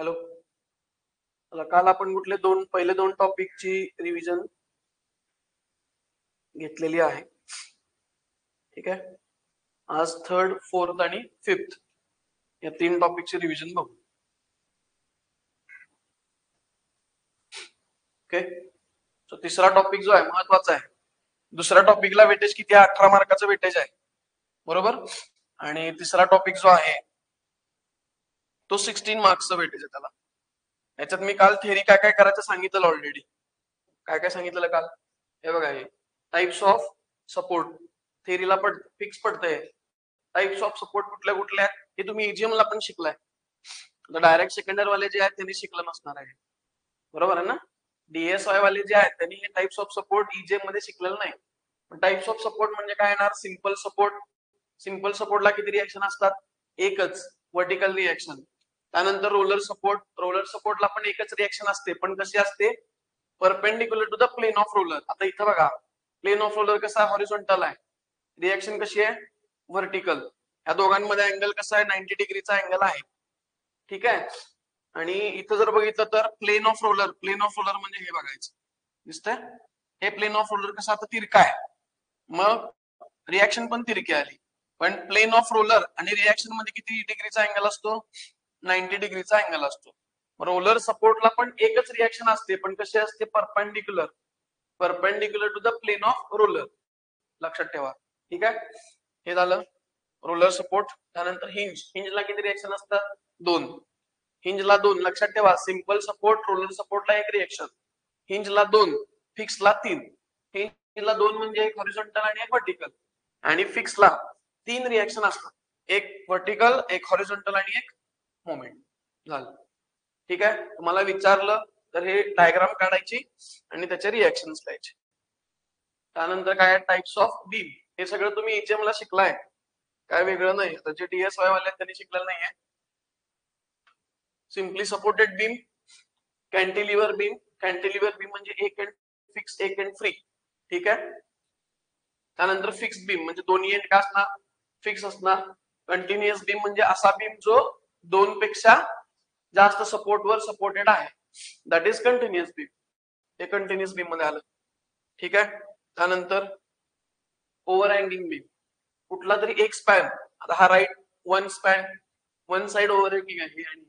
Hello. काल आपण पहिले दोन टॉपिकची रिव्हिजन घेतलेली आहे. ठीक आहे. आज थर्ड, फोर्थ आणि फिफ्थ या तीन टॉपिकची रिव्हिजन बघू. ओके. सो तिसरा टॉपिक जो आहे महत्वाचा आहे. दुसऱ्या टॉपिकला वेटेज किती आहे? 18 मार्काचं वेटेज आहे, बरोबर. आणि तिसरा टॉपिक जो आहे तो 16 मार्क्सचं वेटेज आहे त्याला. याच्यात मी काल थेअरी काय काय करायचं सांगितलं ऑलरेडी. काय काय सांगितलं काल? हे बघा, हे टाइप्स ऑफ सपोर्ट थेअरीला फिक्स पडतंय. टाइप्स ऑफ सपोर्ट कुठल्या कुठल्या आहेत हे तुम्ही EGM ला पण शिकलाय. डायरेक्ट सेकंडरी वाले जे आहेत त्यांनी शिकलं नसणार आहे, बरोबर आहे ना. DSY वाले जे आहेत त्यांनी हे टाइप्स ऑफ सपोर्ट EGM मध्ये शिकलेलं नाही. टाइप्स ऑफ सपोर्ट म्हणजे काय येणार? Simple support. सिंपल सपोर्टला किती रिएक्शन असतात? एकच, व्हर्टिकल रिएक्शन. त्यानंतर रोलर सपोर्ट. रोलर सपोर्टला पण एकच रिएक्शन असते, पण कशी असते? Perpendicular to the plane of roller. आता इथं बघा, प्लेन ऑफ रोलर कसा हॉरिझॉन्टल आहे, रिएक्शन कशी आहे? व्हर्टिकल. या दोघांमध्ये अँगल कसा आहे? 90 डिग्रीचा अँगल आहे. ठीक आहे. आणि इथं जर बघितलं तर plane of roller. Plane of roller म्हणजे हे बघायचं, दिसतंय? हे प्लेन ऑफ रोलर कसं आता तिरका आहे, मग रिएक्शन पण तिरकी आली. पण प्लेन ऑफ रोलर आणि रिएक्शन मध्ये किती डिग्रीचा अँगल असतो? 90 डिग्रीचा अँगल असतो. रोलर सपोर्टला पण एकच रिएक्शन असते, पण कशी असते? Perpendicular. Perpendicular to the plane of roller, लक्षात ठेवा. ठीक आहे. हे झालं रोलर सपोर्ट. त्यानंतर हिंज. हिंजला किती रिएक्शन असतात? 2. हिंजला 2, लक्षात ठेवा. सिंपल सपोर्ट, रोलर सपोर्टला एक रिएक्शन, हिंजला 2, फिक्सला 3. हिंजला 2 म्हणजे एक हॉरिझॉन्टल आणि एक व्हर्टिकल, आणि फिक्सला 3 रिएक्शन असतात, एक व्हर्टिकल, एक हॉरिझॉन्टल आणि एक मोमेंट. झालं. ठीक आहे. तुम्हाला विचारलं तर हे डायग्राम काढायची आणि त्याचे रिएक्शन्स द्यायचे. त्यानंतर काय? Types of beam. हे सगळं तुम्ही EGM ला शिकलाय, काय वेगळं नाही. तर जे DSY वाले त्यांनी शिकलेलं नाहीये. Simply supported beam, cantilever beam. Cantilever beam म्हणजे एक एंड फिक्स, एक एंड फ्री. ठीक आहे. त्यानंतर फिक्स बीम म्हणजे दोन्ही एंड काय असणार? फिक्स असणार. कंटिन्युअस बीम म्हणजे असा बीम जो 2 पेक्षा जास्त सपोर्ट वर सपोर्टेड आहे, दॅट इज कंटिन्युअस बीम. हे कंटिन्युअस बीम मध्ये आलं. ठीक आहे. त्यानंतर ओव्हरहँगिंग बीम. कुठला तरी एक स्पॅन, आता हा right one span, one side overhanging आहे, आणि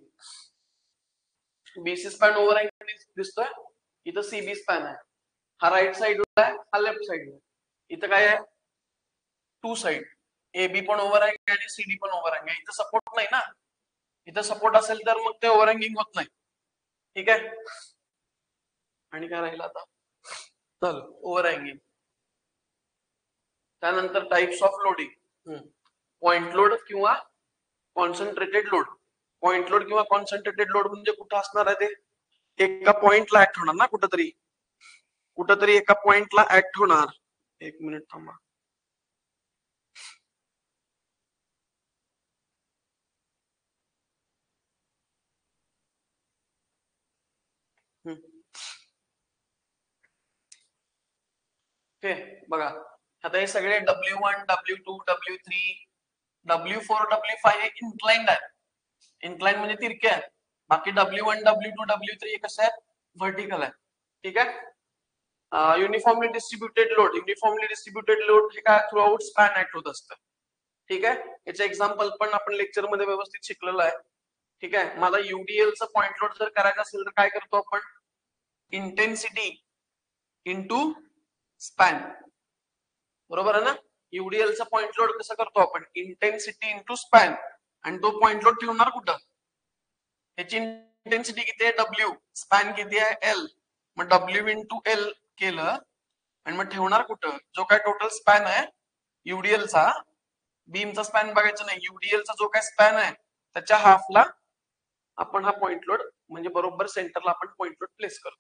BC स्पॅन ओव्हरहँगिंग दिसतोय. इथं CB स्पॅन आहे. हा राईट साइडला आहे, हा लेफ्ट साइडला आहे. इथं काय आहे? 2 साइड. AB पण ओव्हरहँगिंग आणि CD पण ओव्हरहँगिंग. इथं सपोर्ट नाही ना. इथं सपोर्ट असेल तर मग ते ओव्हरहँगिंग होत नाही. ठीक आहे. आणि काय राहिलं आता? चल, ओव्हरहँगिंग. त्यानंतर types of loading. Point load किंवा कॉन्सन्ट्रेटेड लोड. पॉइंट लोड किंवा कॉन्सन्ट्रेटेड लोड म्हणजे कुठं असणार आहे? ते एका पॉइंटला ऍक्ट होणार ना, कुठंतरी एका पॉइंटला ऍक्ट होणार. एक मिनिट थांबा. ओके. बघा, आता हे सगळे W1, W2, W3, W4, W5 हे इन्क्लाइंड आहे. इन्क्लाइंड म्हणजे तिरके आहे. बाकी W1, W2, W3 हे कसं आहे? व्हर्टिकल आहे. ठीक आहे. Uniformly distributed load. Uniformly distributed load हे काय? थ्रू आउट स्पॅन ऍक्ट होत असतं. ठीक आहे. याचे एक्झाम्पल पण आपण लेक्चर मध्ये व्यवस्थित शिकलेलं आहे. ठीक आहे. मला UDLचं पॉइंट लोड जर करायचं असेल तर काय करतो आपण? इंटेन्सिटी इंटू स्पॅन, बरोबर आहे ना. UDLचं पॉइंट लोड कसं करतो आपण? Intensity into span. आणि तो पॉइंट लोड ठेवणार कुठं? ह्याची इंटेन्सिटी किती आहे? W. स्पॅन किती आहे? L. मग W इंटू L केलं आणि मग ठेवणार कुठं? जो काय टोटल स्पॅन आहे UDLचा, बीमचा स्पॅन बघायचा नाही, UDLचा जो काय स्पॅन आहे त्याच्या हाफला आपण हा पॉइंट लोड म्हणजे बरोबर सेंटरला आपण पॉइंट लोड प्लेस करतो.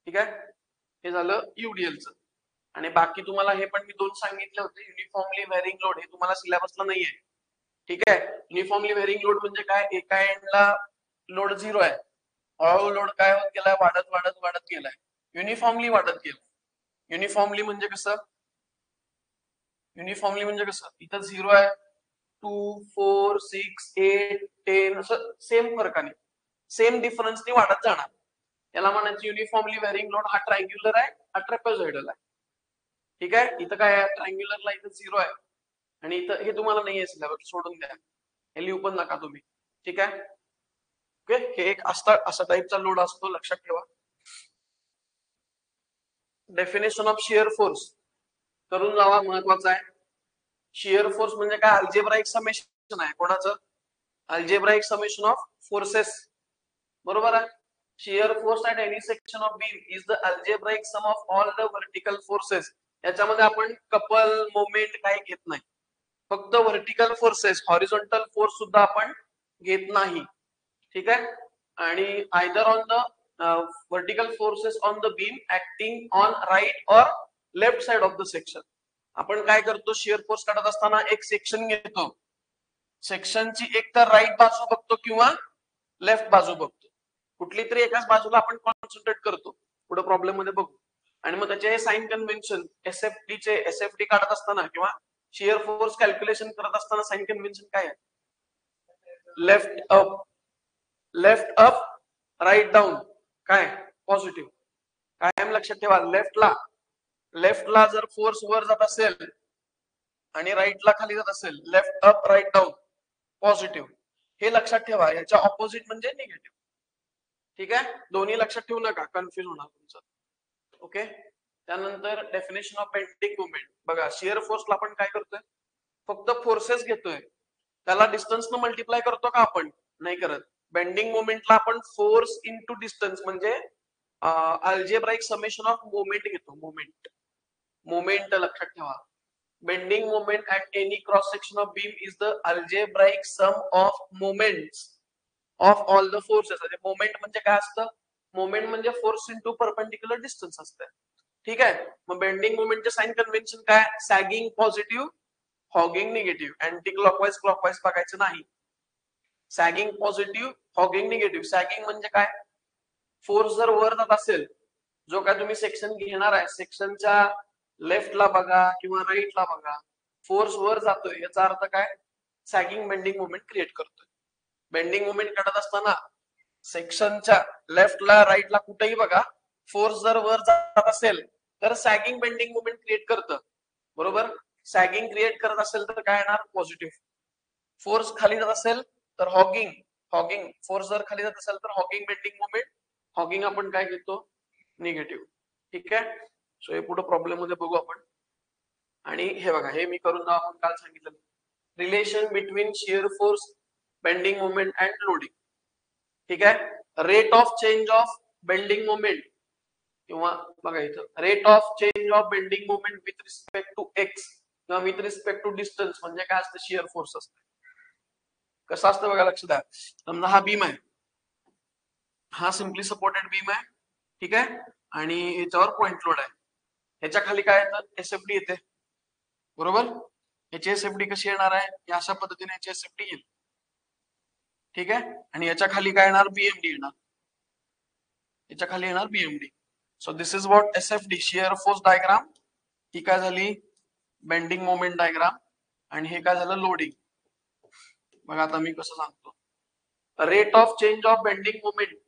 ठीक आहे. हे झालं UDLचं. आणि बाकी तुम्हाला हे पण मी 2 सांगितले होते. युनिफॉर्मली व्हेरिंग लोड हे तुम्हाला सिलेबसला नाहीये. ठीक आहे. युनिफॉर्मली व्हेरिंग लोड म्हणजे काय? एका एंडला लोड 0 आहे, हळूहळू लोड काय होत गेलाय? वाढत वाढत वाढत गेलाय. युनिफॉर्मली वाढत गेला. युनिफॉर्मली म्हणजे कसं? युनिफॉर्मली म्हणजे कसं? इथं 0 आहे, 2, 4, 6, 8, 10 असं सेम फरकाने. सेम डिफरन्सनी वाढत जाणार. याला म्हणायचं युनिफॉर्मली व्हॅरिंग लोड. हा ट्रायंग्युलर आहे, हा ट्रॅपेझॉइडल आहे. ठीक आहे. इथं काय आहे, ट्रायंग्युलरला इथं 0 आहे आणि इथं हे तुम्हाला नाही आहे सिलेबस, सोडून द्या, हे लिहू पण नका तुम्ही. ठीक आहे. ओके, हे एक असा टाईपचा लोड असतो, लक्षात ठेवा. डेफिनेशन ऑफ शिअर फोर्स करून जावा, महत्वाचं आहे. शिअर फोर्स म्हणजे काय, अल्जेब्राइक समेशन आहे. कोणाचं? Algebraic summation of forces. बरोबर आहे. Shear force at any section of beam is the algebraic sum of all the vertical forces. याच्यामध्ये आपण कपल मोमेंट काही घेत नाही, फक्त व्हर्टिकल फोर्सेस. हॉरिझॉन्टल फोर्स सुद्धा आपण घेत नाही. ठीक आहे. आणि either on the vertical forces on the beam acting on right or left side of the section. आपण काय करतो, शिअर फोर्स काढत असताना एक सेक्शन घेतो, सेक्शनची एक तर राईट बाजू बघतो किंवा लेफ्ट बाजू बघतो. कुठली तरी एकाच बाजूला आपण कॉन्सन्ट्रेट करतो. पुढे प्रॉब्लेम मध्ये बघू. आणि मग त्याचे साइन कन्व्हेन्शन एसएफडी काढत असताना किंवा शिअर फोर्स कॅल्क्युलेशन करत असताना साइन कन्व्हेन्शन काय आहे? Left up right down. काय? पॉझिटिव्ह. कायम लक्षात ठेवा, लेफ्टला जर फोर्स वर जात असेल आणि राईटला खाली जात असेल, left up right down positive. हे लक्षात ठेवा. याच्या ऑपोजिट म्हणजे निगेटिव्ह. ठीक आहे. दोन्ही लक्षात ठेवू नका, कन्फ्युज होणार तुमचं. ओके. त्यानंतर डेफिनेशन ऑफ बेंडिंग मोमेंट. बघा, शिअर फोर्सला आपण काय करतोय, फक्त फोर्सेस घेतोय, त्याला डिस्टन्स न मल्टिप्लाय करतो का आपण? नाही करत. बेंडिंग मोमेंटला आपण फोर्स इंटू डिस्टन्स म्हणजे अल्जेब्राइक समेशन ऑफ मोमेंट घेतो. मोमेंट लक्षात ठेवा. Bending moment at any cross section of beam is the algebraic sum of moments of all the forces. Moment म्हणजे काय असतं? मोमेंट म्हणजे फोर्स इंटू परपेंडिक्युलर डिस्टन्स असतं. ठीक आहे. मग बेंडिंग मोमेंटचे साइन कन्व्हेन्शन काय? Sagging positive, hugging negative. Anti clockwise बघायचं नाही. Sagging positive, hugging negative. Sagging म्हणजे काय? फोर्स जर वर जात असेल, जो काय तुम्ही सेक्शन घेणार आहे, सेक्शनच्या लेफ्टला बघा किंवा राईटला बघा, फोर्स वर जातोय, याचा अर्थ काय? सॅगिंग बेंडिंग मोमेंट क्रिएट करतोय. बेंडिंग मोमेंट काढत असताना सेक्शनच्या लेफ्टला राईटला कुठेही बघा, फोर्स जर वर जात असेल तर सॅगिंग बेंडिंग मोमेंट क्रिएट करतं. बरोबर. सॅगिंग क्रिएट करत असेल तर काय येणार? पॉझिटिव्ह. फोर्स खाली जात असेल तर हॉगिंग. फोर्स जर खाली जात असेल तर हॉगिंग बेंडिंग मोमेंट. हॉगिंग आपण काय घेतो? निगेटिव्ह. ठीक आहे. सो हे पुढे प्रॉब्लेम मध्ये बघू आपण. आणि हे बघा, हे मी करून जाऊ, आपण काल सांगितलं, relation between shear force, bending moment and loading. ठीक आहे. Rate of change of bending moment किंवा बघा इथं, rate of change of bending moment with respect to X किंवा विथ रिस्पेक्ट टू डिस्टन्स म्हणजे काय असतं? शिअर फोर्स असतं. कसं असतं बघा, लक्ष द्या. समजा हा बीम आहे, हा सिम्पली सपोर्टेड बीम आहे. ठीक आहे. आणि याच्यावर पॉइंट लोड आहे. ह्याच्या खाली काय येतं? एसएफडी येते. बरोबर. याची एसएफडी कशी येणार आहे? या अशा पद्धतीने याची एसएफडी येईल. ठीक आहे. आणि याच्या खाली काय येणार? बीएमडी येणार. याच्या खाली येणार BMD. So this is what SFD, shear force diagram. ही काय झाली? Bending moment diagram. आणि हे काय झालं? लोडिंग. बघा आता मी कसं सांगतो. Rate of change of bending moment,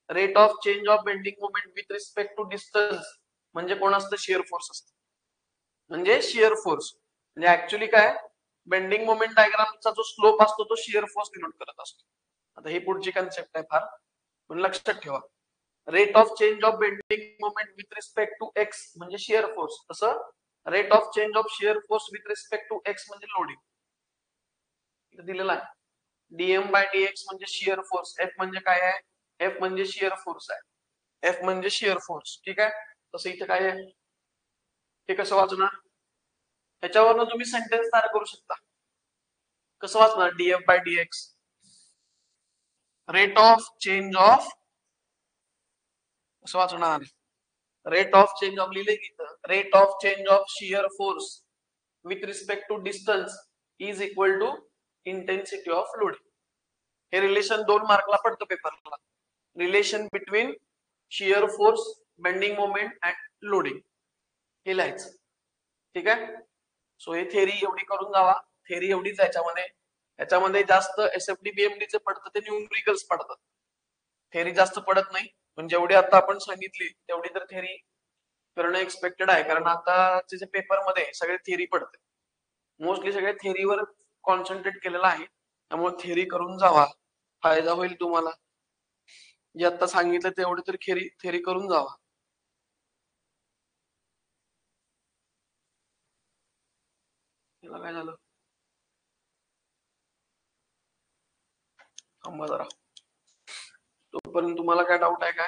rate of change of bending moment with respect to distance म्हणजे कोण असतं? शिअर फोर्स असतं. म्हणजे शिअर फोर्स म्हणजे ऍक्च्युली काय, बेंडिंग मोमेंट डायग्रामचा जो स्लोप असतो तो शिअर फोर्स डिनोट करत असतो. आता ही पुढची कन्सेप्ट आहे फार, पण लक्षात ठेवा. Rate of change of bending moment with respect to X म्हणजे शिअर फोर्स. तसं rate of change of shear force with respect to X म्हणजे लोडिंग. इथे दिलेला आहे. डीएम बाय डीएक्स म्हणजे शिअर फोर्स. एफ म्हणजे काय आहे? एफ म्हणजे शिअर फोर्स आहे. एफ म्हणजे शिअर फोर्स. ठीक आहे. तसं इथे काय आहे? हे कसं वाचणार? ह्याच्यावरनं तुम्ही सेंटेन्स तयार करू शकता. कसं वाचणार? DF by DX, rate of change of, कसं वाचणार? रेट ऑफ चेंज ऑफ लिहिले की rate of change of shear force with respect to distance is equal to intensity of loading. हे रिलेशन 2 मार्कला पडतं पेपरला. Relation between shear force, bending moment and loading हे लिहायचं. ठीक आहे. सो हे थेरी एवढी करून जावा. थेरी एवढीच याच्यामध्ये जास्त एसएफडी बीएमडी चे पडतं ते न्यूमरिकल्स पडतात. थेरी जास्त पडत नाही, पण जेवढी आता आपण सांगितली तेवढी तर थेरी करणं एक्सपेक्टेड आहे, कारण आताचे जे पेपरमध्ये सगळे थेरी पडते, मोस्टली सगळे थेरीवर कॉन्सन्ट्रेट केलेलं आहे. त्यामुळे थेरी करून जावा, फायदा होईल तुम्हाला. जे आता सांगितलं तेवढी तर थेरी करून जावा. याला काय झालं? थांबा जरा. तोपर्यंत तुम्हाला काय डाऊट आहे काय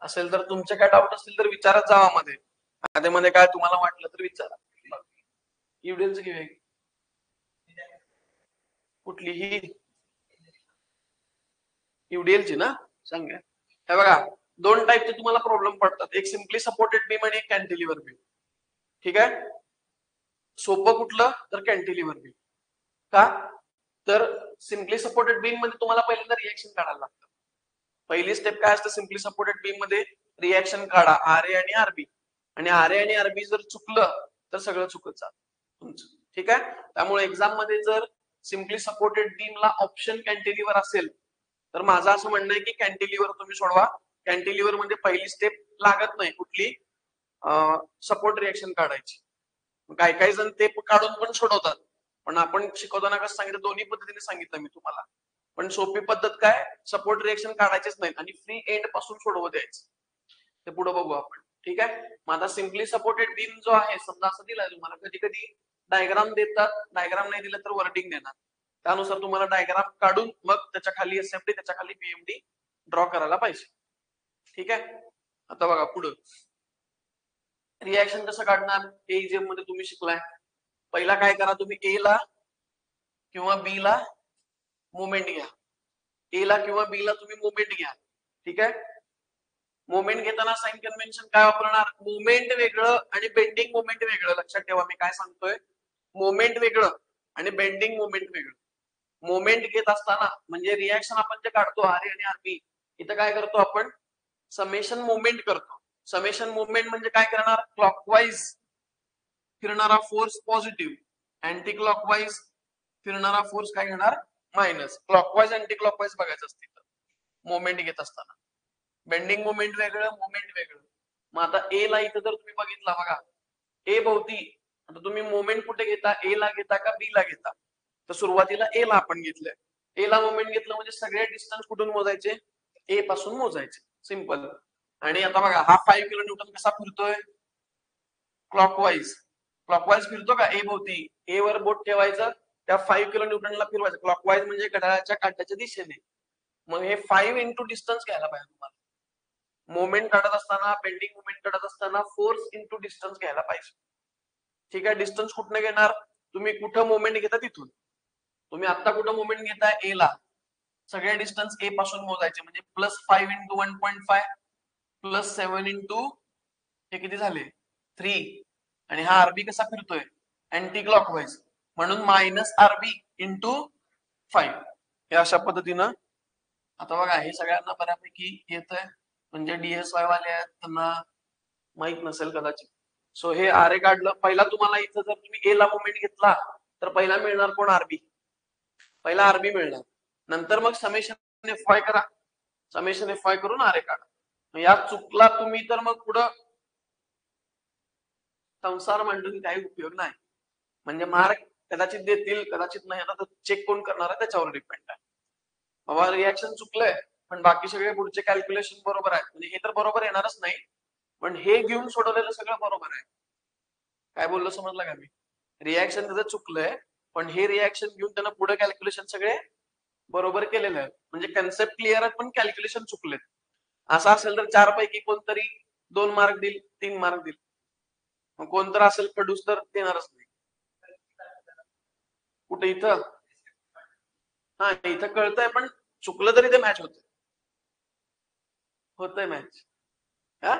असेल तर, तुमचे काय डाऊट असतील तर विचारत जावा मध्ये. मध्ये काय तुम्हाला वाटलं तर विचारा. युडिएलची घेऊया कुठलीही, युडिएलची ना सांगा. हे बघा, दोन टाईपचे तुम्हाला प्रॉब्लेम पडतात, एक सिम्पली सपोर्टेड बीम आणि एक कॅन्टिलिव्हर बीम. ठीक आहे. सोपं कुठलं तर कॅन्टिलिव्हर बीम. का तर सिम्पली सपोर्टेड बीम मध्ये तुम्हाला पहिल्यांदा रिएक्शन काढायला लागतं. पहिली स्टेप काय असतं सिम्पली सपोर्टेड बीम मध्ये, रिएक्शन काढा आर ए आणि आरबी. आणि आर ए आणि आरबी जर चुकलं तर सगळं चुकत जात तुमचं. ठीक आहे. त्यामुळे एक्झाम मध्ये जर सिम्पली सपोर्टेड बीमला ऑप्शन कॅन्टिलिव्हर असेल तर माझं असं म्हणणं आहे की कॅन्टिलिव्हर तुम्ही सोडवा. कॅन्टिलिव्हर मध्ये पहिली स्टेप लागत नाही कुठली, सपोर्ट रिएक्शन काढायची. काही काही जण ते काढून पण सोडवतात, पण आपण शिकवताना कसं सांगितलं, दोन्ही पद्धतीने सांगितलं मी तुम्हाला. पण सोपी पद्धत काय, सपोर्ट रिएक्शन काढायचेच नाही आणि फ्री एंड पासून सोडवू द्यायचं. ते पुढे बघू आपण. ठीक आहे. मग आता सिम्पली सपोर्टेड बीम जो आहे, समजा असं दिलाय तुम्हाला, कधी कधी डायग्राम देतात, डायग्राम नाही दिलं तर वर्डिंग देणार, त्यानुसार तुम्हाला डायग्राम काढून मग त्याच्या खाली एसएफडी त्याच्या खाली पीएमडी ड्रॉ करायला पाहिजे. ठीक आहे. आता बघा पुढं रिएक्शन कसं काढणार, एजेम मध्ये तुम्ही शिकलाय. पहिला काय करा, तुम्ही ए ला किंवा बी ला मुवमेंट घ्या. ए ला किंवा बी ला तुम्ही मुवमेंट घ्या. ठीक आहे. मुवमेंट घेताना साइन कन्व्हेन्शन काय वापरणार, मुवमेंट वेगळं आणि बेंडिंग मुवमेंट वेगळं. लक्षात ठेवा मी काय सांगतोय, मुवमेंट वेगळं आणि बेंडिंग मुवमेंट वेगळं. मुवमेंट घेत असताना म्हणजे रिएक्शन आपण जे काढतो आर ए आणि आरबी, इथं काय करतो आपण, समेशन मुवमेंट करतो. समेशन मुवमेंट म्हणजे काय करणार, क्लॉकवाईज फिरणारा फोर्स पॉझिटिव्ह, अँटी क्लॉकवाईज फिरणारा फोर्स काय घेणार, मायनस. क्लॉकवाईज अँटी क्लॉकवाईज बघायचं असतं मुवमेंट घेत असताना. बेंडिंग मुवमेंट वेगळं, मुवमेंट वेगळं. मग आता ए ला इथं जर तुम्ही बघितला बघा, ए भोवती आता तुम्ही मुवमेंट कुठे घेता, ए ला घेता का बी ला घेता, तर सुरुवातीला ए ला आपण घेतलंय. ए ला मुवमेंट घेतलं म्हणजे सगळे डिस्टन्स कुठून मोजायचे, ए पासून मोजायचे, सिंपल. आणि आता बघा हा 5 किलो न्यूटन कसा फिरतोय, क्लॉकवाईज. क्लॉकवाईज फिरतो का ए भोवती, ए वर बोट ठेवायचं, त्या 5 किलो न्यूटनला फिरवायचं. क्लॉकवाईज म्हणजे घड्याळाच्या काट्याच्या दिशेने. मग हे 5 इंटू डिस्टन्स घ्यायला पाहिजे तुम्हाला. मुवमेंट काढत असताना, बेंडिंग मुवमेंट काढत असताना फोर्स इंटू डिस्टन्स घ्यायला पाहिजे. ठीक आहे. डिस्टन्स कुठनं घेणार, तुम्ही कुठं मुवमेंट घेता तिथून. तुम्ही आता कुठं मुवमेंट घेताय, ए ला, सगळे डिस्टन्स ए पासून मोजायचे, म्हणजे +5 इंटू 1.5 +7 इंटू हे किती झाले 3. आणि हा आरबी कसा फिरतोय, अँटी क्लॉकवाईज, म्हणून -आरबी इंटू 5. हे अशा पद्धतीनं. आता बघा हे सगळ्यांना बऱ्यापैकी येतंय, म्हणजे डीएसवाय वाले आहेत त्यांना माहित नसेल कदाचित. सो हे आर ए काढलं. पहिला तुम्हाला इथं जर तुम्ही ए ला मुवमेंट घेतला तर पहिला मिळणार कोण, आरबी. पहिला आरबी मिळणार, नंतर मग समेशन एफ वाय करा, समेशन एफ वाय करून आर ए काढा. या चुकला तुम्ही तर मग पुढं संसार मांडून काही उपयोग नाही. म्हणजे मार्क कदाचित देतील कदाचित नाही, आता चेक कोण करणार आहे त्याच्यावर डिपेंड आहे. बाबा रिएक्शन चुकलंय पण बाकी सगळे पुढचे कॅल्क्युलेशन बरोबर आहेत, म्हणजे हे तर बरोबर येणारच नाही, पण हे घेऊन सोडवलेलं सगळं बरोबर आहे. काय बोललो समजलं का मी, रिएक्शन त्याचं चुकलंय पण हे रिएक्शन घेऊन त्यानं पुढे कॅल्क्युलेशन सगळे बरोबर केलेलं आहे. म्हणजे कन्सेप्ट क्लिअर आहे पण कॅल्क्युलेशन चुकलेत. असं असेल तर 4 पैकी कोणतरी 2 मार्क देईल, 3 मार्क देईल. मग कोणतर असेल खडूस तर देणारच नाही. कुठे इथं, हा इथं कळतंय पण चुकलं तरी ते मॅच होतंय मॅच. हा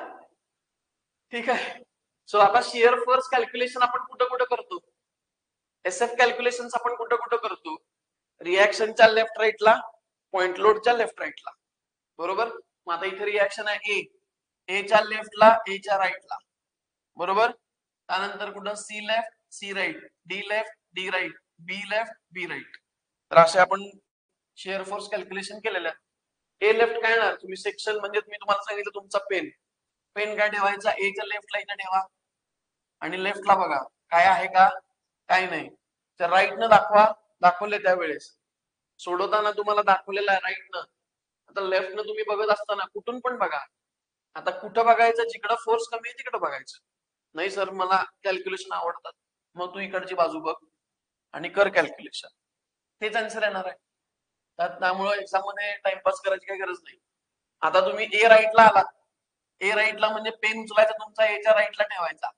ठीक आहे. सो आता शिअर फोर्स कॅल्क्युलेशन आपण कुठं कुठं करतो, एसएफ कॅल्क्युलेशन आपण कुठं कुठं करतो, रिएक्शनच्या लेफ्ट राईटला, पॉइंट लोडच्या लेफ्ट राईटला, बरोबर. मग आता इथे रिएक्शन आहे ए च्या लेफ्टला, ए च्या राईटला, बरोबर. त्यानंतर कुठं C left, C right, D left, D right, B left, B right. तर असे आपण शेअर फोर्स कॅल्क्युलेशन केलेलं आहे. ए लेफ्ट काय येणार, तुम्ही सेक्शन म्हणजे मी तुम्हाला सांगितलं तुमचा पेन काय ठेवायचा, एच्या लेफ्टला इथं ठेवा आणि लेफ्टला बघा काय आहे का, काय नाही. तर राईटनं दाखवले त्यावेळेस सोडवताना तुम्हाला दाखवलेलं आहे राईटनं. आता लेफ्टनं तुम्ही बघत असताना कुठून पण बघा. आता कुठं बघायचं, जिकडं फोर्स कमी आहे तिकडं बघायचं. नाही सर मला कॅल्क्युलेशन आवडतात, मग तू इकडची बाजू बघ आणि कर कॅल्क्युलेशन, तेच आन्सर येणार आहे. त्यामुळे एक्झाम मध्ये टाइमपास करायची काही गरज नाही. आता तुम्ही ए राईटला आला, ए राईटला म्हणजे पेन उचलायचा तुमचा एच्या राईटला ठेवायचा.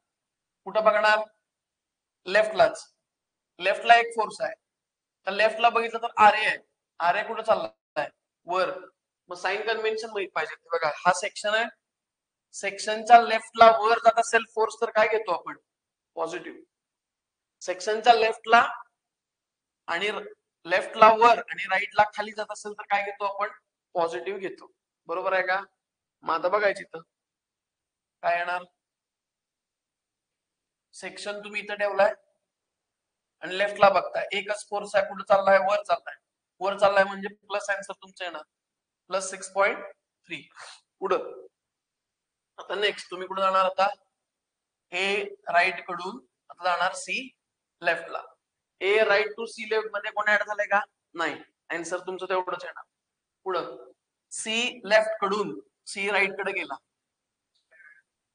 कुठं बघणार, लेफ्टलाच. लेफ्टला एक फोर्स आहे, तर लेफ्टला बघितलं तर आर ए आहे. आर ए कुठं चाललाय, वर. मग साइन कन्व्हेन्शन माहित पाहिजे. बघा हा सेक्शन आहे, सेक्शनच्या लेफ्टला वर जात असेल फोर्स तर काय घेतो आपण, पॉझिटिव्ह. सेक्शनच्या लेफ्टला आणि लेफ्टला वर आणि राईटला खाली जात असेल तर काय घेतो आपण, पॉझिटिव्ह घेतो. बरोबर आहे का. मग आता बघायची इथं काय येणार, सेक्शन तुम्ही इथं ठेवलाय आणि लेफ्टला बघताय, एकच फोर्स आहे, कुठं चाललाय, वर चाललाय. वर चाललाय म्हणजे प्लस आन्सर तुमचं येणार, प्लस 6.3. पुढं आता नेक्स्ट तुम्ही कुठे जाणार, आता ए राईट कडून आता जाणार सी लेफ्टला. A right to C left मध्ये कोण ऍड झालंय का, नाही. आन्सर तुमचं तेवढंच येणार. पुढं सी लेफ्ट कडून सी राईट कडे गेला,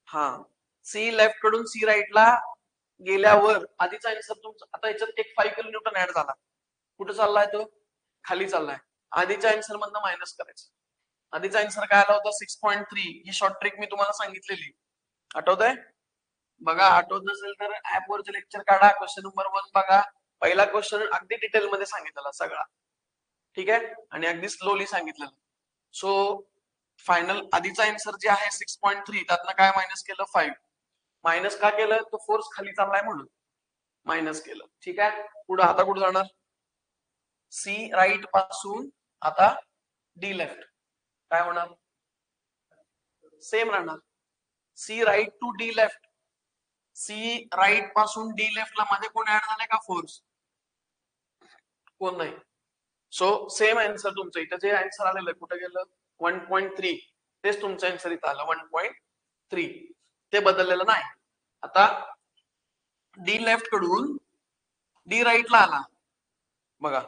हा सी लेफ्ट कडून सी राईटला गेल्यावर आधीचा आन्सर तुमचा, आता याच्यात एक 5 किलोन्यूटन ऍड झाला, कुठं चाललाय तो, खाली चाललाय. आधीच्या आन्सर मधनं मायनस करायचं. आधीचा आन्सर काय आला होता, 6.3. ही शॉर्ट ट्रिक मी तुम्हाला सांगितलेली, आठवत आहे. बघा आठवत नसेल तर ऍप वरचे लेक्चर काढा, क्वेश्चन नंबर 1 बघा. पहिला क्वेश्चन अगदी डिटेल मध्ये सांगितलेला सगळा, ठीक आहे, आणि अगदी स्लोली सांगितलेलं. सो फायनल आधीचा आन्सर जे आहे 6.3, त्यातनं काय मायनस केलं, 5. मायनस का केलं, तो फोर्स खाली चाललाय म्हणून मायनस केलं, ठीक आहे. पुढे आता कुठे जाणार, सी राईट पासून आता डी लेफ्ट, काय होणार, सेम राहणार. C right to D left, C right पासून डी लेफ्टला मध्ये कोण ऍड झालाय का, फोर्स, कोण नाही. सो सेम आन्सर तुमचं इथं जे आन्सर आलेलं कुठं गेलं, 1.3. तेच तुमचं आन्सर इथं आलं 1.3, ते बदललेलं नाही. आता डी लेफ्ट कडून डी राईटला आला, बघा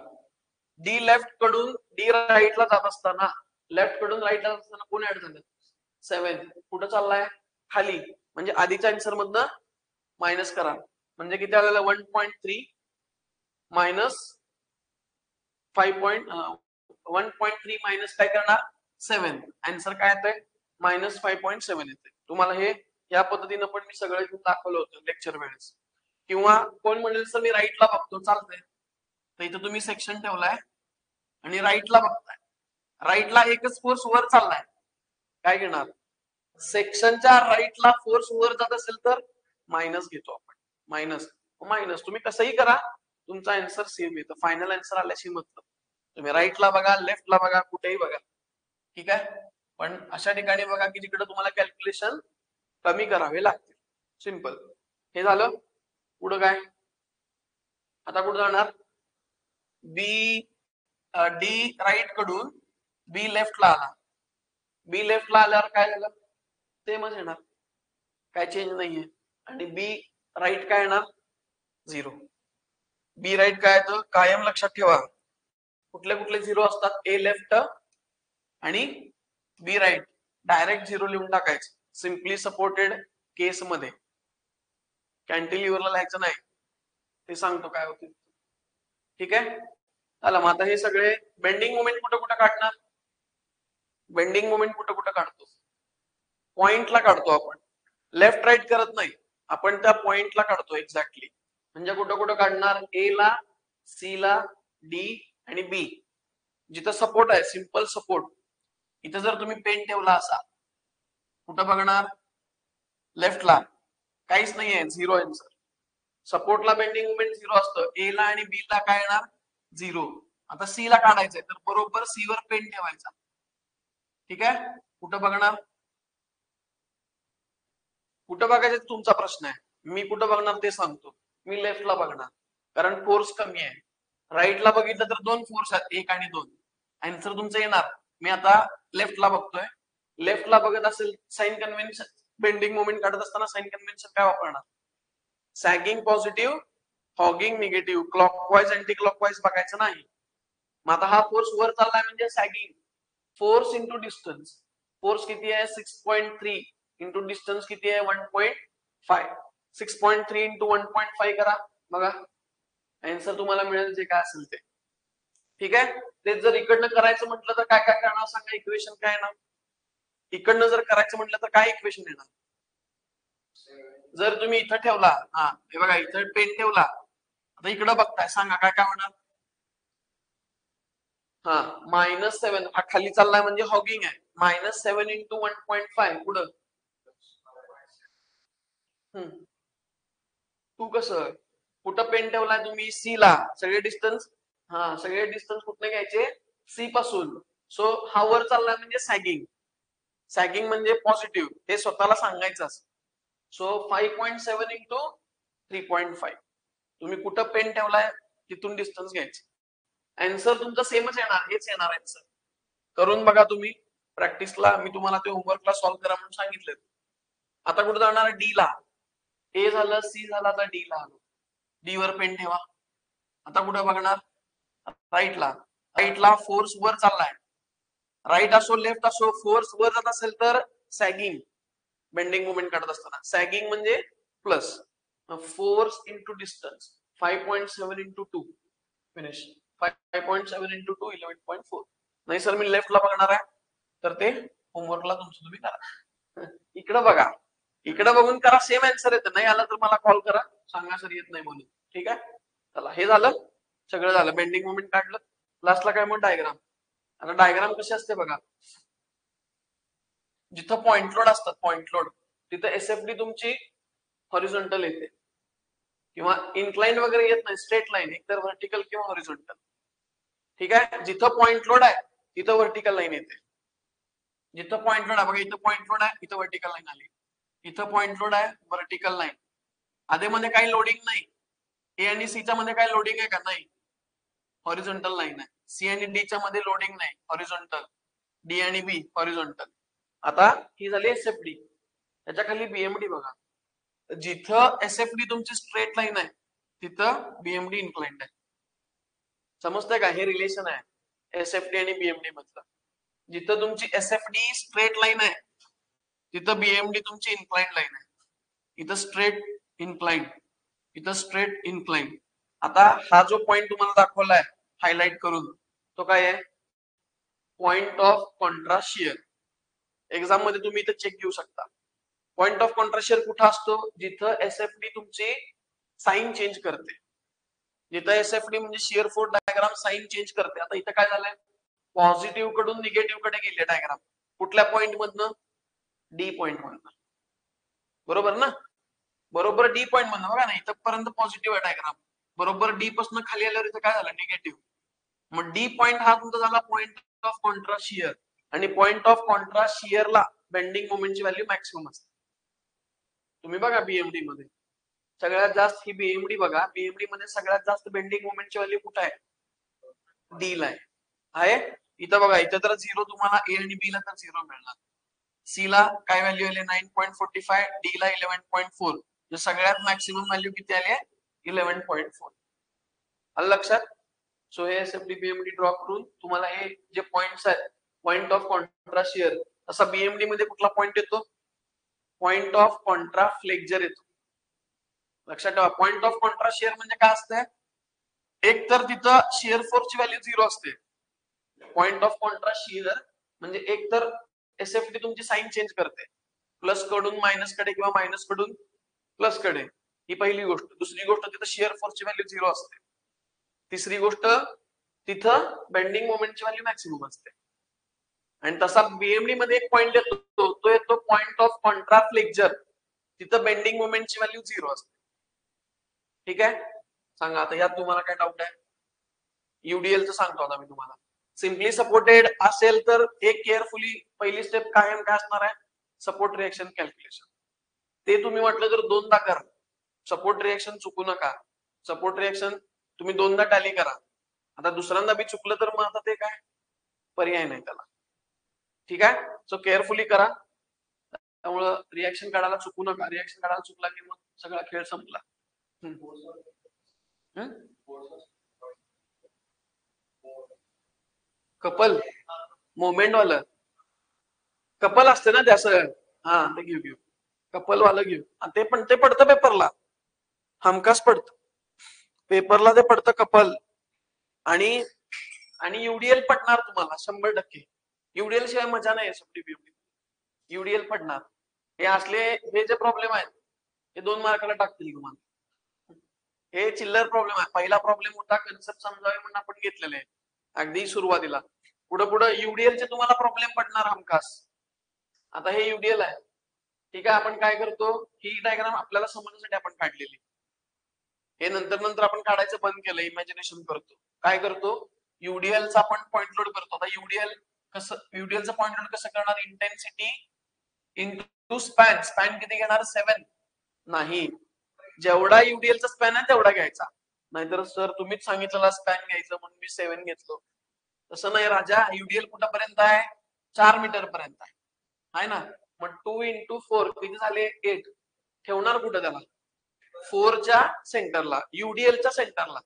डी लेफ्ट कडून डी राईटला जात असताना, लेफ्ट कडून राईटला जात असताना कोण ऍड झालं, 7. कुठं चाललाय, खाली. म्हणजे आधीच्या आन्सर मधनं मायनस करा, म्हणजे किती आलेलं, 1.3 मायनस 1.3 मायनस काय करणार, 7. आन्सर काय येतंय, मायनस 5.7 येते. तुम्हाला हे या पद्धतीनं पण मी सगळं दाखवलं होतं लेक्चर वेळेस. किंवा कोण म्हणेल सर मी राईटला बघतो, चालतंय. तर इथं तुम्ही सेक्शन ठेवलाय आणि राईटला बघताय, राईटला एकच फोर्स वर चाललाय, काय घेणार, सेक्शनच्या राईटला फोर्स वर जात असेल तर मायनस घेतो आपण, मायनस. मायनस तुम्ही कसंही करा, तुमचा आन्सर सेम येतं. फायनल आन्सर आल्याशी मतलब, तुम्ही राईटला बघा, लेफ्टला बघा, कुठेही बघा, ठीक आहे. पण अशा ठिकाणी बघा की जिकडे तुम्हाला कॅल्क्युलेशन कमी करावे लागतील. सिंपल. हे झालं. पुढं काय, आता कुठं जाणार, बी डी राईट कडून बी लेफ्टला आला, बी लेफ्टला आल्यावर काय झालं, सेमच येणार, काय चेंज नाहीये. आणि बी राईट काय येणार, 0. बी राईट काय येतं, कायम लक्षात ठेवा, कुठले कुठले 0 असतात, ए लेफ्ट आणि बी राईट, डायरेक्ट 0 लिहून टाकायचं. सिम्पली सपोर्टेड केस मध्ये कॅन्टिलिव्हरला लिहायचं नाही, ते सांगतो काय होते, ठीक आहे. चला मग आता हे सगळे बेंडिंग मोमेंट कुठं कुठं काढणार, बेंडिंग मोमेंट कुठं कुठं काढतो, पॉइंटला काढतो आपण, लेफ्ट राईट करत नाही आपण, त्या पॉइंटला काढतो एक्झॅक्टली. म्हणजे कुठं कुठं काढणार, ए ला, सी ला, डी आणि बी, जिथं सपोर्ट आहे, सिंपल सपोर्ट. इथं जर तुम्ही पेन ठेवला असा, कुठं बघणार, लेफ्टला, काहीच नाहीये, 0 आन्सर. सपोर्टला बेंडिंग मोमेंट 0 असतं, ए ला आणि बी ला काय येणार, 0. आता सी ला काढायचंय तर बरोबर सी वर पेन ठेवायचा, ठीक आहे. कुठं बघणार, कुठं बघायचं तुमचा प्रश्न आहे, मी कुठं बघणार ते सांगतो. मी लेफ्टला बघणार, कारण फोर्स कमी आहे. राईटला बघितलं तर 2 फोर्स आहेत, 1 आणि 2. आन्सर तुमचं येणार मी आता लेफ्टला बघतोय, लेफ्टला बघत असेल साइन कन्व्हेन्शन, बेंडिंग मोमेंट काढत असताना साइन कन्व्हेन्शन काय वापरणार? Sagging positive, hugging negative, clockwise anti clockwise बघायचं नाही. मग आता हा फोर्स वर चाललाय म्हणजे sagging, force into distance, force किती आहे 6.3 इंटू डिस्टन्स किती आहे 1.5, 6.3 इंटू 1.5 करा, बघा आन्सर तुम्हाला मिळेल जे काय असेल ते. ठीक आहे, ते जर इकडनं करायचं म्हटलं तर काय काय करणार सांगा, इक्वेशन काय येणार? इकडनं जर करायचं म्हटलं तर काय इक्वेशन येणार? जर तुम्ही इथं ठेवला, हा हे बघा इथं पेन ठेवला, आता इकडं बघताय, सांगा काय काय होणार? हा -7, हा खाली चाललाय म्हणजे हॉगिंग आहे, -7 इंटू 1.5 पुढं तू कसं कुठं पेन ठेवलाय तुम्ही? सी ला, सगळे डिस्टन्स, हा सगळे डिस्टन्स कुठनं घ्यायचे? सी पासून. सो हा वर चाललाय म्हणजे सॅगिंग, सॅगिंग म्हणजे पॉझिटिव्ह, हे स्वतःला सांगायचं असं. सो 5.7 इंटू 3.5, तुम्ही कुठं पेन ठेवलाय तिथून डिस्टन्स घ्यायचे. आन्सर तुमचा सेमच येणार, हेच येणार आहे सर. करून बघा तुम्ही प्रॅक्टिसला, मी तुम्हाला ते होमवर्कला सॉल्व्ह करा म्हणून सांगितलं. आता कुठं जाणार? डी ला, ए झालं, सी झालं, आता डी ला आलो. डी वर पेन ठेवा. आता कुठं बघणार? राईटला, राईटला फोर्स वर चाललाय, राईट असो लेफ्ट असो, फोर्स वर जात असेल तर सॅगिंग, बेंडिंग मुवमेंट काढत असताना सॅगिंग म्हणजे plus, force into distance 5.7 into 2 finish, 5.7 into 2 11.4. नाही सर मी लेफ्टला बघणार आहे, तर ते होमवर्कला तुमचं तुम्ही करा. इकडं बघा, इकडं बघून करा, सेम आन्सर येतं. नाही आलं तर मला कॉल करा, सांगा सर येत नाही म्हणून. ठीक आहे, चला हे झालं, सगळं झालं, बेंडिंग मोमेंट काढलं. लास्टला काय मग डायग्राम. आता डायग्राम कशी असते बघा, जिथं पॉइंट लोड असतात, पॉइंट लोड, तिथं एसएफडी तुमची हॉरिझॉन्टल येते किंवा इन्क्लाइन वगैरे येत नाही, स्ट्रेट लाईन, एकतर व्हर्टिकल किंवा हॉरिझॉन्टल. ठीक आहे, जिथं पॉइंट लोड आहे तिथं व्हर्टिकल लाईन येते. जिथं पॉइंट लोड आहे बघा, इथं पॉइंट लोड आहे, इथं व्हर्टिकल लाईन आली, इथं पॉइंट लोड आहे, व्हर्टिकल लाईन. आधीमध्ये काही लोडिंग नाही, ए आणि सी च्या मध्ये काही लोडिंग आहे का? नाही, हॉरिझॉन्टल लाईन आहे. सी आणि डी च्या मध्ये लोडिंग नाही, हॉरिझॉन्टल, डी आणि बी हॉरिझॉन्टल. आता ही झाली एसएफडी, त्याच्या खाली बीएमडी बघा, जिथं एसएफडी तुमची स्ट्रेट लाईन आहे तिथं बीएमडी इन्क्लाइंड आहे. समजतंय का? हे रिलेशन आहे एसएफडी आणि बीएमडी मधलं. जिथं तुमची एसएफडी स्ट्रेट लाईन आहे तिथं बीएमडी तुमची इन्क्लाइंड लाईन आहे. इथं स्ट्रेट इन्क्लाइंड, इथं स्ट्रेट इन्क्लाइंड. आता हा जो पॉइंट तुम्हाला दाखवलाय हायलाइट करून, तो काय आहे? Point of contrast shear. Exam मध्ये तुम्ही इथं चेक घेऊ शकता. पॉइंट ऑफ कॉन्ट्रास्ट शियर कुठं असतो? जिथं एसएफडी तुमची साइन चेंज करते, जिथं एसएफडी म्हणजे shear force diagram sign change करते. आता इथं काय झालंय? पॉझिटिव्ह कडून निगेटिव्ह कडे गेले डायग्राम. कुठल्या पॉइंट मधनं? डी पॉइंट मधनं, बरोबर ना? बरोबर डी पॉइंट मधनं बघा ना, इथपर्यंत पॉझिटिव्ह आहे डायग्राम, बरोबर डी पासून खाली आल्यावर इथं काय झालं? निगेटिव्ह. मग डी पॉइंट हा तुमचा झाला पॉइंट ऑफ कॉन्ट्रास्ट शियर, आणि पॉइंट ऑफ कॉन्ट्रास्ट शियरला बेंडिंग मोमेंटची व्हॅल्यू मॅक्सिमम असते. तुम्ही बघा बीएमडी मध्ये सगळ्यात जास्त ही बीएमडी बघा, बीएमडी मध्ये सगळ्यात जास्त बेंडिंग मोमेंटची व्हॅल्यू कुठे आहे? डी ला आहे. इथं बघा, इथं तर 0 तुम्हाला ए आणि बी ला तर 0 मिळणार. सी ला काय व्हॅल्यू आली? 9.45, डी ला 11.4. सगळ्यात मॅक्सिमम व्हॅल्यू किती आली आहे? 11.4. आलं लक्षात? सो हे एसएफडी बीएमडी ड्रॉ करून तुम्हाला हे जे पॉइंट्स आहेत, पॉइंट ऑफ कॉन्ट्रास्ट शियर, तसा बीएमडी मध्ये कुठला पॉइंट येतो? पॉइंट ऑफ कॉन्ट्रास्ट फ्लेक्चर येतो. लक्षात ठेवा, पॉइंट ऑफ कॉन्ट्रास्ट शियर म्हणजे काय असतंय? एक तर तिथं शियर फोर्सची व्हॅल्यू 0 असते. पॉइंट ऑफ कॉन्ट्रास्ट शियर म्हणजे एक तर एसएफडी तुमची साइन चेंज करते, प्लस कडून मायनस कडे किंवा मायनस कडून प्लस कडे, ही पहिली गोष्ट. दुसरी गोष्ट, तिथं शियर फोर्सची व्हॅल्यू 0 असते. तिसरी गोष्ट, तिथं बेंडिंग मोमेंटची व्हॅल्यू मॅक्सिमम असते. आणि तसा बीएमडी मध्ये एक पॉइंट येतो, तो येतो पॉइंट ऑफ कॉन्ट्रास्ट फ्लेक्चर, तिथं बेंडिंग मोमेंटची व्हॅल्यू 0 असते. ठीक आहे, सांगा आता यात तुम्हाला काय डाऊट आहे? युडीएलचं सांगतो आता मी तुम्हाला. सिम्पली सपोर्टेड असेल तर एक केअरफुली पहिली स्टेप कायम काय असणार आहे? Support reaction calculation. ते तुम्ही म्हटलं तर 2दा करा, सपोर्ट रिएक्शन चुकू नका. सपोर्ट रिएक्शन तुम्ही 2दा टॅली करा. आता दुसऱ्यांदा बी चुकलं तर मग आता ते काय पर्याय नाही त्याला. ठीक आहे. सो केअरफुली करा. त्यामुळं रिॲक्शन काढायला चुकू नका. रिॲक्शन काढायला चुकला की मग सगळा खेळ संपला. कपल मोमेंट वालं कपल असते ना ते असं. हा ते घेऊ कपल वालं घेऊ. ते पण ते पडतं पेपरला. हमखास पडतं पेपरला, ते पडतं कपल. आणि आणि युडीएल पडणार तुम्हाला 100%. युडीएल शिवाय मजा नाही एसएफडीपीएमडी. युडीएल पडणार. हे असले हे जे प्रॉब्लेम आहेत हे 2 मार्काला टाकतील तुम्हाला. हे चिल्लर प्रॉब्लेम आहे. पहिला प्रॉब्लेम होता कन्सेप्ट समजावे म्हणून आपण घेतलेले अगदी सुरुवातीला. पुढे पुढे युडीएलचे तुम्हाला प्रॉब्लेम पडणार हमखास. आता हे युडीएल आहे. ठीक आहे. आपण काय करतो, ही डायग्राम आपल्याला समजण्यासाठी आपण काढलेली. हे नंतर नंतर आपण काढायचं बंद केलं, इमॅजिनेशन करतो. काय करतो, युडीएलचा आपण पॉइंट लोड करतो. आता युडीएलचं पॉइंट लोड कसं करणार, इंटेन्सिटी इंटू स्पॅन. स्पॅन किती घेणार, 7 नाही. जेवढा युडीएलचा स्पॅन आहे तेवढा घ्यायचा. नाहीतर सर तुम्हीच सांगितलेला स्पॅन घ्यायचं म्हणून मी 7 घेतलो. तसं नाही राजा. युडीएल कुठपर्यंत आहे, 4 मीटर पर्यंत आहे ना. मग 2 into 4 किती झाले, 8. ठेवणार कुठं त्याला, 4च्या सेंटरला, युडीएलच्या सेंटरला.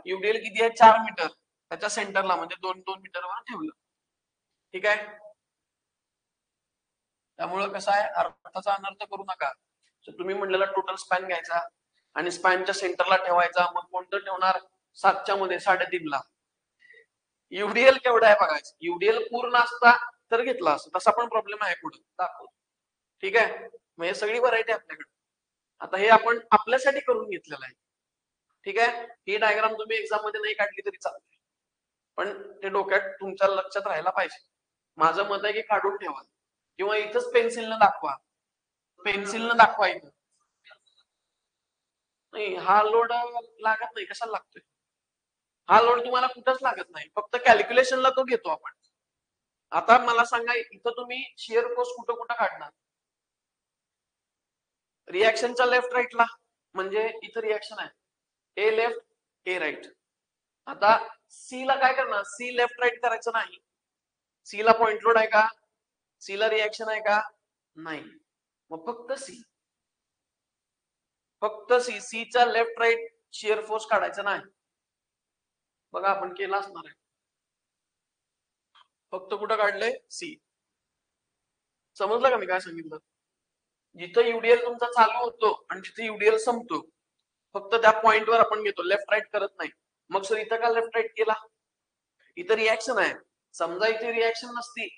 युडीएल किती आहे, 4 मीटर. त्याच्या सेंटरला म्हणजे 2-2 मीटरवर ठेवलं. ठीक आहे. त्यामुळं कसं आहे, अर्थाचा अनर्थ करू नका. तुम्ही म्हणलेला टोटल स्पॅन घ्यायचा आणि स्पॅनच्या सेंटरला ठेवायचा. मग कोणतं ठेवणार, 7च्या मध्ये 3.5ला. युडीएल केवढा आहे बघायचं. युडीएल पूर्ण असता तर घेतला असता. तसा पण प्रॉब्लेम आहे पुढे दाखवतो. ठीक आहे. मग हे सगळी व्हरायटी आपल्याकडे. आता हे आपण आपल्यासाठी करून घेतलेलं आहे. ठीक आहे. ही डायग्राम तुम्ही एक्झाम मध्ये नाही काढली तरी चालते, पण ते डोक्यात तुमच्या लक्षात राहायला पाहिजे. माझं मत आहे की काढून ठेवा किंवा इथंच पेन्सिलनं दाखवा. पेन्सिलनं दाखवा इथं. नाही, हा लोड लागत नाही. कशाला लागतोय हा लोड, तुम्हाला कुठंच लागत नाही. फक्त कॅल्क्युलेशनला तो घेतो आपण. आता मला सांगा, इथं तुम्ही शिअर फोर्स कुठं कुठं काढणार, रिॲक्शनच्या लेफ्ट राईटला. म्हणजे इथं रिॲक्शन आहे, ए लेफ्ट ए राईट. आता सी ला काय करणार, सी लेफ्ट राईट करायचं नाही. सी ला पॉइंट लोड आहे का, सी ला रिॲक्शन आहे का, नाही. मग फक्त सी, फक्त सी. सीचा लेफ्ट राईट शिअर फोर्स काढायचा नाही. बघा आपण केला असणार आहे. फक्त कुठं काढलंय, सी. समजलं का मी काय सांगितलं. जिथं युडीएल तुमचा चालू होतो आणि जिथे युडीएल संपतो, फक्त त्या पॉइंटवर आपण घेतो, लेफ्ट राईट करत नाही. मग सर इथं का लेफ्ट राईट केला, इथं रिॲक्शन आहे. समजा इथे रिॲक्शन नसती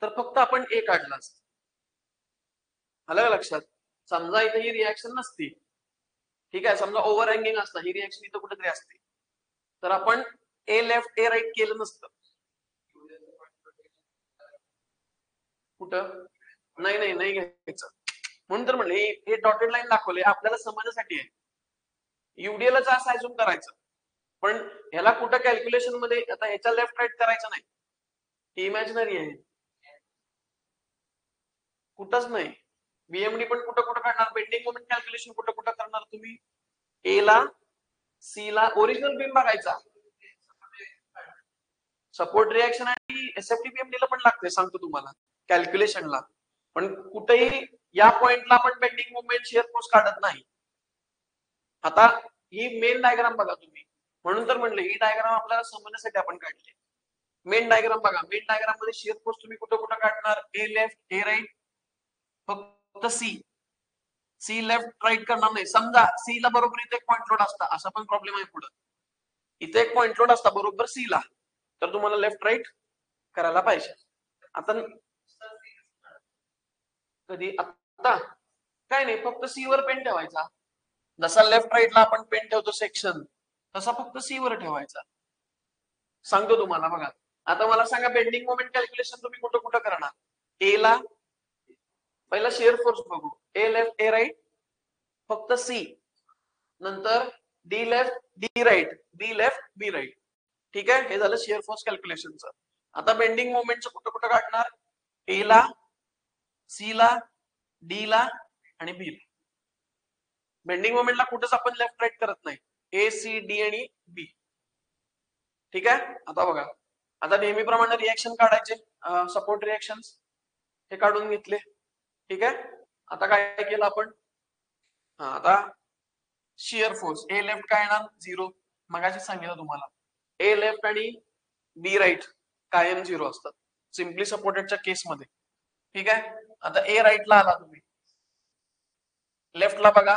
तर फक्त आपण ए काढला असत. आलं का लक्षात. समजा इथे ही रिॲक्शन नसती, ठीक आहे, समजा ओव्हर हँगिंग असतं, ही रिॲक्शन इथं कुठेतरी असते, तर आपण ए लेफ्ट ए राईट केलं नसतं. कुठं, नाही नाही नाही घ्यायचं. म्हणून तर म्हणले हे डॉटेड लाईन दाखवले आपल्याला समजण्यासाठी आहे. युडीएलच असं अजून करायचं, पण ह्याला कुठं कॅल्क्युलेशन मध्ये आता ह्याच्या लेफ्ट राईट करायचं नाही, ही इमॅजिनरी आहे. कुठंच नाही. बीएमडी पण कुठं कुठं करणार, बेंडिंग मोमेंट कॅल्क्युलेशन कुठं कुठं करणार तुम्ही, ए ला सी ला. ओरिजिनल बीम बघायचा, सपोर्ट रिॲक्शन आणि एसएफटीपीएमडी ला पण लागते, सांगतो तुम्हाला कॅल्क्युलेशनला. पण कुठेही या पॉइंटला आपण बेंडिंग मोमेंट शिअर फोर्स काढत नाही. आता ही मेन डायग्राम बघा तुम्ही, म्हणून तर म्हणले ही डायग्राम आपल्याला समजण्यासाठी आपण काढली. मेन डायग्राम बघा, मेन डायग्राम मध्ये शिअर फोर्स तुम्ही कुठं कुठं काढणार, ए लेफ्ट ए राईट. फक्त सी, सी लेफ्ट राईट करणार नाही. समजा सी ला बरोबर इथे एक पॉइंट लोड असता, असा पण प्रॉब्लेम आहे पुढे. इथे एक पॉइंट लोड असता बरोबर सी ला, तर तुम्हाला लेफ्ट राईट करायला पाहिजे. आता कधी, आता काय नाही, फक्त सी वर पेन ठेवायचा. जसा लेफ्ट राईटला आपण पेन ठेवतो सेक्शन, तसा फक्त सी वर ठेवायचा. सांगतो तुम्हाला बघा. आता मला सांगा, बेंडिंग मोमेंट कॅल्क्युलेशन तुम्ही कुठं कुठं करणार. ए ला पहिला शिअर फोर्स बघू, ए लेफ्ट ए राईट, फक्त सी. नंतर D left D right, B left B right. ठीक आहे, हे झालं शिअर फोर्स कॅल्क्युलेशनचं. आता बेंडिंग मोमेंटचं कुठं कुठं काढणार, ए ला, सी ला, डी ला आणि बी ला. बेंडिंग मोमेंटला कुठंच आपण लेफ्ट राईट करत नाही, ए सी डी आणि बी. ठीक आहे. आता बघा, आता नेहमीप्रमाणे रिएक्शन काढायचे, सपोर्ट रिएक्शन हे काढून घेतले. ठीक आहे. आता काय केलं आपण, आता शिअर फोर्स ए लेफ्ट काय येणार 0. मगाशी सांगितलं तुम्हाला ए लेफ्ट आणि बी राईट कायम 0 असतात सिम्पली सपोर्टेडच्या केसमध्ये. ठीक आहे. आता ए राईटला आला तुम्ही, लेफ्टला बघा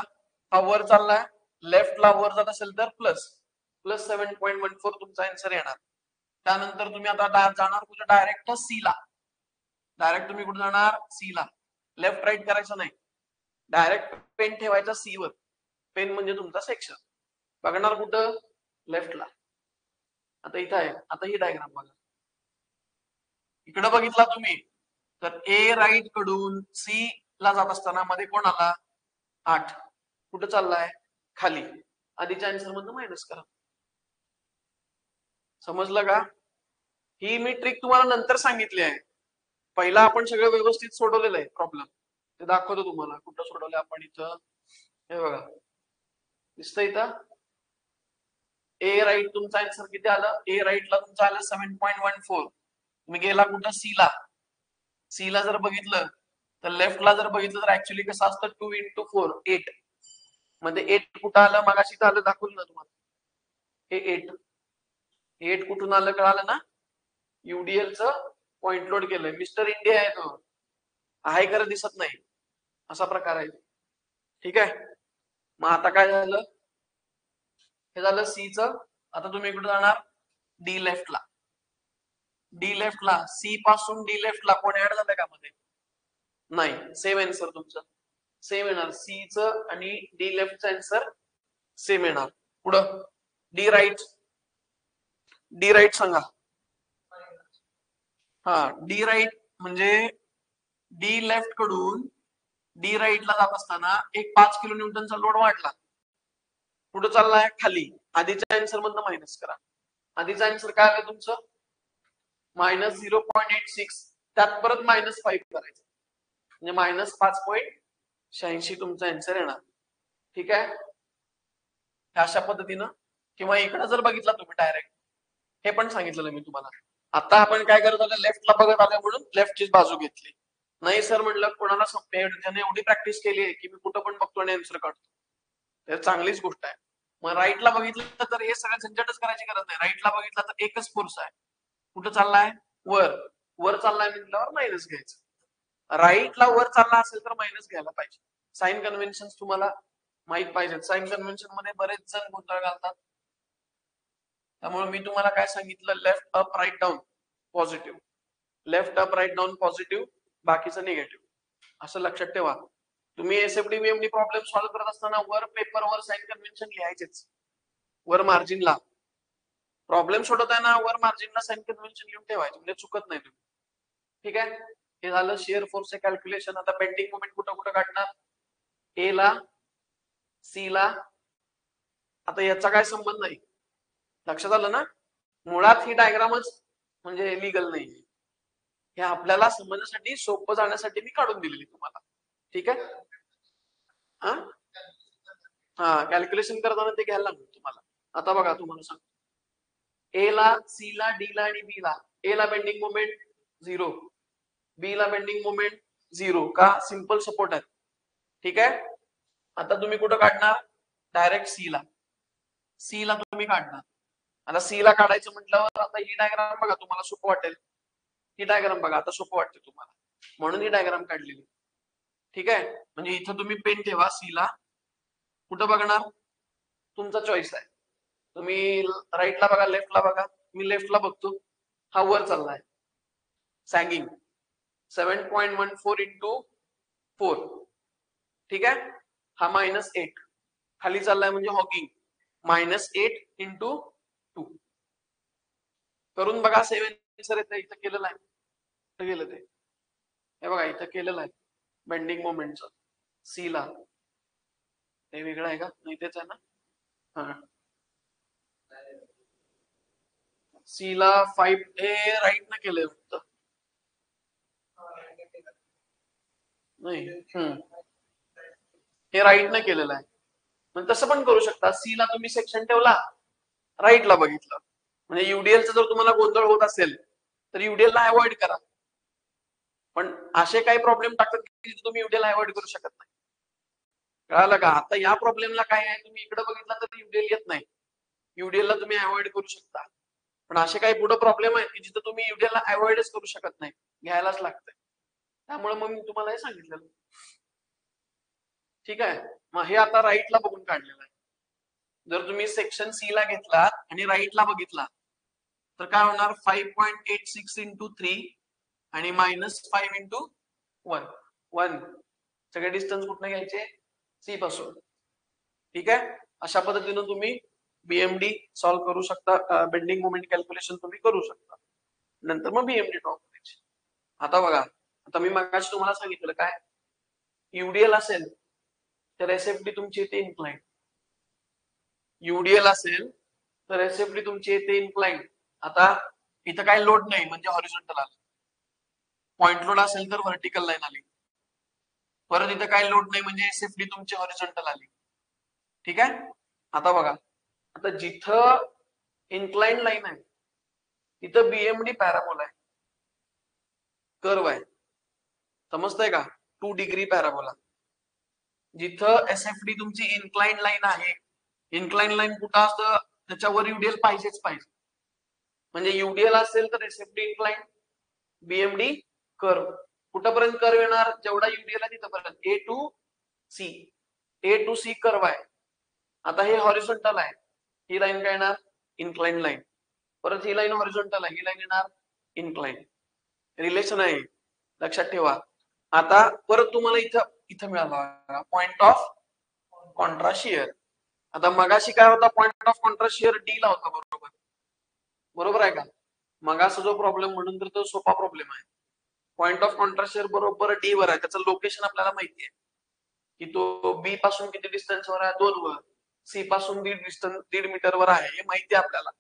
हा वर चाललाय, लेफ्टला वर जात असेल तर प्लस 7.14 तुमचा आन्सर येणार. त्यानंतर तुम्ही आता जाणार कुठे, डायरेक्ट सी ला. डायरेक्ट तुम्ही कुठे जाणार, सी ला. लेफ्ट राईट करायचं नाही, डायरेक्ट पेन ठेवायचा सी वर. पेन म्हणजे तुमचा सेक्शन. बघणार कुठं, लेफ्टला. आता इथं आहे, आता ही डायग्राम बघा. इकडे बघितला तुम्ही तर ए राईट कडून सी ला जात असताना मध्ये कोण आला, 8. कुठं चाललाय, खाली. आधीच्या आन्सर मधून मायनस करा. समजलं का? ही मी ट्रिक तुम्हाला नंतर सांगितली आहे. पहिला आपण सगळं व्यवस्थित सोडवलेलं आहे प्रॉब्लेम, ते दाखवतो तुम्हाला कुठं सोडवलं आपण. इथं हे बघा दिसतंय, इथं ए राईट तुमचा आन्सर किती आलं, ए राईटला तुमचं आलं 7.14. तुम्ही गेला कुठं, सी ला. सी ला जर बघितलं तर लेफ्टला जर बघितलं तर ऍक्च्युली कसं असतं 2 into 4 8 मध्ये 8 कुठं आलं, मागाशी आलं दाखवलं ना तुम्हाला. हे 8 कुठून आलं कळालं ना, युडीएलचं पॉइंट लोड केलंय. मिस्टर इंडिया आहे तो, आहे खरं दिसत नाही, असा प्रकार आहे. ठीक आहे. मग आता काय झालं, हे झालं सीचं. आता तुम्ही कुठे जाणार, डी लेफ्टला. डी लेफ्टला, सी पासून डी लेफ्टला कोण ऍड झालं का मध्ये, नाही. सेम आन्सर तुमचं सेम येणार, सीचं आणि डी लेफ्टचं आन्सर सेम येणार. पुढं डी राईट, डी राईट सांगा. हा डी राईट म्हणजे डी लेफ्ट कडून डी राईटला जात असताना एक 5 किलो न्यूटनचा लोड वाढला. कुठं चाललाय, खाली. आधीच्या आन्सर मधनं मायनस करा. आधीचा आन्सर काय आलं तुमचं, -0.86. त्यात परत -5 करायचं म्हणजे -5.86 तुमचा आन्सर येणार. ठीक आहे. अशा पद्धतीनं. किंवा इकडे जर बघितला तुम्ही डायरेक्ट, हे पण सांगितलेलं मी तुम्हाला. आता आपण काय करत आलो, लेफ्टला बघत आलो म्हणून लेफ्टची बाजू घेतली. नाही सर म्हटलं, कोणाला ज्याने एवढी प्रॅक्टिस केली आहे की मी कुठं पण बघतो आणि आन्सर काढतो, तर चांगलीच गोष्ट आहे. मग राईटला बघितलं तर हे सगळं झंझटच करायची गरज नाही. राईटला बघितलं तर एकच फोर्स आहे, कुठं चाललाय, वर. वर चाललाय म्हटल्यावर मायनस घ्यायचं. राईटला वर चालला असेल तर मायनस घ्यायला पाहिजे. साइन कन्व्हेन्शन तुम्हाला माहित पाहिजे. साइन कन्व्हेन्शन मध्ये बरेच जण गोंधळ घालतात. त्यामुळे मी तुम्हाला काय सांगितलं, left up right down positive, left up right down positive, बाकीचं निगेटिव्ह. असं लक्षात ठेवा. तुम्ही एसएफडी बीएमडी प्रॉब्लेम सॉल्व्ह करत असताना वर पेपरवर साइन कन्व्हेन्शन लिहायचेच. वर मार्जिनला प्रॉब्लेम सोडवताना वर मार्जिनला साइन कन्व्हेन्शन लिहून ठेवायचे म्हणजे चुकत नाही तुम्ही. ठीक आहे. हे झालं शिअर फोर्सचे कॅल्क्युलेशन. आता बेंडिंग मोमेंट कुठं कुठं काढणार, ए ला, सी ला. आता याचा काय संबंध नाही, लक्षात आलं ना. मुळात ही डायग्रामच म्हणजे लिगल नाही, हे आपल्याला समजण्यासाठी, सोपं जाण्यासाठी मी काढून दिलेली तुम्हाला. ठीक आहे. हा कॅल्क्युलेशन करताना ते घ्यायला लागेल तुम्हाला. आता बघा तुम्हाला सांगतो, ए ला, सी ला, डी ला आणि बी ला. ए ला बेंडिंग मोमेंट 0, बी ला बेंडिंग मोमेंट 0. का, सिंपल सपोर्ट आहे. ठीक आहे. आता तुम्ही कुठं काढणार, डायरेक्ट सी ला. सी ला तुम्ही काढणार. आता सी ला काढायचं म्हटल्यावर आता ही डायग्राम बघा, तुम्हाला सोपं वाटेल. ही डायग्राम बघा, आता सोपं वाटते तुम्हाला म्हणून ही डायग्राम काढलेली. ठीक आहे. म्हणजे इथं तुम्ही पेन ठेवा, सी ला. कुठं बघणार, तुमचा चॉईस आहे. तुम्ही राईटला बघा, लेफ्टला बघा. मी लेफ्टला बघतो, हा वर चाललाय सॅगिंग 7.14 into 4. ठीक आहे. हा -8 खाली चाललाय म्हणजे हॉकिंग -8 into 2. करून बघा, 7 आन्सर येतं. इथं केलेलं आहे, इथं गेलं ते. हे बघा इथं केलेलं आहे बेंडिंग मोमेंटचं. सी ला हे वेगळं आहे का, नाही तेच आहे ना. हा सी ला 5 हे राईट न केलंय फक्त, नाही हे राईट न केलेलं आहे. पण तसं पण करू शकता. सी ला तुम्ही सेक्शन ठेवला, राईटला बघितलं, म्हणजे युडीएलचा जर तुम्हाला गोंधळ होत असेल तर युडीएलला अवॉइड करा. पण असे काही प्रॉब्लेम टाकतात की तुम्ही युडीएल अवॉइड करू शकत नाही. कळालं का? आता या प्रॉब्लेमला काय आहे, तुम्ही इकडे बघितला तर युडीएल येत नाही, युडीएलला तुम्ही अवॉइड करू शकता. पण असे काही पुढे प्रॉब्लेम आहेत की जिथे तुम्ही युडीएलला अवॉइडच करू शकत नाही, घ्यायलाच लागतंय. त्यामुळे मग मी तुम्हाला हे सांगितलं. ठीक आहे, मग हे आता राईटला बघून काढलेलं आहे. जर तुम्ही सेक्शन सी ला घेतला आणि राईटला बघितला तर काय होणार, 5.86 इंटू 3 आणि -5 इंटू 1 सगळे डिस्टन्स कुठनं घ्यायचे, सी पासून. ठीक आहे, अशा पद्धतीने तुम्ही बीएमडी सॉल्व्ह करू शकता, बेंडिंग मोमेंट कॅल्क्युलेशन तुम्ही करू शकता. नंतर मग बीएमडी ड्रॉ करायची. आता बघा, आता मी मगाशी तुम्हाला सांगितलं काय, युडीएल असेल तर एसएफडी तुमची येते इन्क्लाइन, युडीएल असेल तर एसएफडी तुमची येते इन्क्लाइन. आता इथं काय लोड नाही म्हणजे हॉरिझॉन्टल आलं, पॉइंट लोड असेल तर व्हर्टिकल लाईन आली, परत इथं काय लोड नाही म्हणजे एसएफडी तुमची हॉरिझॉन्टल आली. ठीक आहे, आता बघा, आता जिथं इन्क्लाइन लाईन आहे तिथं बीएमडी पॅराबोला आहे, कर्व आहे, समजतंय का, 2 डिग्री पॅराबोला. जिथं एसएफडी तुमची इन्क्लाइन लाईन आहे, इन्क्लाइन लाईन कुठं असतं, त्याच्यावर युडीएल पाहिजेच पाहिजे. म्हणजे युडीएल असेल तर एसएफडी इन्क्लाइन, बीएमडी कर्व. कुठपर्यंत कर्व येणार, जेवढा युडीएल आहे तिथपर्यंत, ए टू सी कर्व आहे. आता हे हॉरिझॉन्टल आहे, ही लाईन काय येणार, इन्क्लाइन लाईन. परत ही लाईन हॉरिझॉन्टल आहे, ही लाईन येणार इन्क्लाइन. रिलेशन आहे, लक्षात ठेवा. आता परत तुम्हाला इथं मिळाला पॉइंट ऑफ कॉन्ट्रास्ट शिअर. आता मगाशी काय होता, point of contrast shear D ला होता, बरोबर आहे का? मगाचा जो प्रॉब्लेम म्हणून तर तो सोपा प्रॉब्लेम आहे. पॉइंट ऑफ कॉन्ट्रास्ट शिअर बरोबर डी वर आहे, त्याचं लोकेशन आपल्याला माहिती आहे की तो बी पासून किती डिस्टन्स वर आहे, 2 वर, सी पासून 1.5 मीटर वर आहे, हे माहिती आहे आपल्याला.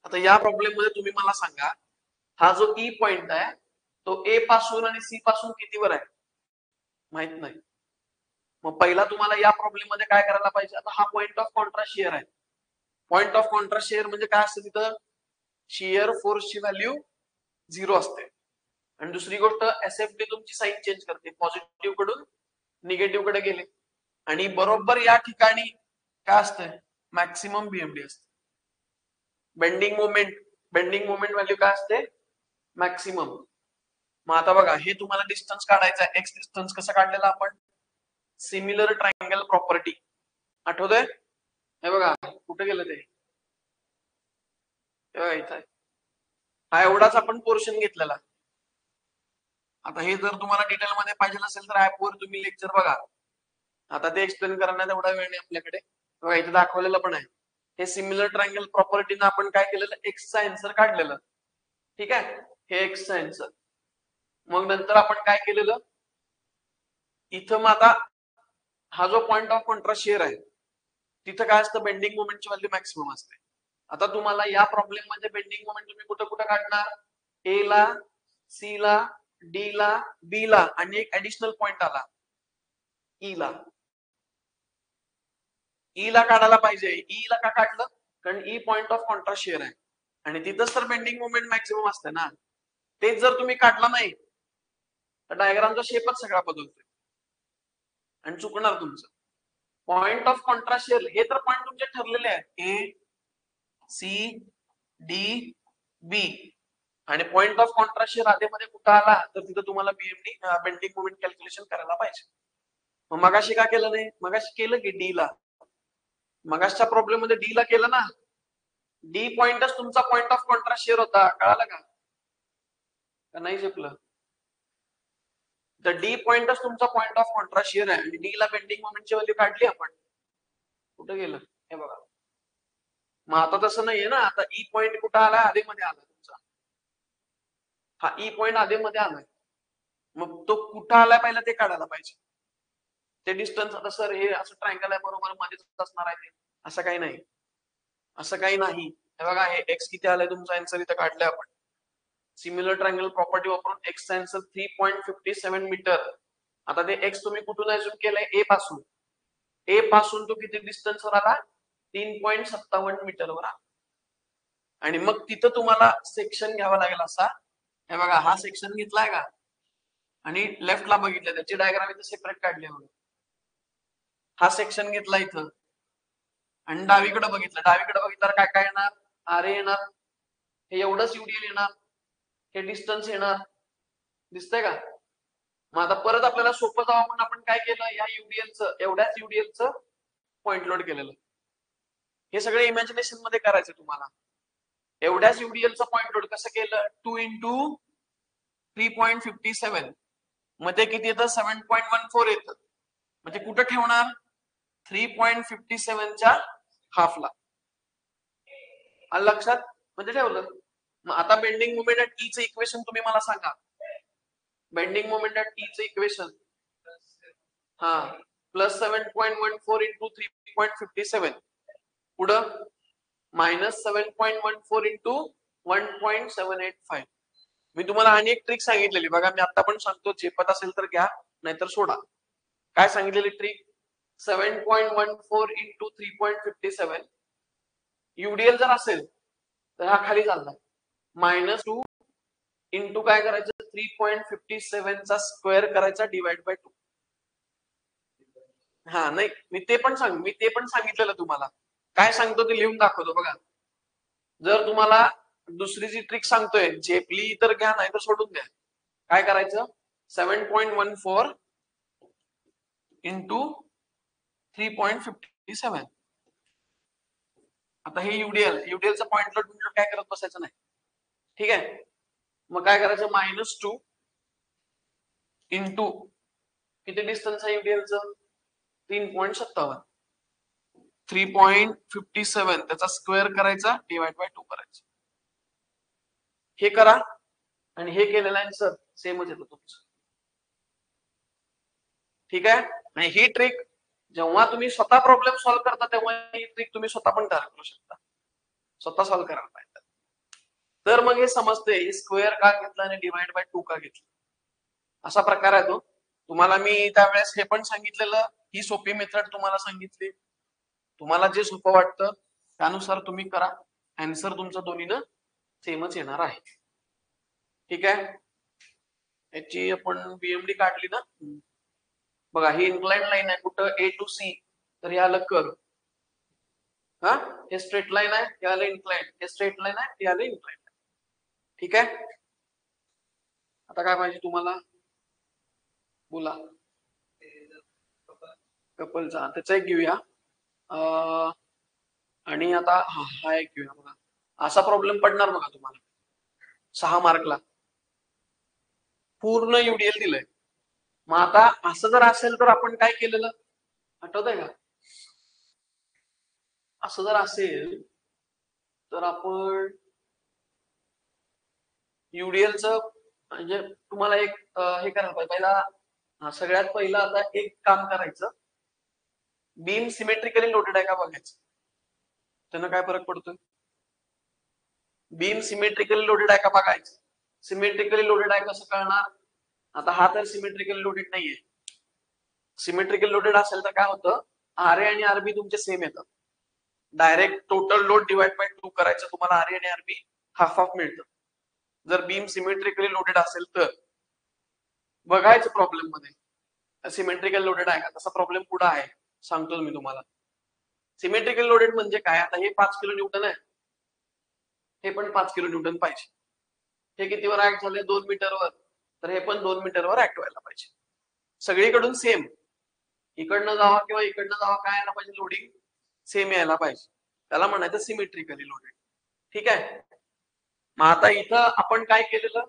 आता या प्रॉब्लेम मध्ये तुम्ही मला सांगा, हा जो ई पॉइंट आहे तो ए पासून आणि सी पासून कितीवर आहे, माहित नाही. मग पहिला तुम्हाला या प्रॉब्लेम मध्ये काय करायला पाहिजे, आता हा पॉइंट ऑफ कॉन्ट्रास्ट शिअर आहे. पॉइंट ऑफ कॉन्ट्रास्ट शिअर म्हणजे काय असतं, तिथं शिअर फोर्सची व्हॅल्यू 0 असते. आणि दुसरी गोष्ट, एसएफडी तुमची साईन चेंज करते, पॉझिटिव्ह कडून निगेटिव्ह कडे गेले, आणि बरोबर या ठिकाणी काय असतं, मॅक्सिमम बीएमडी असते. बेंडिंग मोमेंट व्हॅल्यू काय असते, मॅक्सिमम. मग आता बघा, हे तुम्हाला डिस्टन्स काढायचं आहे, एक्स डिस्टन्स कसं काढलेलं आपण, सिमिलर ट्रायंगल प्रॉपर्टी, आठवतंय? हे बघा कुठे गेलं ते, इथं आहे. हा एवढाच आपण पोर्शन घेतलेला. आता हे जर तुम्हाला डिटेल मध्ये पाहिजे असेल तर ऍपवर तुम्ही लेक्चर बघा. आता ते एक्सप्लेन करण्यात एवढा वेळ नाही आपल्याकडे. बघा इथे दाखवलेलं पण आहे, हे सिमिलर ट्रायंगल प्रॉपर्टीनं आपण काय केलेलं, एक्सचा आन्सर काढलेलं. ठीक आहे, हे एक्सचा आन्सर. मग नंतर आपण काय केलेलं, इथं मग आता हा जो पॉइंट ऑफ कॉन्ट्रास्ट शिअर आहे तिथं काय असतं, बेंडिंग मोमेंटची व्हॅल्यू मॅक्सिमम असते. आता तुम्हाला या प्रॉब्लेम मध्ये बेंडिंग मोमेंट तुम्ही कुठं कुठं काढणार, ए ला, सी ला, डी ला, बी ला, आणि एक ऍडिशनल पॉइंट आला ई ला. ई ला काढायला पाहिजे. ई ला का काढलं, कारण E point of contrast shear आहे आणि तिथंच तर बेंडिंग मोमेंट मॅक्सिमम असते ना. तेच जर तुम्ही काढला नाही तर डायग्रामचा शेपच सगळा बदलतोय आणि चुकणार तुमचं. पॉइंट ऑफ कॉन्ट्रास्ट शिअर हे तर पॉइंट तुमचे ठरलेले आहेत, ए, सी, डी, बी, आणि पॉइंट ऑफ कॉन्ट्रास्ट शिअर आधीमध्ये कुठं आला तर तिथं तुम्हाला बीएमडी बेंडिंग मोमेंट कॅल्क्युलेशन करायला पाहिजे. मग मगाशी का केलं नाही, मगाशी केलं की डी ला, मगाशच्या प्रॉब्लेम मध्ये डी ला केलं ना. डी पॉइंटच तुमचा पॉइंट ऑफ कॉन्ट्रास्ट शिअर होता, कळालं का नाही झेपलं, तर डी पॉइंटच तुमचा पॉइंट ऑफ कॉन्ट्रास्ट शिअर आहे आणि डी ला बेंडिंग मोमेंटची व्हॅल्यू काढली आपण, कुठं गेलं हे बघा. मग आता तसं नाहीये ना, आता ई पॉइंट कुठं आला, आधीमध्ये आला तुमचा, हा ई पॉइंट आधीमध्ये आलाय, मग तो कुठं आलाय पहिला ते काढायला पाहिजे. ते डिस्टन्स, आता सर हे असं ट्रायंगल आहे बरोबर मध्येच असणार आहे ते, असं काही नाही, असं काही नाही. हे बघा, हे एक्स किती आलंय तुमचा आन्सर इथं काढलंय आपण, सिमिलर ट्रायंगल प्रॉपर्टी वापरून एक्सचा आन्सर 3.57 मीटर. आता ते एक्स तुम्ही कुठून अज्युम केलंय, ए पासून, ए पासून तो किती डिस्टन्स वर आला, 3.57 मीटरवर आला. आणि मग तिथं तुम्हाला सेक्शन घ्यावा लागेल असा. हे बघा, हा सेक्शन घेतलाय का, आणि लेफ्टला बघितलं, त्याची डायग्राम इथं सेपरेट काढली आहे. हा सेक्शन घेतला इथं, आणि डावीकडे बघितलं तर काय काय येणार, आरे येणार, हे एवढंच युडीएल येणार, हे डिस्टन्स येणार, दिसतंय का. मग आता परत आपल्याला सोपं जावं म्हणून आपण काय केलं, या युडीएलचं, एवढ्याच युडीएलचं पॉइंट लोड केलेलं. हे सगळे इमॅजिनेशन मध्ये करायचं तुम्हाला. एवढ्याच युडीएलचं पॉइंट लोड कसं केलं, 2 × 3.57, मग ते किती येतं, 7.14 येतं. मग ते कुठं ठेवणार, 3.57च्या हाफला. लक्षात, म्हणजे ठेवलं. मग आता बेंडिंग मोमेंट ॲट टीचं इक्वेशन तुम्ही मला सांगा. बेंडिंग मोमेंट ॲट टीचं इक्वेशन, हा, प्लस 7.14 × 3.57, पुढं -7.14 × 1.785. मी तुम्हाला आणि एक ट्रिक सांगितलेली बघा, मी आता पण सांगतो, झेपत असेल तर घ्या, नाहीतर सोडा. काय सांगितलेली ट्रिक, 7.14 × 3.57, युडीएल जर असेल तर हा खाली चालला, -2 इंटू काय करायचं, 3.57चा स्क्वेअर करायचा, /2. हा, नाही, मी ते पण सांगितलेलं तुम्हाला. काय सांगतो ते लिहून दाखवतो बघा. जर तुम्हाला दुसरी जी ट्रिक सांगतोय, झेपली तर घ्या, नाही तर सोडून द्या. काय करायचं, 7.14 × 3.57. आता हे युडीएलचं पॉइंट लोड काय करत बसायचं नाही, ठीक आहे. मग काय करायचं, -2 इंटू किती डिस्टन्स आहे युडीएलचं, 3.57, 3.57 त्याचा स्क्वेअर करायचा, /2 करायचा. हे करा, आणि हे केलेलं आन्सर सेमच येतो तुमचं, ठीक आहे. आणि ही ट्रिक जेव्हा तुम्ही स्वतः प्रॉब्लेम सॉल्व्ह करता, तेव्हा ही ट्रिक तुम्ही स्वतः पण तयार करू शकता, स्वतः सॉल्व्ह करायला पाहिजे. तर मग हे समजते, हे स्क्वेअर का घेतलं आणि /2 का घेतलं, असा प्रकार आहे तो. तुम्हाला मी त्यावेळेस हे पण सांगितलेलं, ही सोपी मेथड तुम्हाला सांगितली. तुम्हाला जे सोपं वाटतं त्यानुसार तुम्ही करा, आन्सर तुमचं दोन्हीनं सेमच येणार आहे, ठीक आहे. याची आपण बीएमडी काढली ना, बघा, ही इन्क्लाइंड लाईन आहे, कुठं A to C, तर हे आलं कर्व. हा, हे स्ट्रेट लाईन आहे, हे आलं इन्क्लाइंड, हे स्ट्रेट लाईन आहे, हे आलं इन्क्लाइंड, ठीक आहे. आता काय पाहिजे तुम्हाला, बोला. कपलचा त्याचा एक घेऊया, आणि आता हा एक घेऊया. बघा, असा प्रॉब्लेम पडणार बघा तुम्हाला 6 मार्कला, पूर्ण युडीएल दिलंय. मग आता असं जर असेल तर आपण काय केलेलं, आठवत आहे का, असं जर असेल तर आपण युडीएलचं, म्हणजे तुम्हाला एक हे करायला पाहिजे. पहिला, सगळ्यात पहिला आता एक काम करायचं, बीम सिमेट्रिकली लोडेड आहे का बघायचं. त्यानं काय फरक पडतोय, बीम सिमेट्रिकली लोडेड आहे का बघायचं. सिमेट्रिकली लोडेड आहे कसं कळणार, आता हा तर सिमेट्रिकली लोडेड नाहीये. सिमेट्रिकल लोडेड असेल तर काय होतं, आरए आणि आरबी तुमचे सेम येतात, डायरेक्ट टोटल लोड /2 करायचं, तुम्हाला आरए आणि आरबी हाफ हाफ मिळतं. जर बीम सिमेट्रिकली लोडेड असेल तर बघायचं प्रॉब्लेम मध्ये, सिमेट्रिकल लोडेड आहे का, तसा प्रॉब्लेम पुढे आहे, सांगतो मी तुम्हाला. सिमेट्रिकल लोडेड म्हणजे काय, आता हे 5 किलो न्यूटन आहे, हे पण 5 किलो न्यूटन पाहिजे. हे कितीवर ऍक्ट झाले, 2 मीटरवर, तर हे पण 2 मीटरवर ऍक्ट व्हायला पाहिजे. सगळीकडून सेम, इकडनं जावा किंवा इकडनं जावा, काय यायला पाहिजे, लोडिंग सेम यायला पाहिजे, त्याला म्हणायचं सिमेट्रिकली लोडेड, ठीक आहे. मग आता इथं आपण काय केलेलं,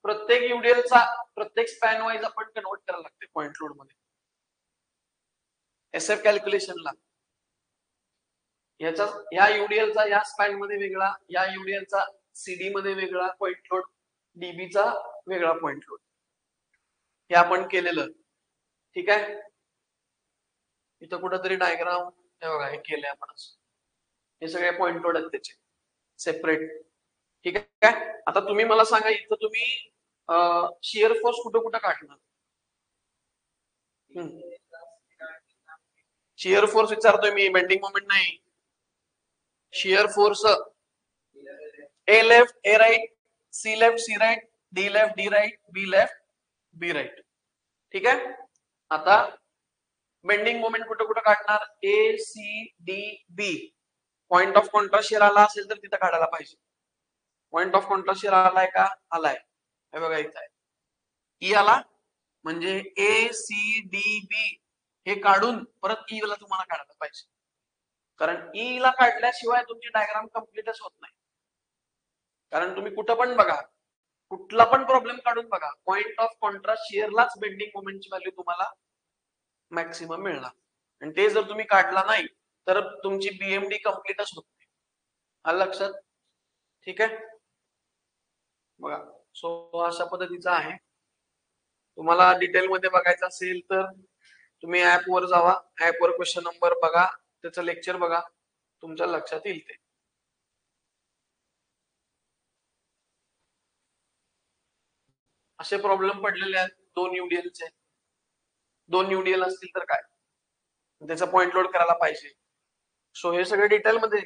प्रत्येक युडीएलचा प्रत्येक स्पॅन वाईज आपण कन्वर्ट करायला लागते पॉइंट लोड मध्ये, एसएफ कॅल्क्युलेशनला. याचा, या युडीएलचा या स्पॅन मध्ये वेगळा, या युडीएलचा सीडी मध्ये वेगळा पॉइंट लोड, डीबीचा वेगळा पॉइंट लोड, हे आपण केलेलं, ठीक आहे. इथं कुठंतरी डायग्राम, हे बघा, हे केलंय आपण, हे सगळे पॉइंट लोड आहेत त्याचे सेपरेट, ठीक आहे. आता तुम्ही मला सांगा, इथं तुम्ही शिअर फोर्स कुठं कुठं काढणार, शिअर फोर्स विचारतोय मी, बेंडिंग मोमेंट नाही. Shear force A left A right, C left C right, D left D right, B left B right. ठीक आहे. आता बेंडिंग मोमेंट कुठं कुठं काढणार, A C D B. Point of contrast shear आला असेल तर तिथं काढायला पाहिजे. पॉइंट ऑफ कॉन्ट्रास्ट शेअर आलाय का, आलाय. हे बघा इथं आहे, ई आला म्हणजे ए सी डी बी हे काढून परत ई ला तुम्हाला काढायला पाहिजे, कारण ई ला काढल्याशिवाय तुमची डायग्राम कम्प्लीटच होत नाही. कारण तुम्ही कुठं पण बघा, कुठला पण प्रॉब्लेम काढून बघा, पॉइंट ऑफ कॉन्ट्रास्ट शेअरलाच बेंडिंग मोमेंटची व्हॅल्यू तुम्हाला मॅक्सिमम मिळणार. आणि ते जर तुम्ही काढला नाही तर तुमची बीएमडी कम्प्लीटच होत नाही. आलं लक्षात. ठीक आहे. बघा सो अशा पद्धतीचा आहे. तुम्हाला डिटेल मध्ये बघायचं असेल तर तुम्ही ऍप वर जावा, ऍप वर क्वेश्चन नंबर बघा, त्याचं लेक्चर बघा, तुमच्या लक्षात येईल ते. असे प्रॉब्लेम पडलेले आहेत 2 UDLचे. 2 UDL असतील तर काय, त्याचा पॉइंट लोड करायला पाहिजे. सो हे सगळे डिटेल मध्ये.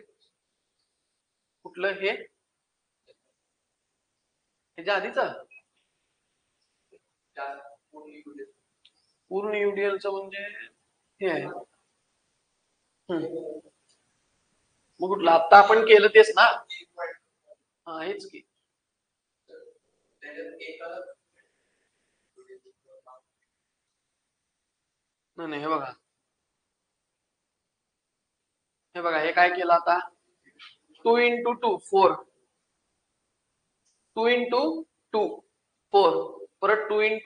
कुठलं हे ह्याच्या आधीच पूर्ण युडीएलचं म्हणजे हे आहे. मग कुठलं आता आपण केलं तेच ना. हा हेच की. नाही हे बघा, हे बघा हे काय केलं आता, 2 × 2 4, 2 × 2 4, परत 2 ×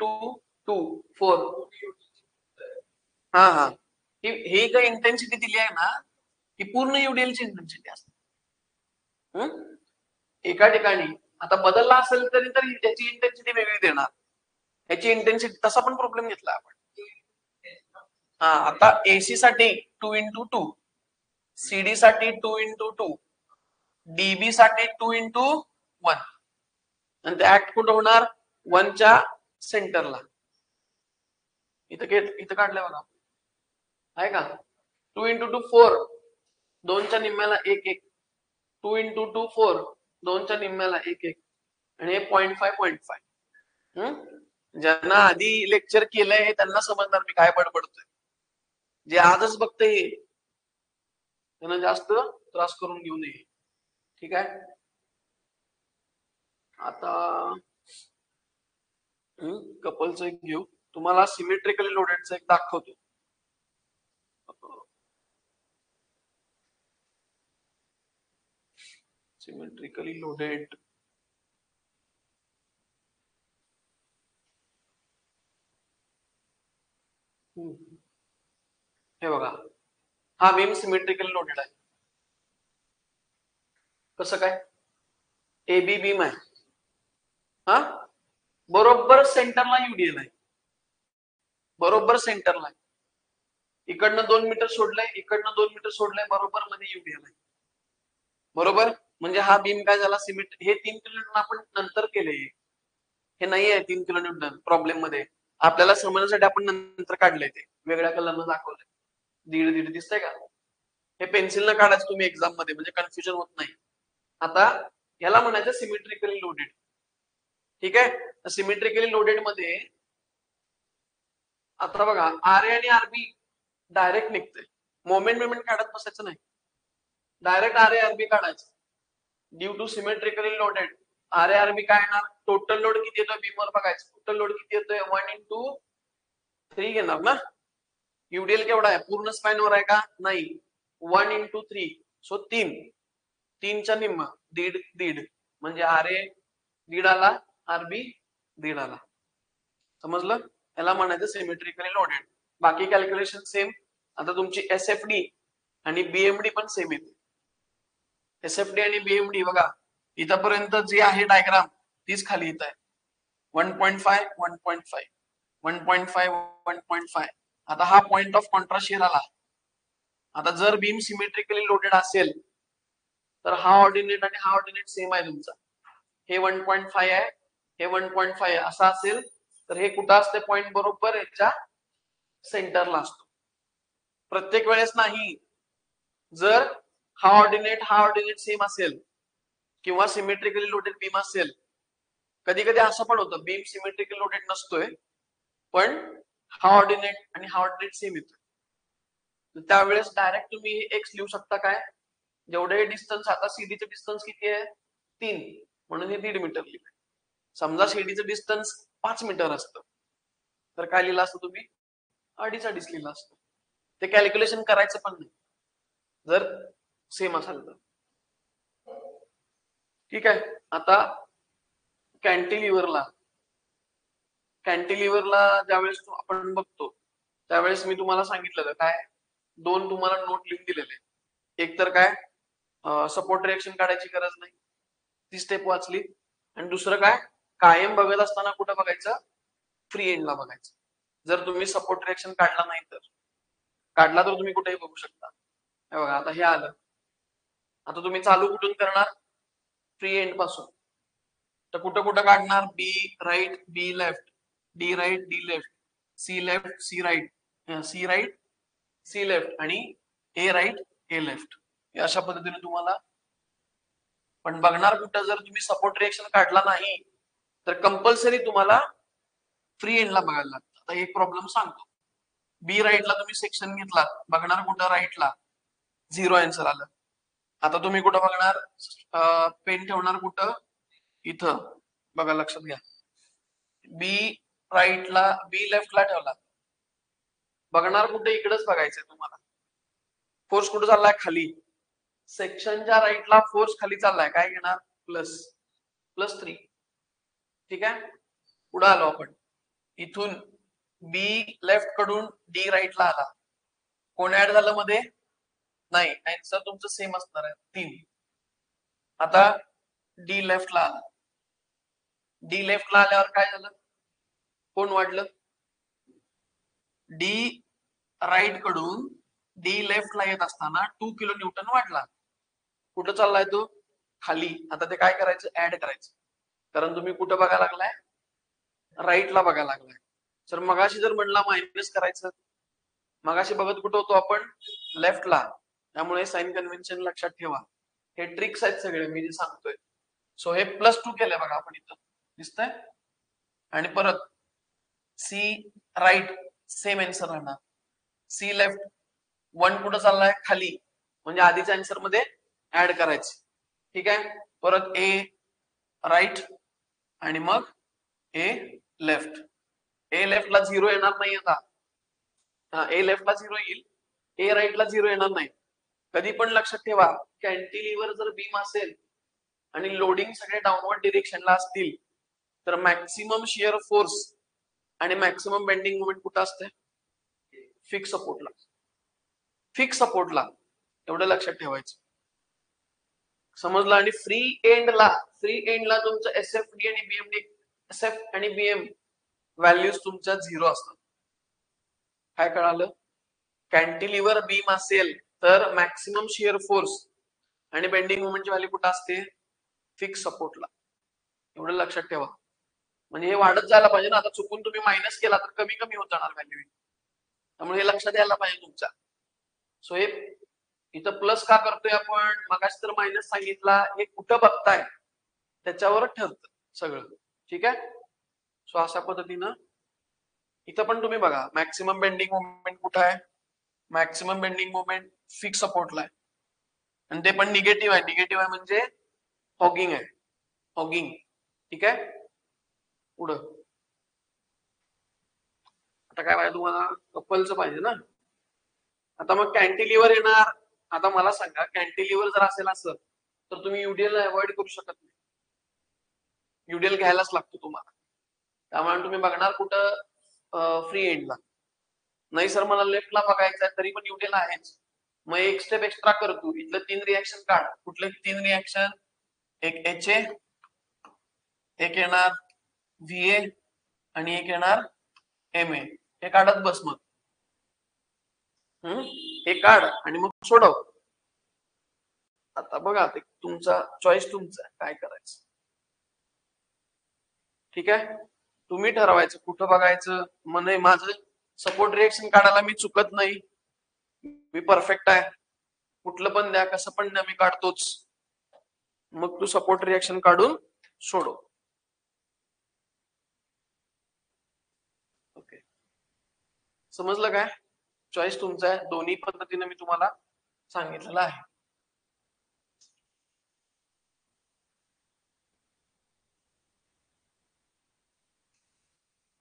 2 4. हा हा, ही काय इंटेन्सिटी दिली आहे ना, ही पूर्ण युडीएलची इंटेन्सिटी असते. एका ठिकाणी आता बदलला असेल तरी त्याची इंटेन्सिटी वेगळी देणार. ह्याची इंटेन्सिटी तसा पण प्रॉब्लेम घेतला आपण. हा आता एसी साठी 2 × 2, सीडी साठी 2 × 2, डीबी साठी 2 × 1, आणि ते ऍक्ट कुठं होणार, 1च्या सेंटरला. इथं काढलंय बघा, आहे का. 2 × 2 4, 2च्या निम्म्याला 1 1, 2 × 2 4, 2च्या निम्म्याला 1 1, आणि हे 0.5. ज्यांना आधी लेक्चर केलंय त्यांना समजणार मी काय बडबडतोय. जे आजच बघते त्यांना जास्त त्रास करून घेऊ नये. ठीक आहे. आता कपलचं एक घेऊ, तुम्हाला सिमेट्रिकली लोडेडचं एक दाखवतो. सिमेट्रिकली लोडेड हे बघा, हा बीम सिमेट्रिकली लोडेड आहे. कसं काय, एबी बीम आहे, हा बरोबर सेंटरला युडीएल आहे, बरोबर सेंटरला आहे. इकडनं 2 मीटर सोडलंय, इकडनं 2 मीटर सोडलंय, बरोबर मध्ये युडीएल आहे. बरोबर, म्हणजे हा बीम काय झाला, सिमेंट. हे 3 किलोन्यूटन आपण नंतर केले, हे नाही आहे 3 किलोन्यूटन प्रॉब्लेम मध्ये. आपल्याला समजण्यासाठी आपण नंतर काढलंय, ते वेगळ्या कलरनं दाखवलंय. 1.5 दिसतंय का. हे पेन्सिलनं काढायचं तुम्ही एक्झाम मध्ये, म्हणजे कन्फ्युजन होत नाही. आता ह्याला म्हणायचं सिमेट्रिकली लोडेड. ठीक आहे. सिमेट्रिकली लोडेड मध्ये आता बघा, आर ए आणि आरबी डायरेक्ट निघते, मोमेंट काढत बसायचं नाही, डायरेक्ट आर ए आरबी काढायचं. Due to symmetrically loaded R A RB काय येणार, टोटल लोड किती येतोय बीमवर बघायचं. टोटल लोड किती येतोय, 1 × 3 घेणार ना. युडीएल केवढा आहे, पूर्ण स्पॅनवर आहे का, नाही, 1 × 3, सो 3च्या निम्मा, 1.5, म्हणजे आर ए 1.5 आला, आरबी 1.5 आला. समजलं. याला म्हणायचं सिमेट्रिकली लोडेड. बाकी कॅल्क्युलेशन सेम. आता तुमची एसएफडी आणि बीएमडी पण सेम येते. एसएफडी आणि बीएमडी बघा, इथपर्यंत जी आहे डायग्राम तीच खाली येत आहे. 1.5 1.5 1.5 1.5. आता हा पॉइंट ऑफ कॉन्ट्रास्ट शेअर आला. आता जर बीम सिमेट्रिकली लोडेड असेल तर हा ऑर्डिनेट आणि हा ऑर्डिनेट सेम आहे तुमचा. हे 1.5 आहे, हे 1.5 आहे, असं असेल तर हे कुठं असते, पॉइंट बरोबर याच्या सेंटरला असतो. प्रत्येक वेळेस नाही. जर हा ऑर्डिनेट सेम असेल किंवा सिमेट्रिकली लोडेड बीम असेल. कधी कधी असं पण होतं बीम सिमेट्रिकली लोडेड नसतोय पण हा ऑर्डिनेट आणि हा ऑर्डिनेट सेम येतो. त्यावेळेस डायरेक्ट तुम्ही एक्स लिहू शकता काय, जेवढे डिस्टन्स, आता सीडीचं डिस्टन्स किती आहे 3 म्हणून हे 1.5 मीटर लिहिलं. समजा सीडीचं डिस्टन्स 5 मीटर असतं तर काय लिहिलं असतं तुम्ही 2.5 लिहिलं असतं. ते कॅल्क्युलेशन करायचं पण नाही जर सेम असेल तर. ठीक आहे. आता कॅन्टिलिव्हरला ज्यावेळेस आपण बघतो त्यावेळेस मी तुम्हाला सांगितलं काय, 2 तुम्हाला नोट लिहून दिलेले. एक तर काय सपोर्ट रिएक्शन काढायची गरज नाही, ती स्टेप वाचली. आणि दुसरं काय, कायम बघत असताना कुठं बघायचं, फ्री एंडला बघायचं. जर तुम्ही सपोर्ट रिएक्शन काढला नाही तर तुम्ही कुठेही बघू शकता. हे बघा आता हे आलं. आता तुम्ही चालू कुठून करणार, फ्री एंड पासून. तर कुठं कुठं काढणार, B right B left, D right D left, C left C right, C right C left आणि ए राईट ए लेफ्ट. अशा पद्धतीने तुम्हाला पण बघणार कुठं, जर तुम्ही सपोर्ट रिएक्शन काढला नाही तर कंपल्सरी तुम्हाला फ्री एंडला बघायला लागतं. आता एक प्रॉब्लेम सांगतो. बी राईटला तुम्ही सेक्शन घेतला, बघणार कुठं राईटला, 0 आन्सर आलं. आता तुम्ही कुठं बघणार, पेन ठेवणार कुठं, इथं बघा, लक्षात घ्या. बी राईटला बी लेफ्टला ठेवला, बघणार कुठे, इकडेच बघायचंय तुम्हाला. फोर्स कुठं चाललाय, खाली. सेक्शनच्या राईटला फोर्स खाली चाललाय, काय घेणार, +3. ठीक आहे. पुढे आलो आपण, इथून बी लेफ्ट कडून डी राईटला आला, कोण ऍड झालं मध्ये, नाही, आन्सर तुमचं सेम असणार आहे 3. आता डी लेफ्टला आला, डी लेफ्टला आल्यावर काय झालं, कोण वाढलं, डी राईट कडून डी लेफ्टला येत असताना 2 किलो न्यूटन वाढला. कुठं चाललाय तो, खाली. आता ते काय करायचं, ऍड करायचं, कारण तुम्ही कुठं बघायला लागलाय, राईटला बघायला लागलाय. तर मगाशी जर म्हणला मायनस करायचं, मगाशी बघत कुठं होतो आपण, लेफ्टला. त्यामुळे साइन कन्व्हेन्शन लक्षात ठेवा. हे ट्रिक्स आहेत सगळे मी जे सांगतोय. सो हे +2 केलंय बघा आपण इथं, दिसतंय. आणि परत सी राईट सेम आन्सर राहणार, सी लेफ्ट 1 कुठं चाललाय, खाली, म्हणजे आधीच्या आन्सर मध्ये ऍड करायचे. ठीक आहे. परत ए राईट आणि मग ए लेफ्ट. ए लेफ्टला 0 येणार नाही आता, ए लेफ्टला 0 येईल, ए राईटला 0 येणार नाही. कधी पण लक्षात ठेवा, कॅन्टिलिव्हर जर बीम असेल आणि लोडिंग सगळे डाऊनवर्ड डिरेक्शनला असतील तर मॅक्सिमम शिअर फोर्स आणि मॅक्सिमम बेंडिंग मोमेंट कुठं असते, फिक्स सपोर्टला. फिक्स सपोर्टला, एवढं लक्षात ठेवायचं. समजलं. आणि फ्री एंडला तुमचं एसएफडी आणि बीएमडी, एसएफ आणि बीएम व्हॅल्यूज तुमच्या 0 असतात. काय कळालं, कॅन्टिलिव्हर बीम असेल तर मॅक्सिमम शिअर फोर्स आणि बेंडिंग मोमेंटची व्हॅल्यू कुठं असते, फिक्स सपोर्टला. एवढं लक्षात ठेवा. म्हणजे हे वाढत जायला पाहिजे ना. आता चुकून तुम्ही मायनस केला तर कमी कमी होत जाणार व्हॅल्यू, त्यामुळे हे लक्षात यायला पाहिजे तुमच्या. सो हे इथं प्लस का करतोय आपण, मगाशी तर मायनस सांगितला, हे कुठं बघताय त्याच्यावर ठरतं सगळं. ठीक आहे. सो अशा पद्धतीनं इथं पण तुम्ही बघा, मॅक्सिमम बेंडिंग मोमेंट कुठं आहे, मॅक्सिमम बेंडिंग मोमेंट फिक्स सपोर्टला आहे, आणि ते पण निगेटिव्ह आहे. निगेटिव्ह आहे म्हणजे हॉगिंग आहे, हॉगिंग. ठीक आहे. पुढं आता काय पाहिजे तुम्हाला, कपलचं पाहिजे ना. आता मग कॅन्टिलिव्हर येणार. आता मला सांगा, कॅन्टिलिव्हर जर असेल असं तर तुम्ही युडीएल अवॉइड करू शकत नाही, युडीएल घ्यायलाच लागतो तुम्हाला. त्यामुळे तुम्ही बघणार कुठं, फ्री एंडला. नाही सर मला लेफ्टला बघायचं आहे तरी पण युडीएल आहेच, मग एक स्टेप एक्स्ट्रा करतो, इथलं 3 रिएक्शन काढ. कुठले 3 रिएक्शन, एक HA, एक येणार VA आणि एक येणार MA. हे काढत बस मग, हे काढ आणि मग सोडव. आता बघा, ते तुमचा चॉईस तुमचा काय करायचं. ठीक आहे. तुम्ही ठरवायचं कुठं बघायचं. म्हणजे माझं सपोर्ट रिएक्शन काढायला मी चुकत नाही, मी परफेक्ट आहे. कुठलं पण द्या, कसं पण द्या, मी काढतोच. मग तू सपोर्ट रिएक्शन काढून सोडव. ओके, समजलं काय? चॉईस तुमचा आहे, दोन्ही पद्धतीने मी तुम्हाला सांगितलेलं आहे.